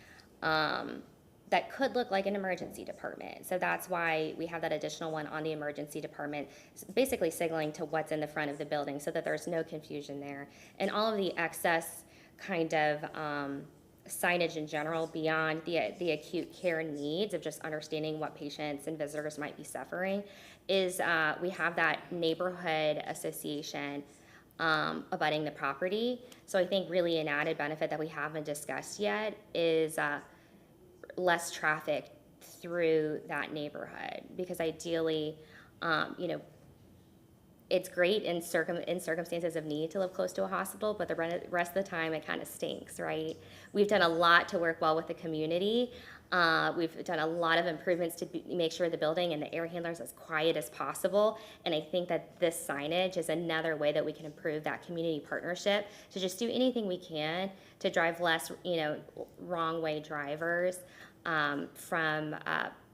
that could look like an emergency department. So that's why we have that additional one on the emergency department, basically signaling to what's in the front of the building so that there's no confusion there. And all of the excess kind of signage in general beyond the acute care needs of just understanding what patients and visitors might be suffering is we have that neighborhood association abutting the property. So I think really an added benefit that we haven't discussed yet is less traffic through that neighborhood, because ideally, you know, it's great in circumstances of need to live close to a hospital, but the rest of the time it kind of stinks, right? We've done a lot to work well with the community. We've done a lot of improvements to make sure the building and the air handlers as quiet as possible. And I think that this signage is another way that we can improve that community partnership to just do anything we can to drive less, you know, wrong way drivers from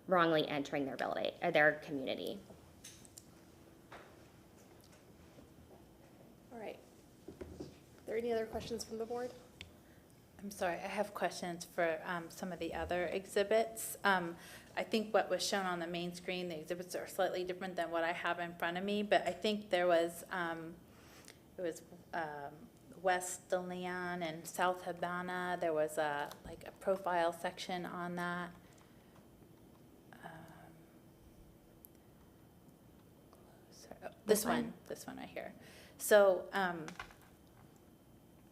wrongly entering their building or their community. All right. Are there any other questions from the board? I'm sorry, I have questions for some of the other exhibits. I think what was shown on the main screen, the exhibits are slightly different than what I have in front of me, but I think there was, it was West De Leon and South Havana. There was like a profile section on that. This one right here. So,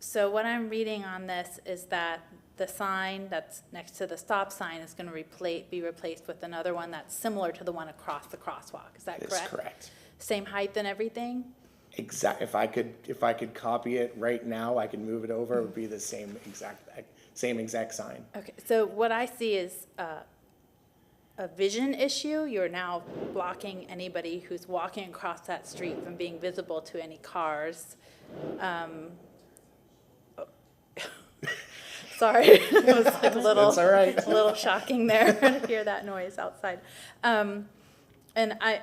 so what I'm reading on this is that the sign that's next to the stop sign is going to be replaced with another one that's similar to the one across the crosswalk. Is that correct? That's correct. Same height and everything? If I could copy it right now, I could move it over, it would be the same exact sign. Okay, so what I see is a vision issue. You're now blocking anybody who's walking across that street from being visible to any cars. Sorry, it was like a little, That's all right. a little shocking there to hear that noise outside. And I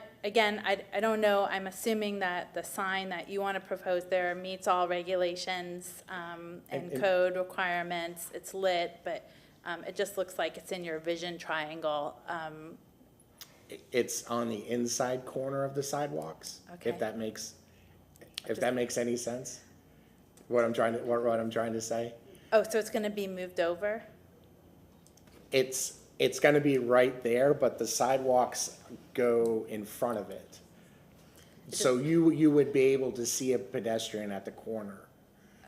don't know, I'm assuming that the sign that you want to propose there meets all regulations and code requirements. It's lit, but it just looks like it's in your vision triangle. It's on the inside corner of the sidewalks, Okay. if that makes any sense. What I'm trying to say. Oh, so it's going to be moved over? It's going to be right there, but the sidewalks go in front of it. So you would be able to see a pedestrian at the corner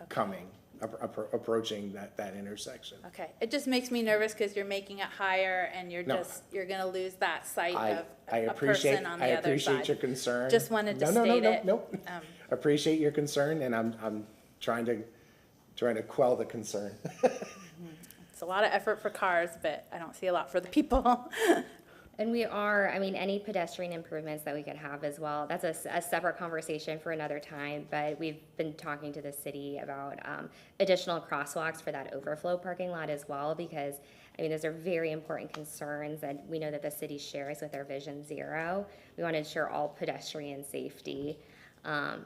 coming, approaching that intersection. Okay, it just makes me nervous because you're making it higher and you're No. you're going to lose that sight of I a appreciate person on the other side. your concern. Just wanted to No, state it. No. Appreciate your concern, and I'm trying to quell the concern. It's a lot of effort for cars, but I don't see a lot for the people. And we are, I mean, any pedestrian improvements that we could have as well, that's a separate conversation for another time, but we've been talking to the city about additional crosswalks for that overflow parking lot as well, because, I mean, those are very important concerns that we know that the city shares with their Vision Zero. We want to ensure all pedestrian safety,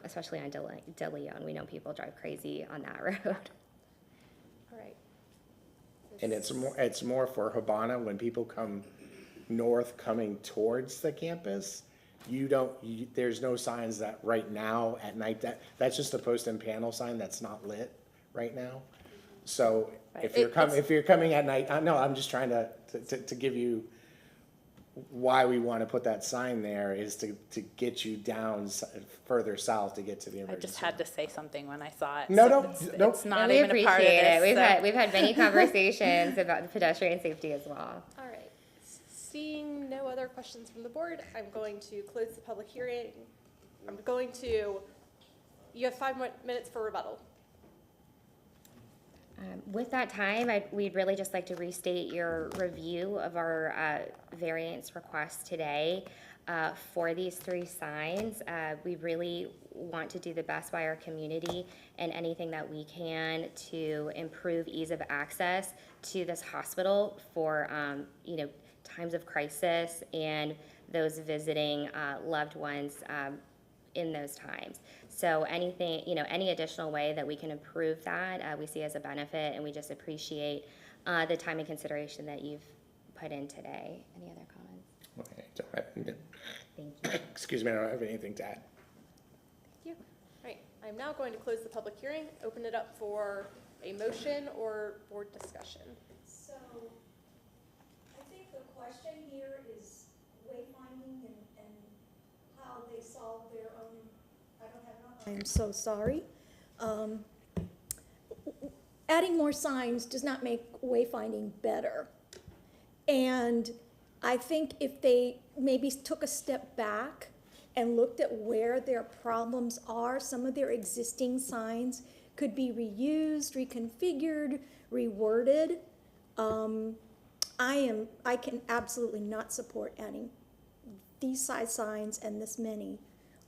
especially on De Leon. We know people drive crazy on that road. All right. And it's more for Habana when people come north coming towards the campus. There's no signs that right now at night, that's just a post and panel sign that's not lit right now. So if you're coming at night, no, I'm just trying to give you why we want to put that sign there is to get you down further south to get to the emergency. I just had to say something when I saw it. No, so no. It's not We even a part of appreciate this. it. so- We've had many conversations about pedestrian safety as well. All right. Seeing no other questions from the board, I'm going to close the public hearing. You have 5 minutes for rebuttal. With that time, we'd really just like to restate your review of our variance request today for these 3 signs. We really want to do the best by our community and anything that we can to improve ease of access to this hospital for times of crisis and those visiting loved ones in those times. So anything, any additional way that we can improve that, we see as a benefit, and we just appreciate the time and consideration that you've put in today. Any other comments? Okay. Thank you. Excuse me, I don't have anything to add. Thank you. All right, I'm now going to close the public hearing, open it up for a motion or board discussion? So, I think the question here is wayfinding and how they solve their own, I don't have I'm so sorry. Adding more signs does not make wayfinding better. And I think if they maybe took a step back and looked at where their problems are, some of their existing signs could be reused, reconfigured, reworded. I can absolutely not support adding these size signs and this many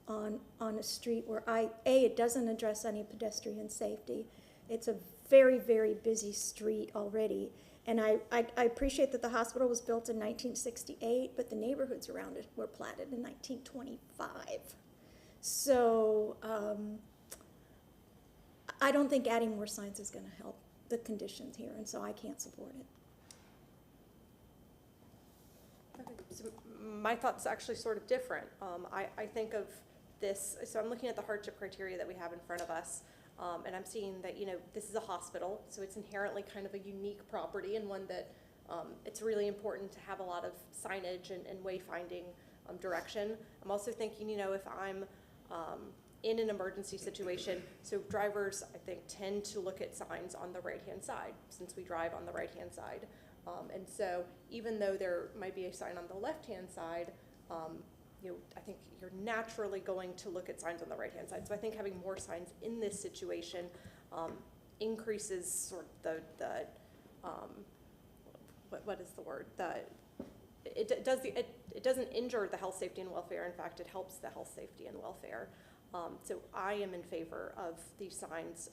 on a street where it doesn't address any pedestrian safety. It's a very, very busy street already. And I appreciate that the hospital was built in 1968, but the neighborhoods around it were platted in 1925. So I don't think adding more signs is going to help the conditions here, and so I can't support it. So my thought's actually sort of different. I think of this, so I'm looking at the hardship criteria that we have in front of us. And I'm seeing that, this is a hospital, so it's inherently kind of a unique property and one that it's really important to have a lot of signage and wayfinding direction. I'm also thinking, if I'm in an emergency situation, so drivers, I think, tend to look at signs on the right-hand side, since we drive on the right-hand side. And so even though there might be a sign on the left-hand side, I think you're naturally going to look at signs on the right-hand side. So I think having more signs in this situation increases sort of what is the word? It doesn't injure the health, safety, and welfare. In fact, it helps the health, safety, and welfare. So I am in favor of these signs.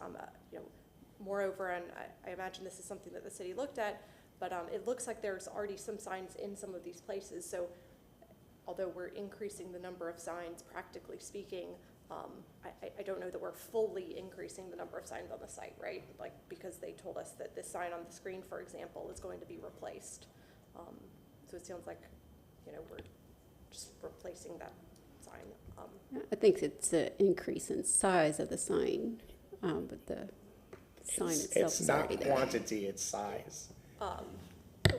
Moreover, and I imagine this is something that the city looked at, but it looks like there's already some signs in some of these places. So although we're increasing the number of signs, practically speaking, I don't know that we're fully increasing the number of signs on the site, right? Like, because they told us that this sign on the screen, for example, is going to be replaced. So it sounds like, we're just replacing that sign. I think it's an increase in size of the sign, but the sign itself It's is not already there. quantity, it's size.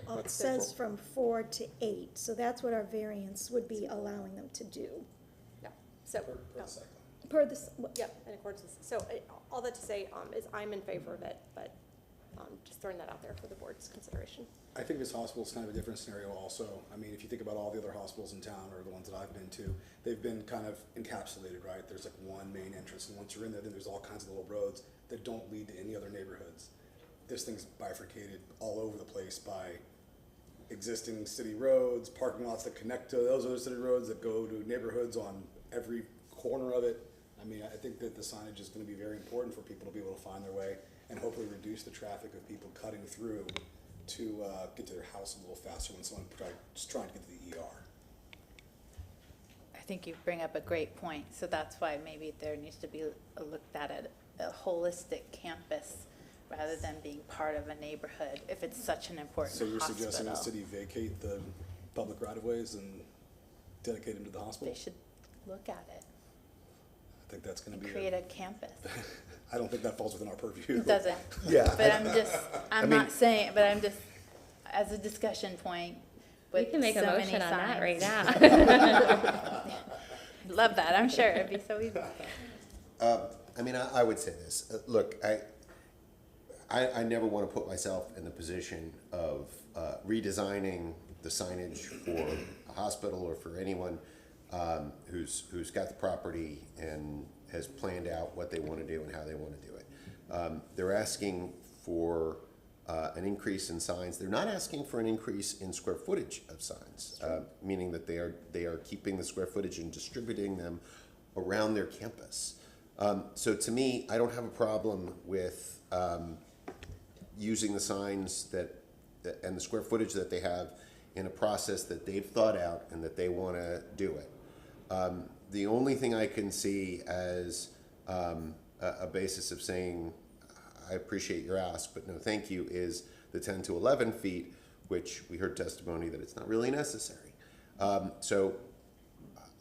Well, it says from 4 to 8, so that's what our variance would be allowing them to do. Yeah. So Per the, Yep, in accordance with, so all that to say is I'm in favor of it, but just throwing that out there for the board's consideration. I think this hospital is kind of a different scenario also. I mean, if you think about all the other hospitals in town, or the ones that I've been to, they've been kind of encapsulated, right? There's like one main entrance, and once you're in there, then there's all kinds of little roads that don't lead to any other neighborhoods. This thing's bifurcated all over the place by existing city roads, parking lots that connect to those other city roads that go to neighborhoods on every corner of it. I mean, I think that the signage is going to be very important for people to be able to find their way and hopefully reduce the traffic of people cutting through to get to their house a little faster when someone just trying to get to the ER. I think you bring up a great point, so that's why maybe there needs to be looked at a holistic campus rather than being part of a neighborhood, if it's such an important So you're hospital. suggesting the city vacate the public right-of-ways and dedicate them to the hospital? They should look at it, I think that's going to be create a campus. I don't think that falls within our purview. It doesn't. Yeah. But I'm not saying, but I'm just, as a discussion point, with We can make a so many motion on that right signs. now. Love that, I'm sure, it'd be so easy. I mean, I would say this. Look, I never want to put myself in the position of redesigning the signage for a hospital or for anyone who's got the property and has planned out what they want to do and how they want to do it. They're asking for an increase in signs. They're not asking for an increase in square footage of signs, meaning that they are keeping the square footage and distributing them around their campus. So to me, I don't have a problem with using the signs and the square footage that they have in a process that they've thought out and that they want to do it. The only thing I can see as a basis of saying, I appreciate your ask, but no thank you, is the 10 to 11 feet, which we heard testimony that it's not really necessary. So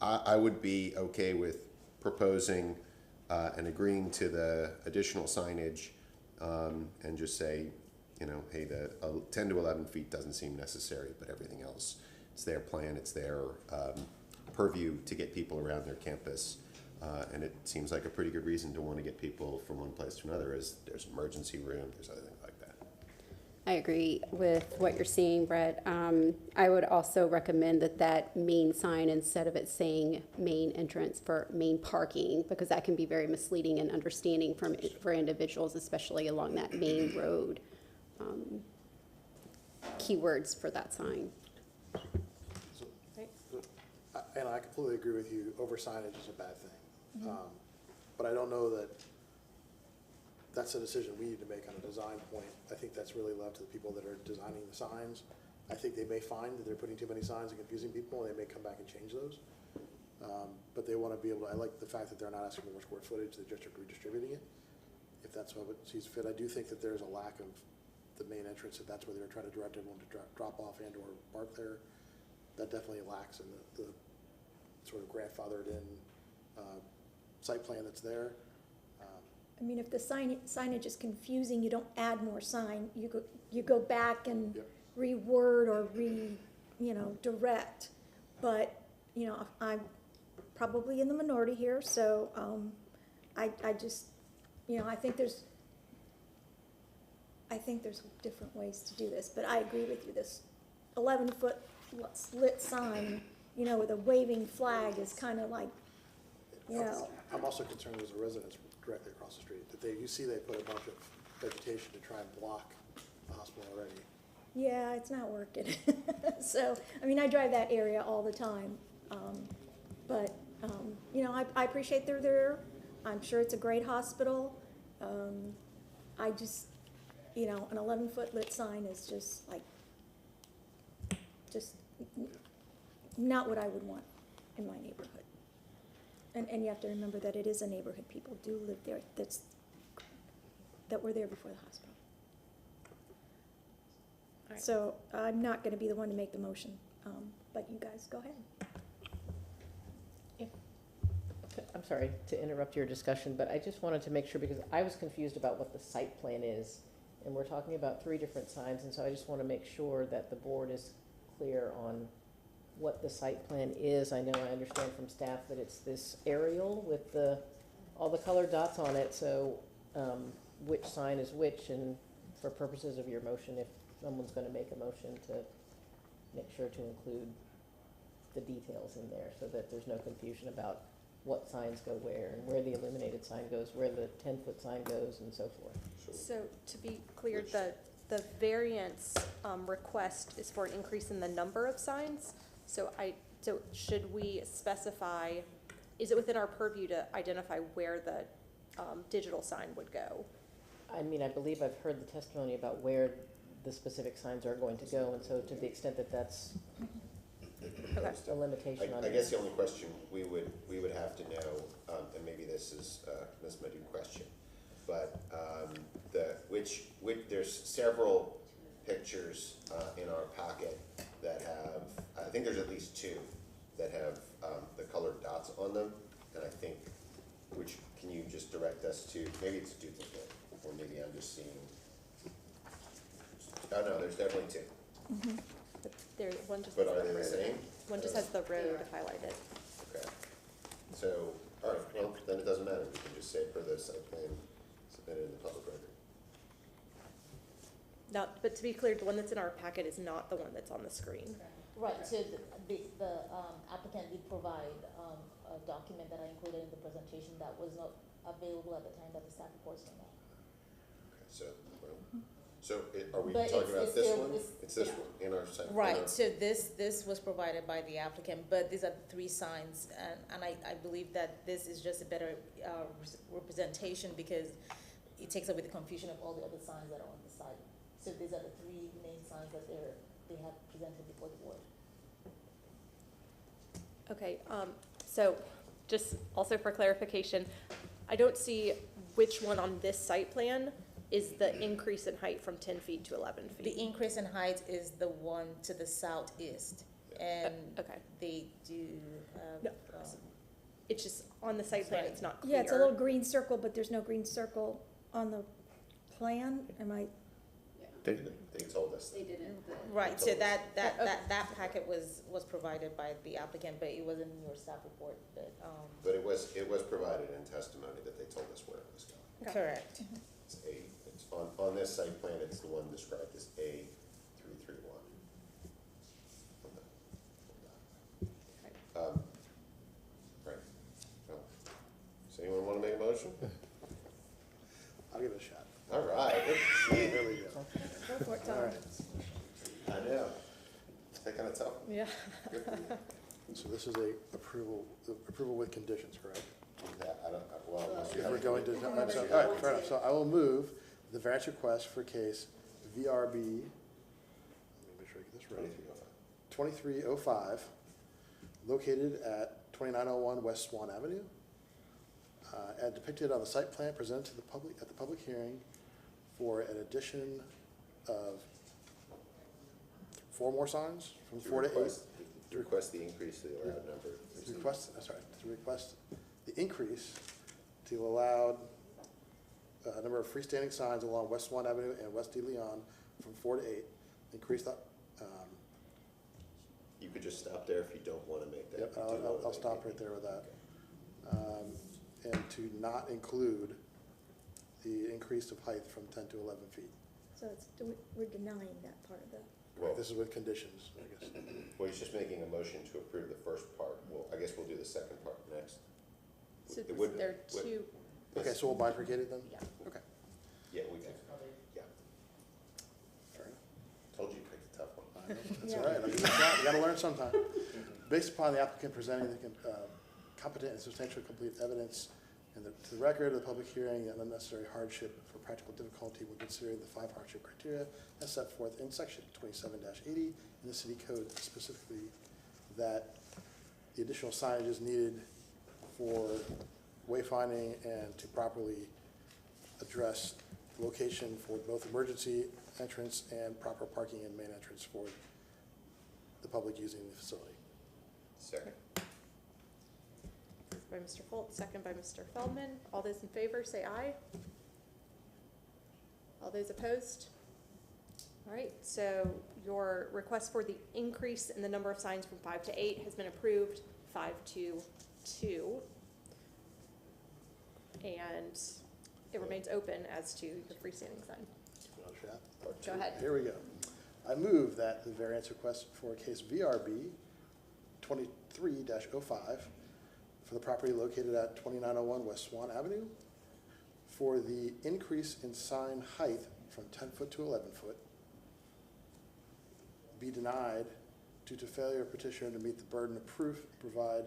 I would be okay with proposing and agreeing to the additional signage and just say, you know, hey, the 10 to 11 feet doesn't seem necessary, but everything else, it's their plan, it's their purview to get people around their campus. And it seems like a pretty good reason to want to get people from one place to another, is there's emergency room, there's other things like that. I agree with what you're seeing, Brett. I would also recommend that main sign, instead of it saying main entrance, for main parking, because that can be very misleading and understanding for individuals, especially along that main road. Keywords for that sign. And I completely agree with you, over signage is a bad thing. But I don't know that that's a decision we need to make on a design point. I think that's really left to the people that are designing the signs. I think they may find that they're putting too many signs and confusing people, and they may come back and change those. But they want to be able to, I like the fact that they're not asking for more square footage, they're just redistributing it, if that's what sees fit. I do think that there's a lack of the main entrance, if that's where they're trying to direct everyone to drop off and or park there. That definitely lacks in the sort of grandfathered in site plan that's there. I mean, if the signage is confusing, you don't add more sign, you go back and reword or direct. But, I'm probably in the minority here, so, I just, I think there's different ways to do this, but I agree with you, this 11-foot lit sign, with a waving flag is kind of like, I'm also concerned as a resident directly across the street, that you see they put a bunch of vegetation to try and block the hospital already. yeah, it's not working. So, I mean, I drive that area all the time. But, I appreciate they're there. I'm sure it's a great hospital. I just, an 11-foot lit sign is just not what I would want in my neighborhood. And you have to remember that it is a neighborhood. People do live there that were there before the hospital. All right. So I'm not gonna be the one to make the motion, but you guys go ahead. I'm sorry to interrupt your discussion, but I just wanted to make sure, because I was confused about what the site plan is, and we're talking about 3 different signs, and so I just want to make sure that the board is clear on what the site plan is. I know I understand from staff that it's this aerial with all the colored dots on it, so which sign is which, and for purposes of your motion, if someone's going to make a motion, to make sure to include the details in there so that there's no confusion about what signs go where, and where the illuminated sign goes, where the 10-foot sign goes, and so forth. So to be clear, the variance request is for an increase in the number of signs. So should we specify, is it within our purview to identify where the digital sign would go? I mean, I believe I've heard the testimony about where the specific signs are going to go, and so to the extent that that's a limitation on it. I guess the only question we would have to know, and maybe this is Ms. Madhu's question, but there's several pictures in our packet that have, I think there's at least 2 that have the colored dots on them, and I think, which can you just direct us to, maybe it's a duplicate, or maybe I'm just seeing, oh no, there's definitely 2. Mm-hmm. One just But has are the they the road. same? One just has the road highlighted. Okay, so, all right, well, then it doesn't matter, we can just say per the site plan submitted in the public record. Now, but to be clear, the one that's in our packet is not the one that's on the screen. Right, so the applicant did provide a document that I included in the presentation that was not available at the time that the staff reports came out. Okay, so, are we But talking about it's this still- one? it's- It's this yeah. one, in our site? Right, so this was provided by the applicant, but these are 3 signs, and I believe that this is just a better representation, because it takes away the confusion of all the other signs that are on the site. So these are the 3 main signs that they have presented before the board. Okay, so just also for clarification, I don't see which one on this site plan is the increase in height from 10 feet to 11 feet. The increase in height is the one to the southeast, and okay. they do No. It's just on the site plan, it's not clear. Yeah, it's a little green circle, but there's no green circle on the plan, am I, They told us. They didn't. Right, so that packet was provided by the applicant, but it wasn't in your staff report, But it was provided in testimony that they told us where it was going. correct. It's on this site plan, it's the one described as A 331. Right. Well, does anyone want to make a motion? I'll give it a shot. All right. There we go. go for it, Tom. All right. I know. It's kind of tough. Yeah. Good for you. So this is a approval with conditions, correct? Well, unless you If have. we're going to, all right, fair enough. So I will move the variance request for case VRB, let me make sure I get this right. 2305, located at 2901 West Swan Avenue, as depicted on the site plan presented to the public at the public hearing for an addition of 4 more signs from 4 to 8. To request the increase to the allowed number. To request the increase to allow a number of freestanding signs along West Swan Avenue and West De Leon from 4 to 8. Increase that. You could just stop there if you don't want to make that. Yep, I'll stop right there with that. And to not include the increase of height from 10 to 11 feet. So we're denying that part of the, Well, This is with conditions, I guess. well, he's just making a motion to approve the first part. Well, I guess we'll do the second part next. So It would- there are would- two, Okay, so we'll bifurcate it then? Yeah. Okay, Yeah, we can. Yeah. fair enough. Told you you picked a tough one. I know, that's all right, I'll give it a shot. You gotta learn sometime. Based upon the applicant presenting the competent and substantially complete evidence and to the record of the public hearing, and unnecessary hardship for practical difficulty when considering the 5 hardship criteria as set forth in section 27-80 in the city code, specifically that the additional signage is needed for wayfinding and to properly address location for both emergency entrance and proper parking and main entrance for the public using the facility. Second. by Mr. Foltz, second by Mr. Feldman. All those in favor, say aye. All those opposed? All right, so your request for the increase in the number of signs from 5 to 8 has been approved, 5 to 2. And it remains open as to the freestanding sign. Another shot? Go ahead. Here we go. I move that the variance request for case VRB 23-05 for the property located at 2901 West Swan Avenue for the increase in sign height from 10 foot to 11 foot be denied due to failure of petitioner to meet the burden of proof, provide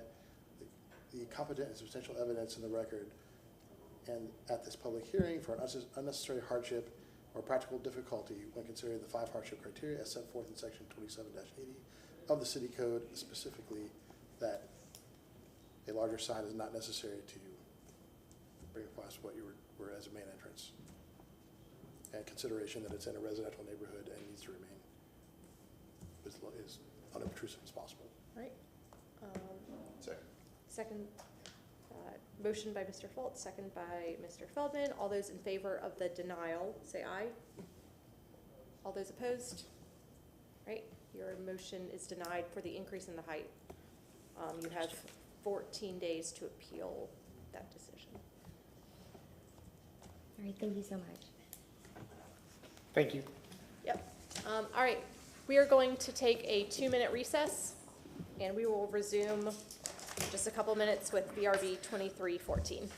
the competent and substantial evidence in the record, and at this public hearing for an unnecessary hardship or practical difficulty when considering the 5 hardship criteria as set forth in section 27-80 of the city code, specifically that a larger sign is not necessary to bring across what you were as a main entrance. And consideration that it's in a residential neighborhood and needs to remain as unobtrusive as possible. All right. Second. Second, motion by Mr. Foltz, second by Mr. Feldman. All those in favor of the denial, say aye. All those opposed? Right, your motion is denied for the increase in the height. You have 14 days to appeal that decision. All right, thank you so much. Thank you. Yep. All right, we are going to take a 2-minute recess, and we will resume in just a couple minutes with VRB 2314.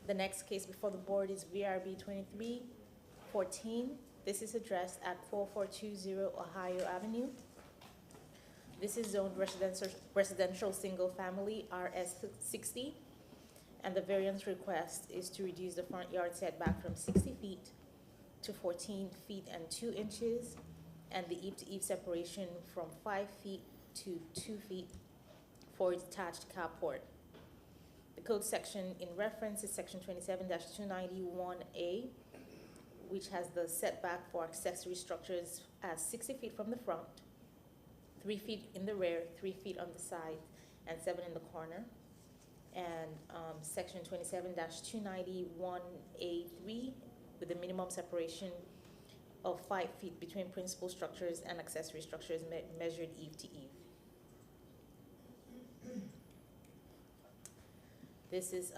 The next case before the board is VRB 2314. This is addressed at 4420 Ohio Avenue. This is zoned residential single family RS 60. And the variance request is to reduce the front yard setback from 60 feet to 14 feet and 2 inches, and the eve-to-eve separation from 5 feet to 2 feet for a detached carport. The code section in reference is section 27-291A, which has the setback for accessory structures as 60 feet from the front, 3 feet in the rear, 3 feet on the side, and 7 in the corner. And section 27-291A3 with a minimum separation of 5 feet between principal structures and accessory structures measured eve to eve. This is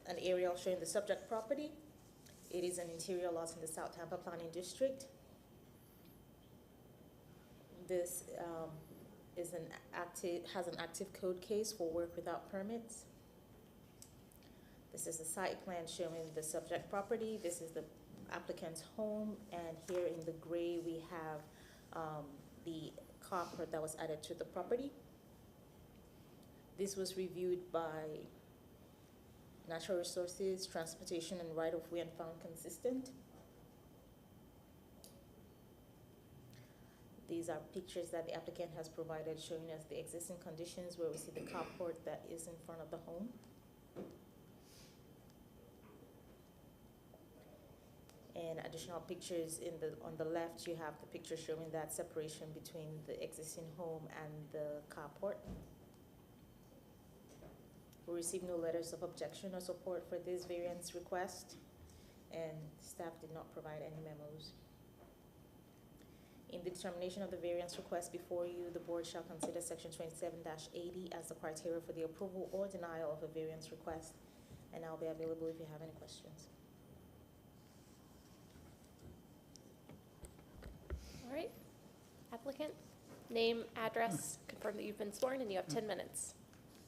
an aerial showing the subject property. It is an interior lot in the South Tampa Planning District. This has an active code case for work without permits. This is a site plan showing the subject property. This is the applicant's home, and here in the gray we have the carport that was added to the property. This was reviewed by Natural Resources, Transportation, and Right-of-Way and found consistent. These are pictures that the applicant has provided showing us the existing conditions where we see the carport that is in front of the home. And additional pictures on the left, you have the picture showing that separation between the existing home and the carport. We received no letters of objection or support for this variance request, and staff did not provide any memos. In the determination of the variance request before you, the board shall consider section 27-80 as the criteria for the approval or denial of a variance request, and I'll be available if you have any questions. All right. Applicant, name, address, confirm that you've been sworn, and you have 10 minutes.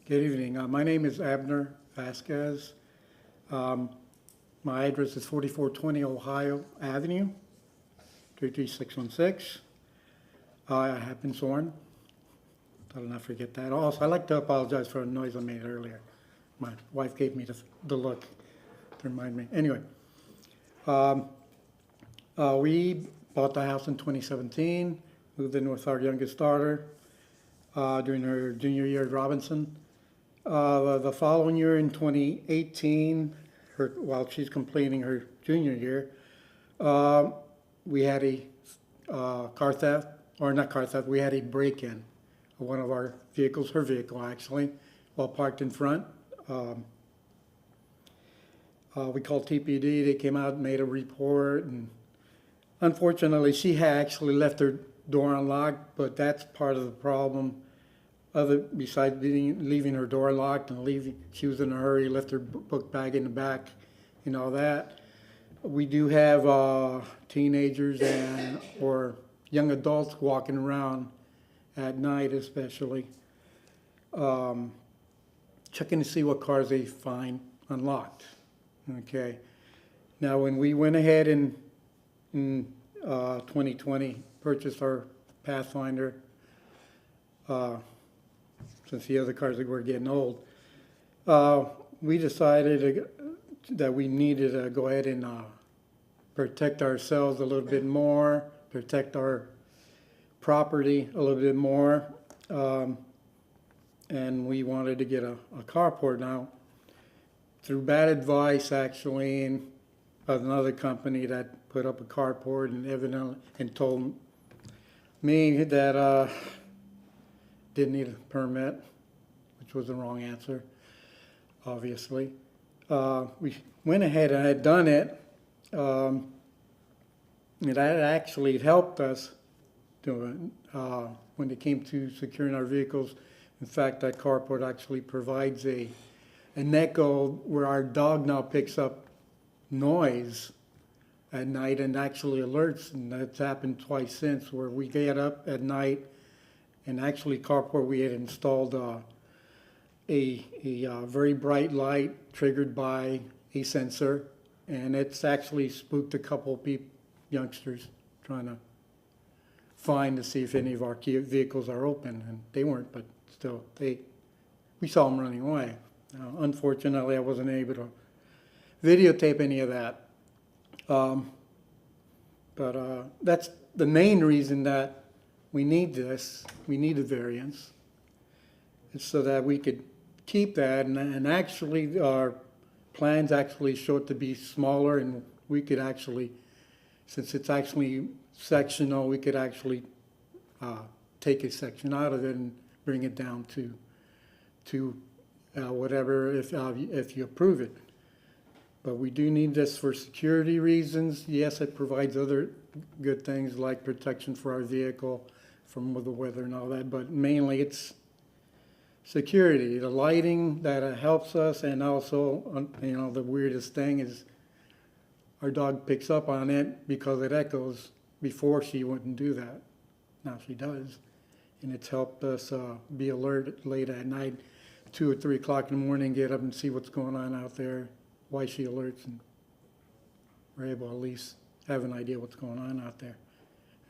Good evening. My name is Abner Vasquez. My address is 4420 Ohio Avenue, 33616. I have been sworn. I'll not forget that. Also, I'd like to apologize for the noise I made earlier. My wife gave me the look to remind me. Anyway, we bought the house in 2017, moved in with our youngest daughter during her junior year at Robinson. The following year in 2018, while she's completing her junior year, we had a car theft, or not car theft, we had a break-in of one of our vehicles, her vehicle actually, while parked in front. We called TPD, they came out and made a report, and unfortunately she had actually left her door unlocked, but that's part of the problem. Besides leaving her door locked and she was in a hurry, left her book bag in the back and all that. We do have teenagers or young adults walking around at night especially, checking to see what cars they find unlocked. Okay. Now when we went ahead in 2020, purchased our Pathfinder, since the other cars were getting old, we decided that we needed to go ahead and protect ourselves a little bit more, protect our property a little bit more, and we wanted to get a carport. Now, through bad advice, actually, and another company that put up a carport and told me that didn't need a permit, which was the wrong answer, obviously. We went ahead and had done it. And that actually helped us when it came to securing our vehicles. In fact, that carport actually provides an echo where our dog now picks up noise at night and actually alerts, and that's happened twice since, where we get up at night. And actually, carport, we had installed a very bright light triggered by a sensor, and it's actually spooked a couple youngsters trying to find to see if any of our vehicles are open, and they weren't, but still, we saw them running away. Now, unfortunately, I wasn't able to videotape any of that. But that's the main reason that we need this. We need a variance. It's so that we could keep that, and actually our plans actually show it to be smaller, and we could actually, since it's actually sectional, we could actually take a section out of it and bring it down to whatever if you approve it. But we do need this for security reasons. Yes, it provides other good things like protection for our vehicle from the weather and all that, but mainly it's security. The lighting that helps us, and also, you know, the weirdest thing is our dog picks up on it because it echoes. Before she wouldn't do that. Now she does. And it's helped us be alert late at night, 2 or 3 o'clock in the morning, get up and see what's going on out there, why she alerts, and we're able to at least have an idea what's going on out there.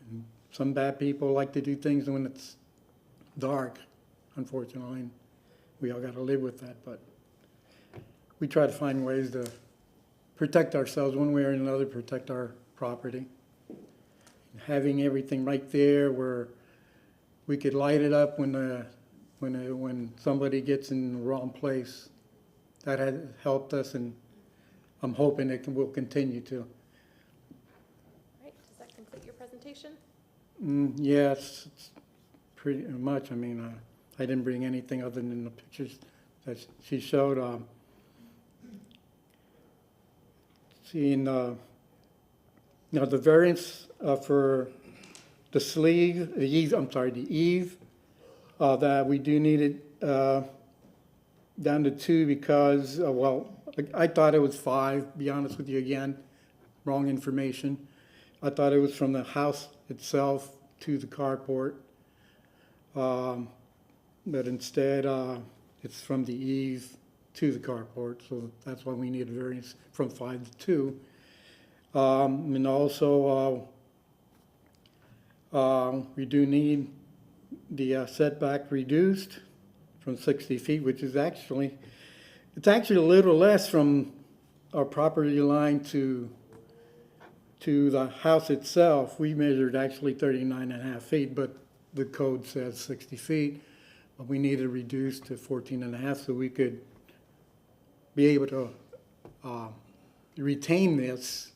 And some bad people like to do things when it's dark, unfortunately, and we all got to live with that, but we try to find ways to protect ourselves one way or another, protect our property. Having everything right there where we could light it up when somebody gets in the wrong place, that has helped us, and I'm hoping will continue to. All right, does that complete your presentation? Yes, it's pretty much. I mean, I didn't bring anything other than the pictures that she showed. Seeing now the variance for the sleeve, the eave, that we do need it down to 2 because, well, I thought it was 5, be honest with you again, wrong information. I thought it was from the house itself to the carport, but instead it's from the eave to the carport, so that's why we need a variance from 5 to 2. And also, we do need the setback reduced from 60 feet, which is actually, it's actually a little less from our property line to the house itself. We measured actually 39.5 feet, but the code says 60 feet. But we need to reduce to 14.5 so we could be able to retain this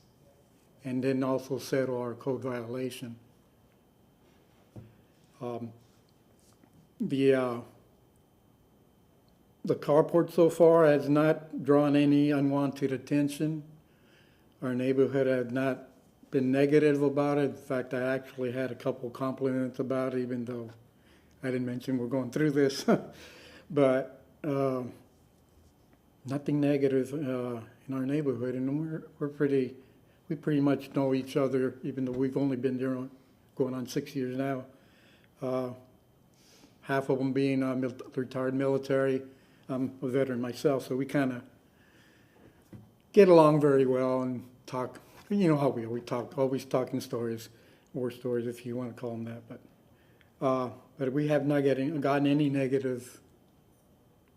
and then also settle our code violation. The carport so far has not drawn any unwanted attention. Our neighborhood has not been negative about it. In fact, I actually had a couple compliments about it, even though I didn't mention we're going through this. But nothing negative in our neighborhood, and we pretty much know each other, even though we've only been there going on 6 years now. Half of them being retired military. I'm a veteran myself, so we kind of get along very well and talk. You know how we talk, always talking stories, war stories, if you want to call them that. But we have not gotten any negative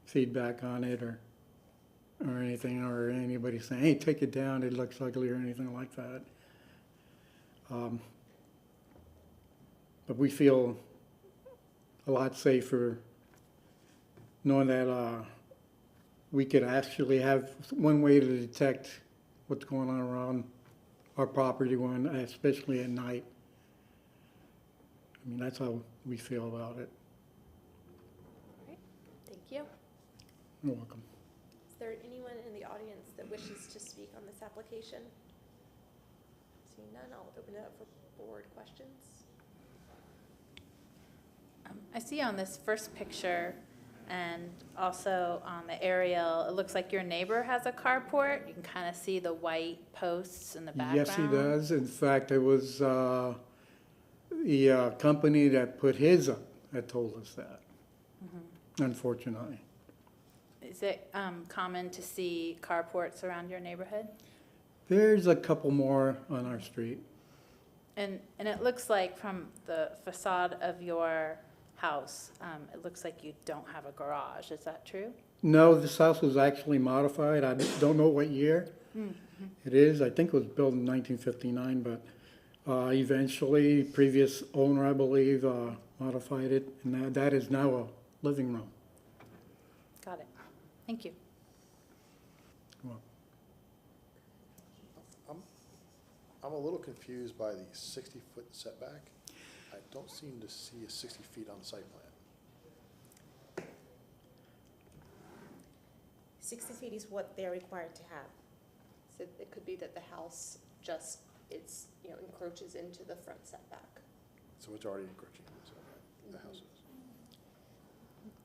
feedback on it or anything, or anybody saying, hey, take it down, it looks ugly, or anything like that. But we feel a lot safer knowing that we could actually have one way to detect what's going on around our property, especially at night. I mean, that's how we feel about it. All right, thank you. You're welcome. Is there anyone in the audience that wishes to speak on this application? Seeing none, I'll open it up for board questions. I see on this first picture and also on the aerial, it looks like your neighbor has a carport. You can kind of see the white posts in the background. Yes, he does. In fact, it was the company that put his up that told us that, unfortunately. Is it common to see carports around your neighborhood? There's a couple more on our street. And it looks like from the facade of your house, it looks like you don't have a garage. Is that true? No, this house was actually modified. I don't know what year it is. I think it was built in 1959, but eventually, previous owner, I believe, modified it, and that is now a living room. Got it. Thank you. I'm a little confused by the 60-foot setback. I don't seem to see a 60 feet on the site plan. 60 feet is what they're required to have. So it could be that the house just, encroaches into the front setback. So it's already encroaching, so the house is.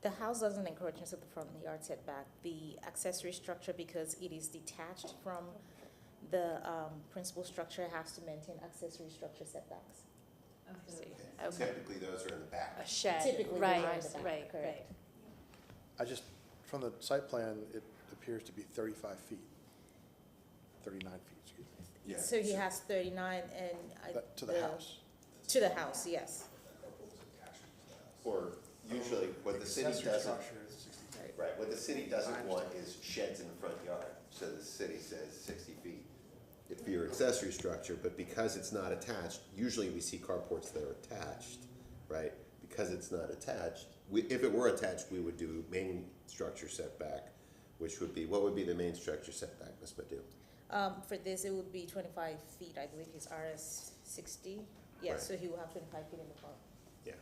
The house doesn't encroach into the front yard setback. The accessory structure, because it is detached from the principal structure, has to maintain accessory structure setbacks. Okay. Typically, those are in the back. A shed. Typically, Right, they're in the back, right, correct. right. From the site plan, it appears to be 35 feet, 39 feet, excuse me. Yeah. So he has 39 and. To the house. To the house, yes. Or usually what the city Accessory doesn't, structure is 60 feet. right, what the city doesn't want is sheds in the front yard. So the city says 60 feet for your accessory structure, but because it's not attached, usually we see carports that are attached, right? Because it's not attached, if it were attached, we would do main structure setback, which would be, what would be the main structure setback, Ms. Madhu? For this, it would be 25 feet. I believe he's RS 60. Yeah, Right. so he will have 25 feet in the front. Yeah.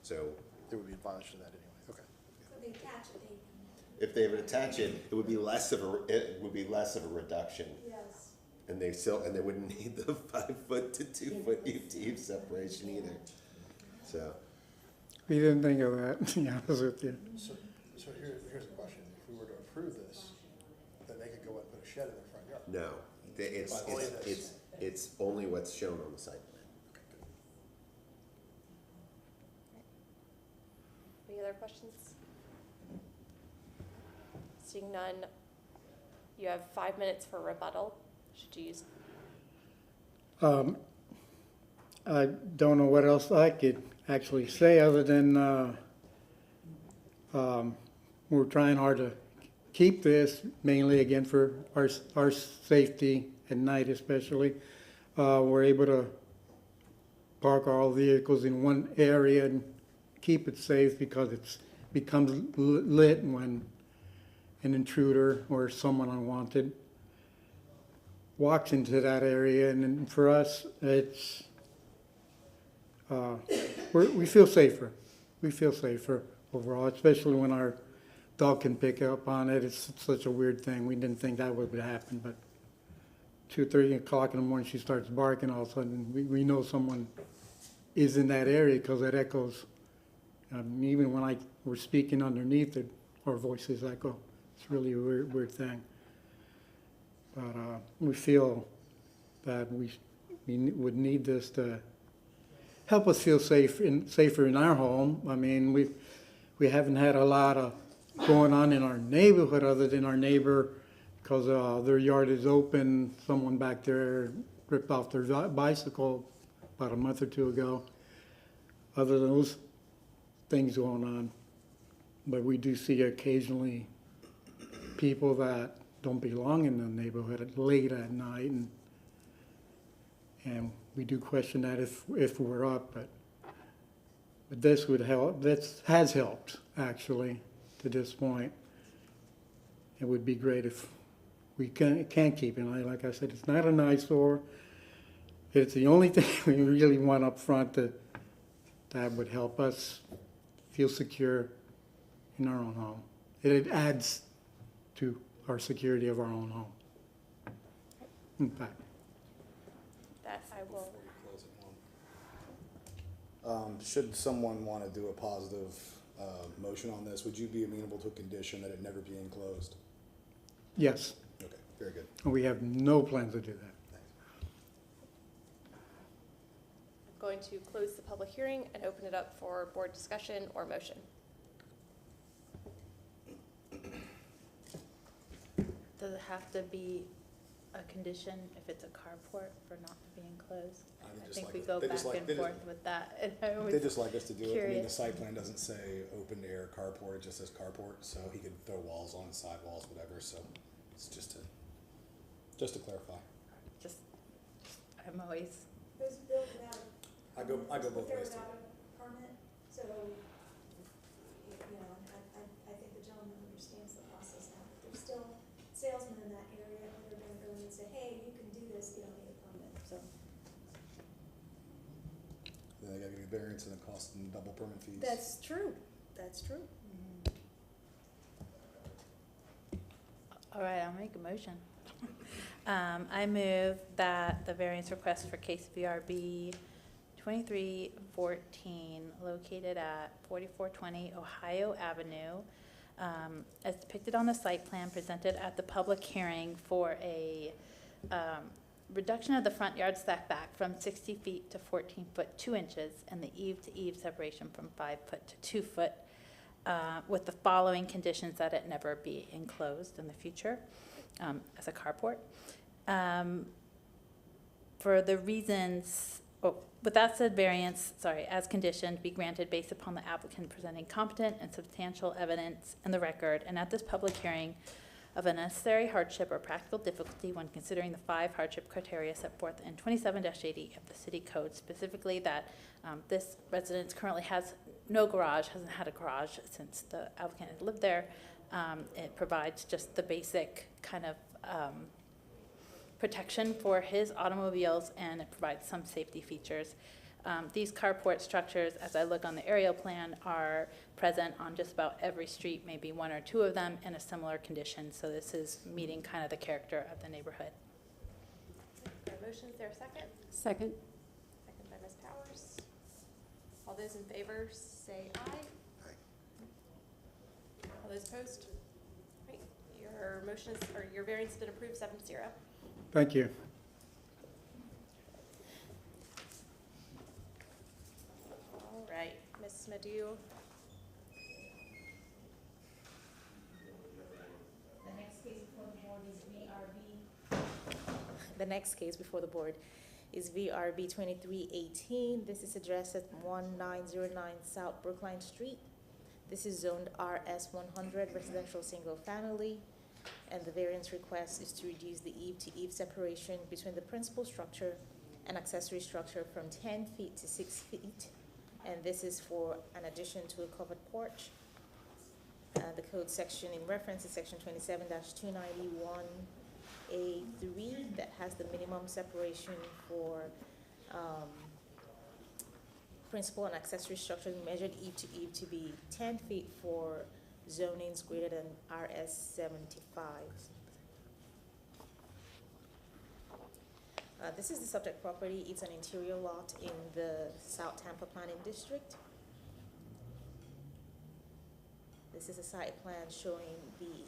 So It would be in violation of that anyway, okay. So they attach it, if they would attach it, it would be less of a reduction. yes. And they wouldn't need the 5 foot to 2 foot UTV separation either. So, We didn't think of that, to be honest with you. So here's the question. If we were to approve this, then they could go and put a shed in their front yard. no, it's only what's shown on the site plan. Any other questions? Seeing none, you have 5 minutes for rebuttal. Should you use? I don't know what else I could actually say other than we're trying hard to keep this, mainly again for our safety at night especially. We're able to park all vehicles in one area and keep it safe because it becomes lit when an intruder or someone unwanted walks into that area, and then for us, it's we feel safer. We feel safer overall, especially when our dog can pick up on it. It's such a weird thing. We didn't think that would happen, but 2, 3 o'clock in the morning, she starts barking. All of a sudden, we know someone is in that area because it echoes. Even when we're speaking underneath it, our voices echo. It's really a weird thing. But we feel that we would need this to help us feel safer in our home. I mean, we haven't had a lot of going on in our neighborhood other than our neighbor, because their yard is open. Someone back there ripped off their bicycle about a month or 2 ago. Other than those things going on, but we do see occasionally people that don't belong in the neighborhood late at night, and we do question that if we're up, but this would help. This has helped actually to this point. It would be great if we can keep it. Like I said, it's not an eyesore. It's the only thing we really want up front that would help us feel secure in our own home. It adds to our security of our own home. In fact. That I will. Should someone want to do a positive motion on this, would you be amenable to a condition that it never be enclosed? Yes. Okay, very good. We have no plans to do that. I'm going to close the public hearing and open it up for board discussion or motion. have to be a condition if it's a carport for not being closed? I think we go back and forth with that, and I was They just like us to do it. I mean, the curious. site plan doesn't say open air carport, it just says carport, so he could throw walls on, sidewalls, whatever, so it's just to clarify. Just, I'm always, It was built without. I go both ways too. Without a permit, so, you know, I think the gentleman understands the process now, but there's still salesmen in that area that are gonna go in and say, hey, you can do this, you don't need a permit, so. Then they gotta give you variance and it costs them double permit fees. That's true, that's true. all right, I'll make a motion. I move that the variance request for case VRB 2314, located at 4420 Ohio Avenue, as depicted on the site plan presented at the public hearing for a reduction of the front yard setback from 60 feet to 14 foot 2 inches, and the eve-to-eve separation from 5 foot to 2 foot, with the following conditions: that it never be enclosed in the future as a carport. For the reasons, with that said, variance, as conditioned, be granted based upon the applicant presenting competent and substantial evidence in the record, and at this public hearing, of a necessary hardship or practical difficulty when considering the 5 hardship criteria set forth in 27-80 of the city code, specifically that this residence currently has no garage, hasn't had a garage since the applicant has lived there. It provides just the basic kind of protection for his automobiles, and it provides some safety features. These carport structures, as I look on the aerial plan, are present on just about every street, maybe 1 or 2 of them in a similar condition. So this is meeting kind of the character of the neighborhood. Motion, is there a second? Second. Second by Ms. Powers. All those in favor say aye. All those opposed? Great. Your motion is, or your variance has been approved 7-0. Thank you. All right, Ms. Madhu. The next case before the board is VRB. The next case before the board is VRB 2318. This is addressed at 1909 South Brookline Street. This is zoned RS 100 residential single family, and the variance request is to reduce the eve-to-eve separation between the principal structure and accessory structure from 10 feet to 6 feet, and this is for an addition to a covered porch. The code section in reference is section 27-291A3 that has the minimum separation for principal and accessory structures measured eve to be 10 feet for zonings greater than RS 75. This is the subject property. It's an interior lot in the South Tampa Planning District. This is a site plan showing the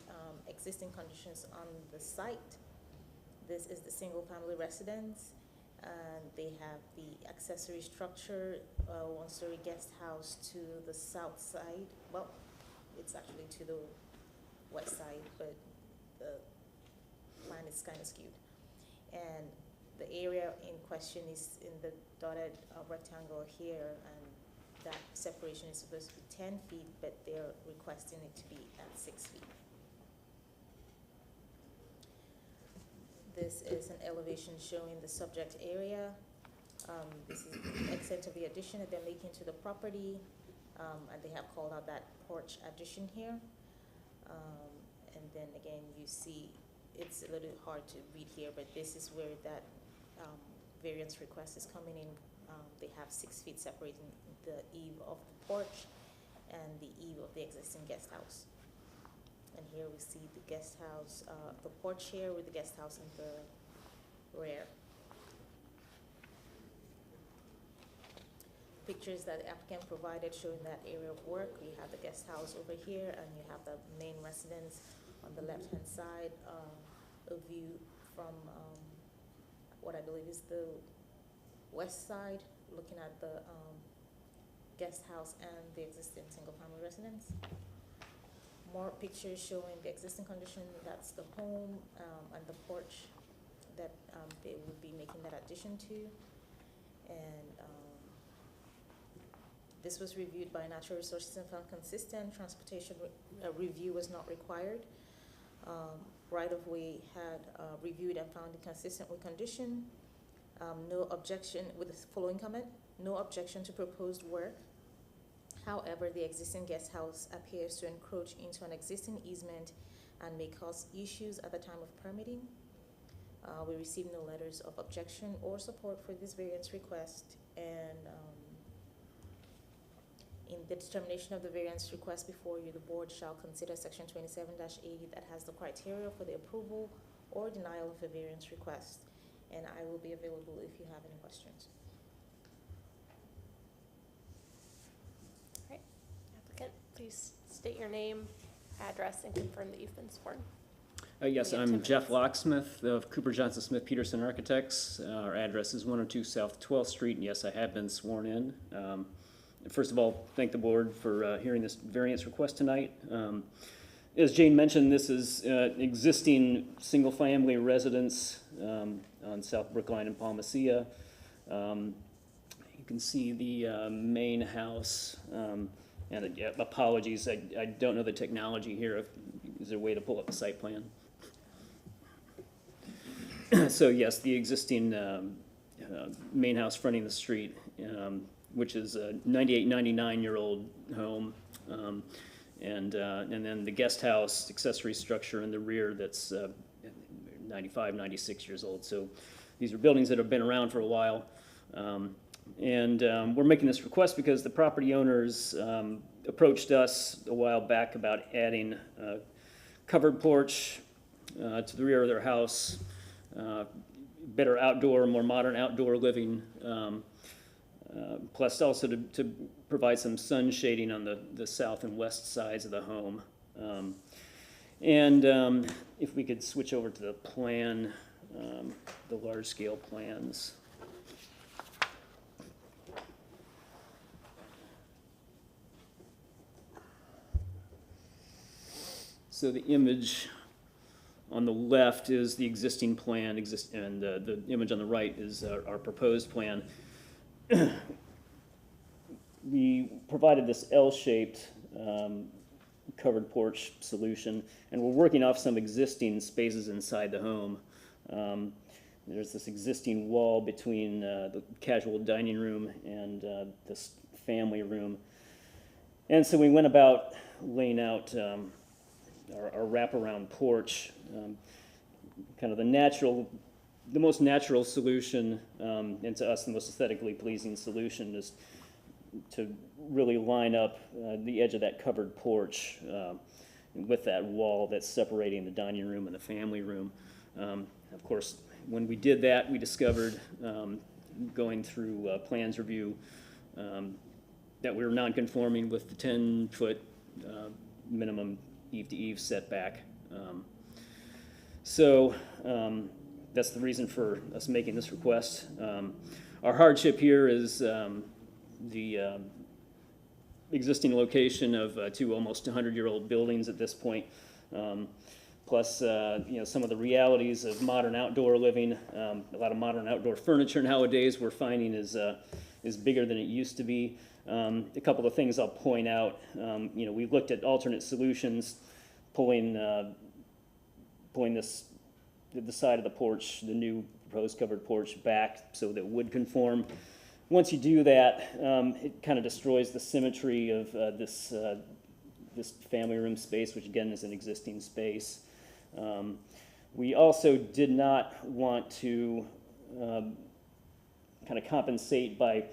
existing conditions on the site. This is the single-family residence, and they have the accessory structure, one-story guest house to the south side. Well, it's actually to the west side, but the plan is kind of skewed. And the area in question is in the dotted rectangle here, and that separation is supposed to be 10 feet, but they're requesting it to be at 6 feet. This is an elevation showing the subject area. This is the extent of the addition that they're making to the property, and they have called out that porch addition here. And then again, you see, it's a little hard to read here, but this is where that variance request is coming in. They have 6 feet separating the eave of the porch and the eave of the existing guest house. And here we see the guest house, the porch here with the guest house in the rear. Pictures that the applicant provided showing that area of work. You have the guest house over here, and you have the main residence on the left-hand side. A view from what I believe is the west side, looking at the guest house and the existing single-family residence. more pictures showing the existing condition, that's the home, and the porch that, they would be making that addition to. And, this was reviewed by Natural Resources and found consistent. Transportation review was not required. Right-of-way had reviewed and found it consistent with condition. No objection with the following comment: no objection to proposed work. However, the existing guest house appears to encroach into an existing easement and may cause issues at the time of permitting. We received no letters of objection or support for this variance request, and in the determination of the variance request before you, the board shall consider section 27-80 that has the criteria for the approval or denial of a variance request. And I will be available if you have any questions. All right, applicant, please state your name, address, and confirm that you've been sworn. Yes, I'm Jeff Locksmith of Cooper Johnson Smith Peterson Architects. Our address is 102 South 12th Street, and yes, I have been sworn in. First of all, thank the board for hearing this variance request tonight. As Jane mentioned, this is existing single-family residence on South Brookline and Palmacia. You can see the main house, and apologies, I don't know the technology here. Is there a way to pull up the site plan? So yes, the existing main house fronting the street, which is a 99-year-old home, and then the guest house accessory structure in the rear that's 95, 96 years old. So these are buildings that have been around for a while, and we're making this request because the property owners approached us a while back about adding a covered porch to the rear of their house, better outdoor, more modern outdoor living. Plus also to provide some sun shading on the south and west sides of the home. If we could switch over to the plan, the large scale plans. So the image on the left is the existing plan, and the image on the right is our proposed plan. We provided this L-shaped covered porch solution, and we're working off some existing spaces inside the home. There's this existing wall between the casual dining room and this family room. And so we went about laying out our wraparound porch, kind of the most natural solution, and to us the most aesthetically pleasing solution, is to really line up the edge of that covered porch with that wall that's separating the dining room and the family room. Of course, when we did that, we discovered, going through plans review, that we were non-conforming with the 10-foot minimum eave-to-eave setback. That's the reason for us making this request. Our hardship here is the existing location of two almost 100-year-old buildings at this point, plus some of the realities of modern outdoor living. A lot of modern outdoor furniture nowadays we're finding is bigger than it used to be. A couple of things I'll point out. We've looked at alternate solutions, pulling the side of the porch, the new proposed covered porch, back so that it would conform. Once you do that, it kind of destroys the symmetry of this family room space, which again is an existing space. We also did not want to kind of compensate by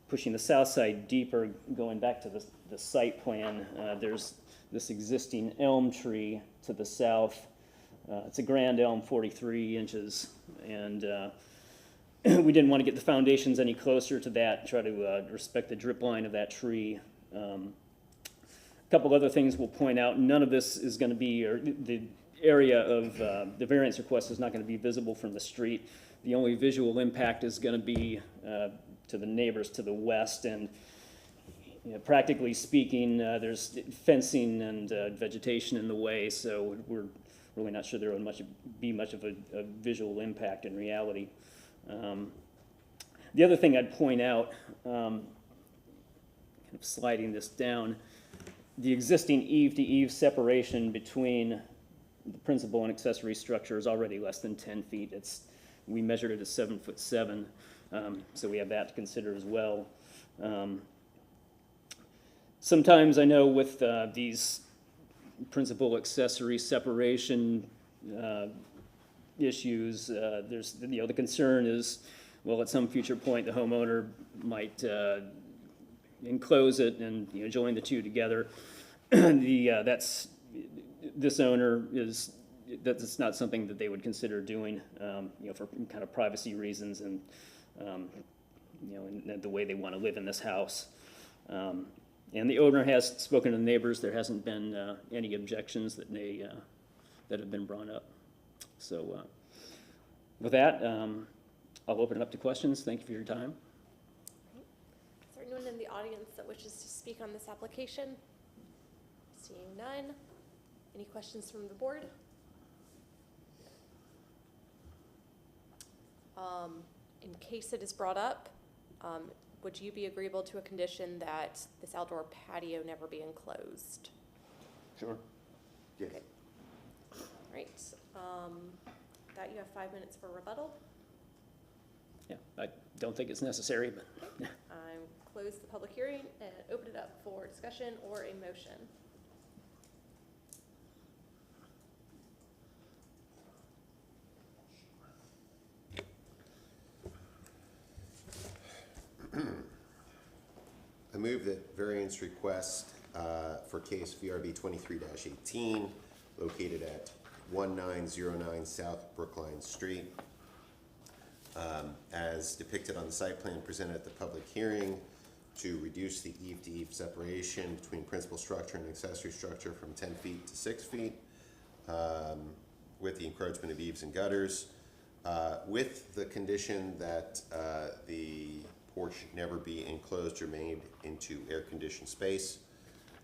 pushing the south side deeper. Going back to the site plan, there's this existing elm tree to the south. It's a grand elm, 43 inches, and we didn't want to get the foundations any closer to that, try to respect the drip line of that tree. A couple other things we'll point out: none of this is going to be, or the area of the variance request is not going to be visible from the street. The only visual impact is going to be to the neighbors to the west, and practically speaking, there's fencing and vegetation in the way, so we're really not sure there would be much of a visual impact in reality. The other thing I'd point out, kind of sliding this down, the existing eave-to-eave separation between the principal and accessory structure is already less than 10 feet. We measured it as 7'7", so we have that to consider as well. Sometimes I know with these principal accessory separation issues, there's, the concern is, well, at some future point, the homeowner might enclose it and, join the two together. That's not something that they would consider doing, for kind of privacy reasons and, and the way they want to live in this house. And the owner has spoken to the neighbors. There hasn't been any objections that have been brought up. So with that, I'll open it up to questions. Thank you for your time. Is there anyone in the audience that wishes to speak on this application? Seeing none. Any questions from the board? In case it is brought up, would you be agreeable to a condition that this outdoor patio never be enclosed? Sure. Yeah. Okay. All right. That you have 5 minutes for rebuttal. Yeah, I don't think it's necessary, but. I close the public hearing and open it up for discussion or a motion. I move that variance request for case VRB 23-18, located at 1909 South Brookline Street, as depicted on the site plan presented at the public hearing, to reduce the eave-to-eave separation between principal structure and accessory structure from 10 feet to 6 feet, with the encroachment of eaves and gutters, with the condition that the porch never be enclosed or made into air-conditioned space.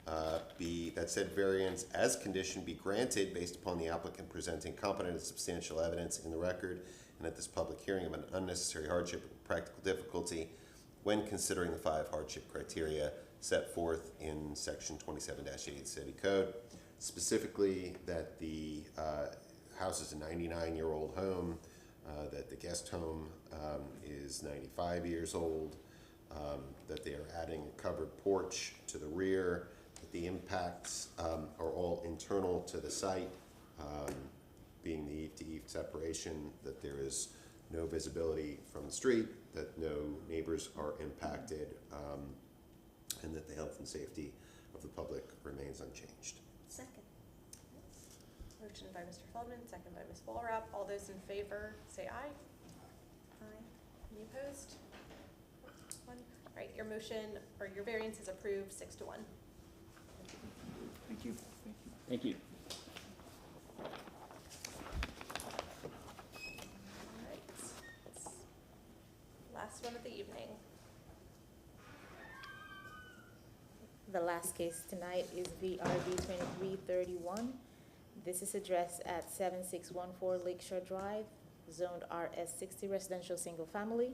That said variance as conditioned be granted based upon the applicant presenting competent and substantial evidence in the record and at this public hearing of an unnecessary hardship or practical difficulty when considering the 5 hardship criteria set forth in section 27-8 City Code. Specifically that the house is a 99-year-old home, that the guest home is 95 years old, that they are adding a covered porch to the rear, that the impacts are all internal to the site, being the eave-to-eave separation, that there is no visibility from the street, that no neighbors are impacted, and that the health and safety of the public remains unchanged. Second. Motion by Mr. Feldman, second by Ms. Walrapp. All those in favor, say aye. Aye. Any opposed? 1. All right, your motion, or your variance is approved 6-1. Thank you. Thank you. All right. Last one of the evening. The last case tonight is VRB 2331. This is addressed at 7614 Lakeshore Drive, zoned RS60 residential single family.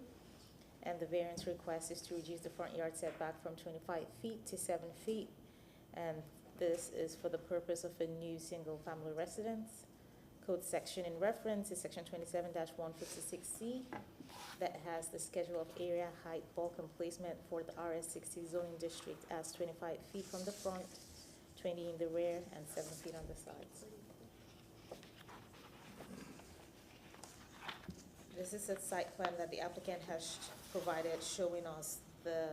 And the variance request is to reduce the front yard setback from 25 feet to 7 feet. And this is for the purpose of a new single family residence. Code section in reference is section 27-156C that has the schedule of area, height, bulk, and placement for the RS60 zoning district as 25 feet from the front, 20 in the rear, and 7 feet on the sides. This is a site plan that the applicant has provided showing us the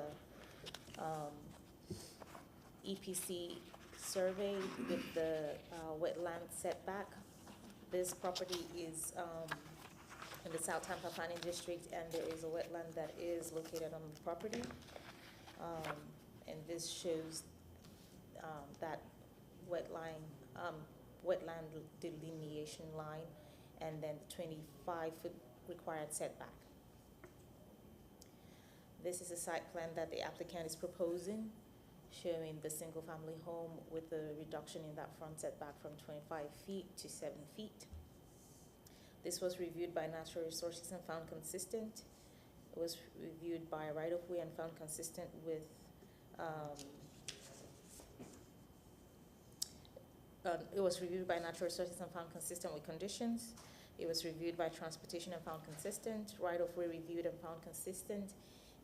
EPC survey with the wetland setback. This property is in the South Tampa Planning District, and there is a wetland that is located on the property. And this shows that wetland delineation line, and then 25-foot required setback. This is a site plan that the applicant is proposing showing the single-family home with the reduction in that front setback from 25 feet to 7 feet. This was reviewed by Natural Resources and found consistent. It was reviewed by right-of-way and found consistent with it was reviewed by Natural Resources and found consistent with conditions. It was reviewed by Transportation and found consistent. Right-of-way reviewed and found consistent.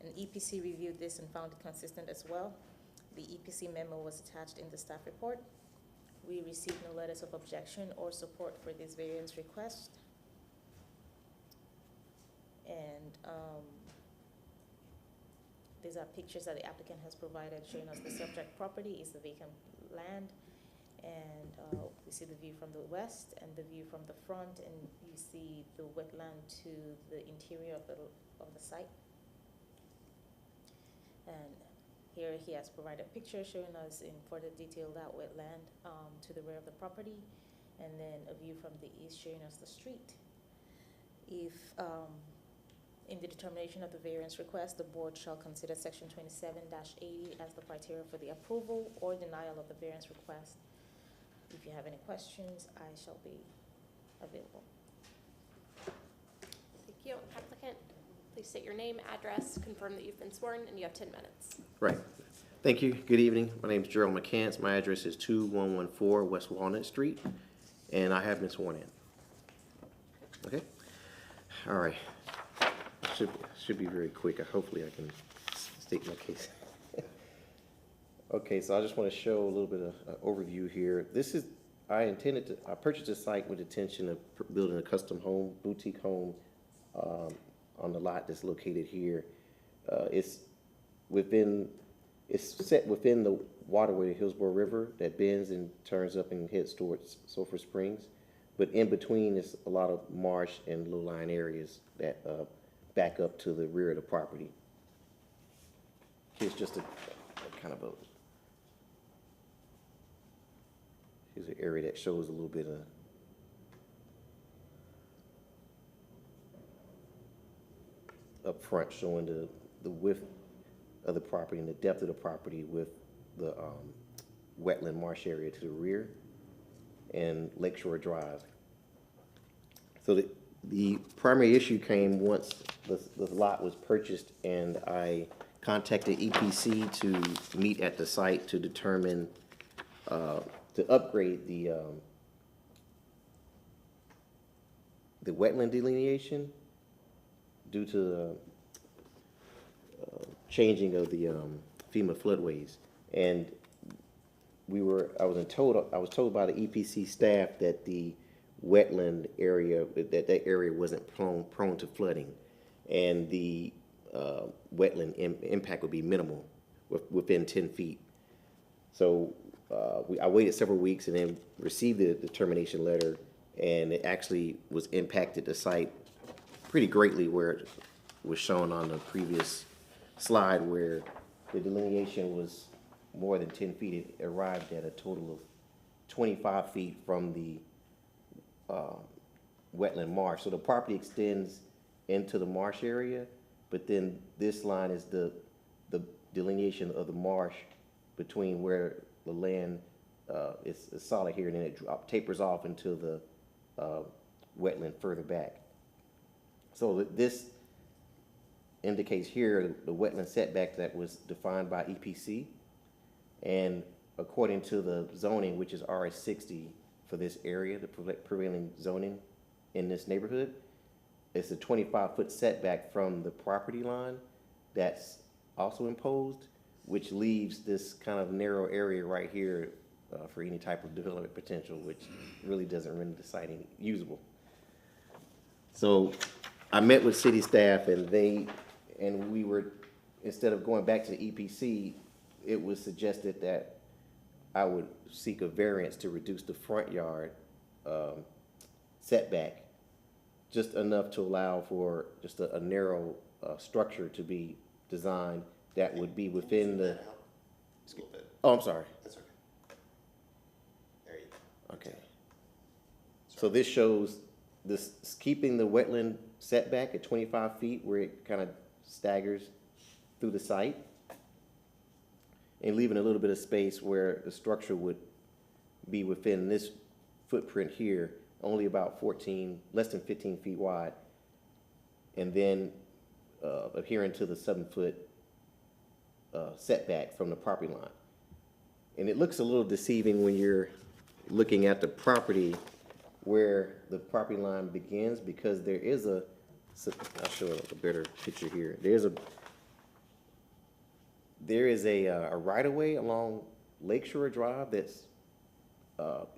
And EPC reviewed this and found it consistent as well. The EPC memo was attached in the staff report. We received no letters of objection or support for this variance request. And these are pictures that the applicant has provided showing us the subject property is the vacant land. And we see the view from the west and the view from the front, and you see the wetland to the interior of the site. And here he has provided a picture showing us in further detail that wetland to the rear of the property, and then a view from the east showing us the street. If in the determination of the variance request, the board shall consider section 27-80 as the criteria for the approval or denial of the variance request. If you have any questions, I shall be available. Thank you. Applicant, please state your name, address, confirm that you've been sworn, and you have 10 minutes. Right. Thank you. Good evening. My name is Gerald McCants. My address is 2114 West Walnut Street, and I have been sworn in. Okay? All right. Should be very quick. Hopefully I can state my case. Okay, so I just want to show a little bit of overview here. I purchased this site with intention of building a custom home, boutique home, on the lot that's located here. It's set within the waterway, the Hillsborough River, that bends and turns up and heads towards Sulphur Springs. But in between is a lot of marsh and low-lying areas that back up to the rear of the property. Here's just a kind of here's an area that shows a little bit of up front, showing the width of the property and the depth of the property with the wetland marsh area to the rear and Lakeshore Drive. So the primary issue came once the lot was purchased, and I contacted EPC to meet at the site to determine to upgrade the wetland delineation due to the changing of the FEMA floodways. And I was told by the EPC staff that the wetland area, that area wasn't prone to flooding, and the wetland impact would be minimal within 10 feet. So I waited several weeks and then received the termination letter, and it actually was impacted the site pretty greatly, where it was shown on the previous slide, where the delineation was more than 10 feet. It arrived at a total of 25 feet from the wetland marsh. So the property extends into the marsh area, but then this line is the delineation of the marsh between where the land is solid here, and then it tapers off into the wetland further back. So this indicates here the wetland setback that was defined by EPC, and according to the zoning, which is RS60 for this area, the prevailing zoning in this neighborhood, it's a 25-foot setback from the property line that's also imposed, which leaves this kind of narrow area right here for any type of development potential, which really doesn't render the site any usable. So I met with city staff, and we were, instead of going back to the EPC, it was suggested that I would seek a variance to reduce the front yard setback just enough to allow for just a narrow structure to be designed that would be within the. Oh, I'm sorry. That's okay. There you go. Okay. So this shows this keeping the wetland setback at 25 feet, where it kind of staggers through the site. and leaving a little bit of space where the structure would be within this footprint here, only about 14, less than 15 feet wide, and then adhering to the 7-foot setback from the property line. And it looks a little deceiving when you're looking at the property where the property line begins, because there is I'll show a better picture here. There is a right-of-way along Lakeshore Drive that's,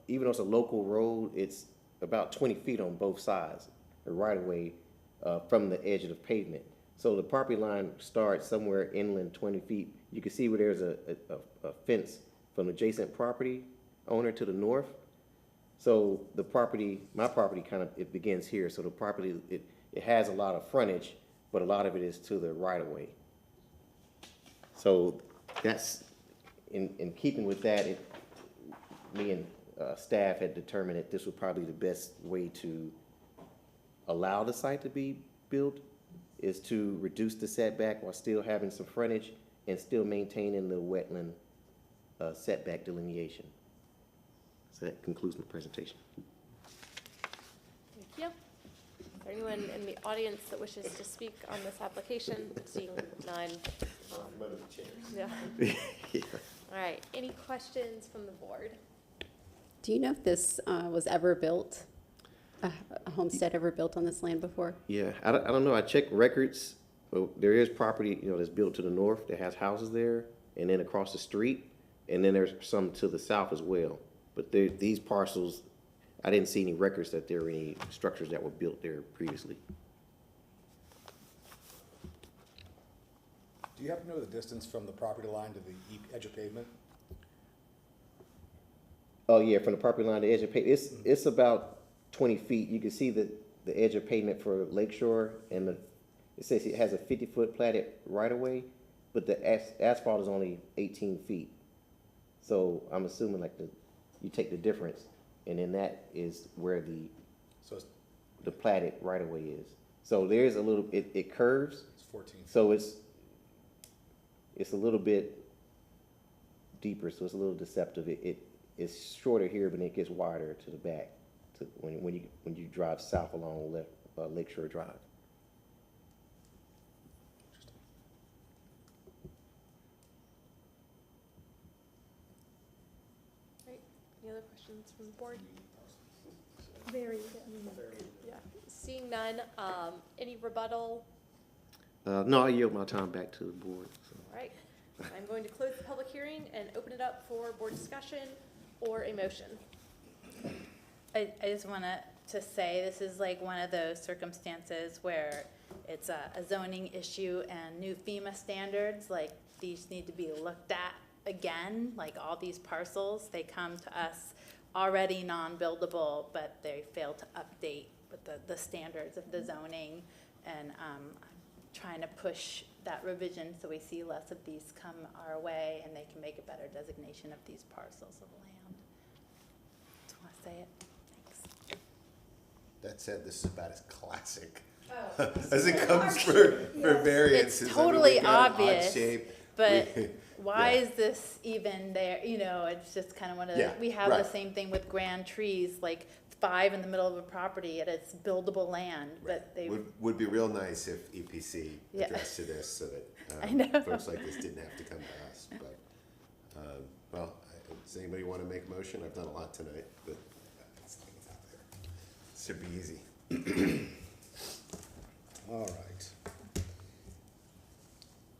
even though it's a local road, it's about 20 feet on both sides, a right-of-way from the edge of the pavement. So the property line starts somewhere inland 20 feet. You can see where there's a fence from adjacent property owner to the north. So the property, my property it begins here. So the property, it has a lot of frontage, but a lot of it is to the right-of-way. So that's, in keeping with that, me and staff had determined that this was probably the best way to allow the site to be built, is to reduce the setback while still having some frontage and still maintaining the wetland setback delineation. So that concludes my presentation. Thank you. Is there anyone in the audience that wishes to speak on this application? Seeing none. Yeah. All right, any questions from the board? Do you know if this was ever built, a homestead ever built on this land before? Yeah, I don't know. I checked records. Well, there is property, that's built to the north that has houses there, and then across the street, and then there's some to the south as well. But these parcels, I didn't see any records that there were any structures that were built there previously. Do you happen to know the distance from the property line to the edge of pavement? Oh, yeah, from the property line to the edge of pavement, it's about 20 feet. You can see the edge of pavement for Lakeshore, and it says it has a 50-foot platted right-of-way, but the asphalt is only 18 feet. So I'm assuming you take the difference, and then that is where the platted right-of-way is. So there's a little, it curves. It's 14 feet. So it's a little bit deeper, so it's a little deceptive. It's shorter here, but it gets wider to the back when you drive south along Lakeshore Drive. Right, any other questions from the board? Very, Yeah, seeing none, any rebuttal? No, I yield my time back to the board. So. All right, I'm going to close the public hearing and open it up for board discussion or a motion. I just want to say this is like one of those circumstances where it's a zoning issue and new FEMA standards, like these need to be looked at again, like all these parcels, they come to us already non-buildable, but they fail to update with the standards of the zoning, and I'm trying to push that revision so we see less of these come our way and they can make a better designation of these parcels of land. Just want to say it. Thanks. That said, this is about as classic as it comes for variances. It's totally I mean, we've got an odd obvious, shape. but why is this even there? It's just kind of one of the, Yeah, we have right. the same thing with grand trees, like 5 in the middle of a property and it's buildable land, but they. Would be real nice if EPC Yeah. addressed to this so that I know. folks like this didn't have to come to us. But, well, does anybody want to make a motion? I've done a lot tonight, but it's out there. This should be easy. All right.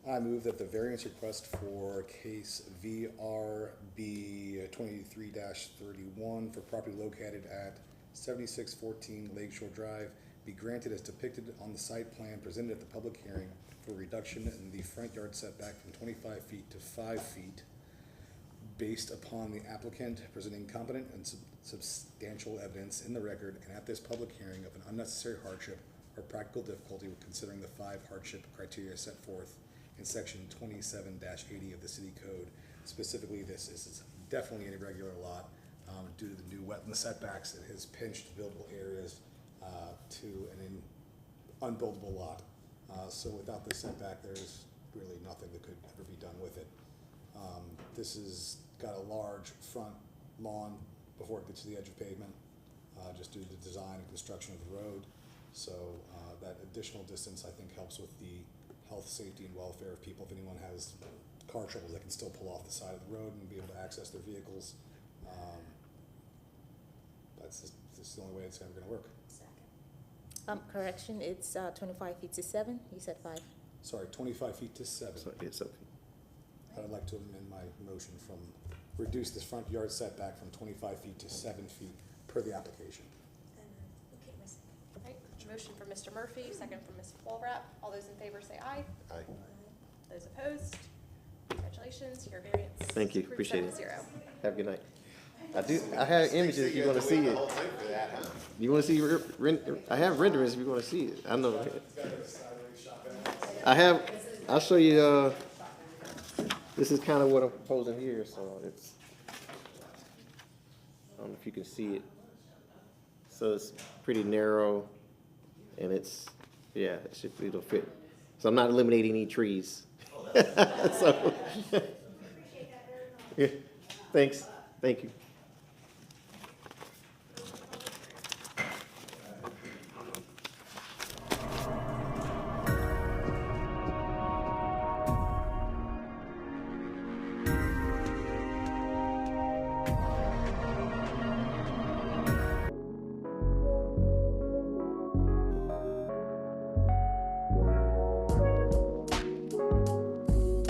I move that the variance request for case VRB 23-31 for property located at 7614 Lakeshore Drive be granted as depicted on the site plan presented at the public hearing for reduction in the front yard setback from 25 feet to 5 feet based upon the applicant presenting competent and substantial evidence in the record and at this public hearing of an unnecessary hardship or practical difficulty with considering the 5 hardship criteria set forth in section 27-80 of the city code. Specifically, this is definitely an irregular lot due to the new wetland setbacks. It has pinched buildable areas to an unbuildable lot. So without this setback, there's really nothing that could ever be done with it. this has got a large front lawn before it gets to the edge of pavement, just due to the design and construction of the road. So that additional distance, I think, helps with the health, safety, and welfare of people. If anyone has car trouble, they can still pull off the side of the road and be able to access their vehicles. That's the only way it's ever gonna work. Correction, it's 25 feet to 7, you said 5. Sorry, 25 feet to 7. So it's up. I'd like to amend my motion from, reduce this front yard setback from 25 feet to 7 feet per the application. All right, motion from Mr. Murphy, second from Ms. Walrath. All those in favor say aye. Aye. Those opposed, congratulations, your variance. Thank you, approved appreciate it. 7-0. Have a good night. I have images if you wanna see it. You wanna see, I have renderings if you wanna see it. I know. I'll show you, this is kind of what I'm proposing here, so it's, I don't know if you can see it. So it's pretty narrow, and it's, yeah, it'll fit. So I'm not eliminating any trees. So, yeah, thanks, thank you.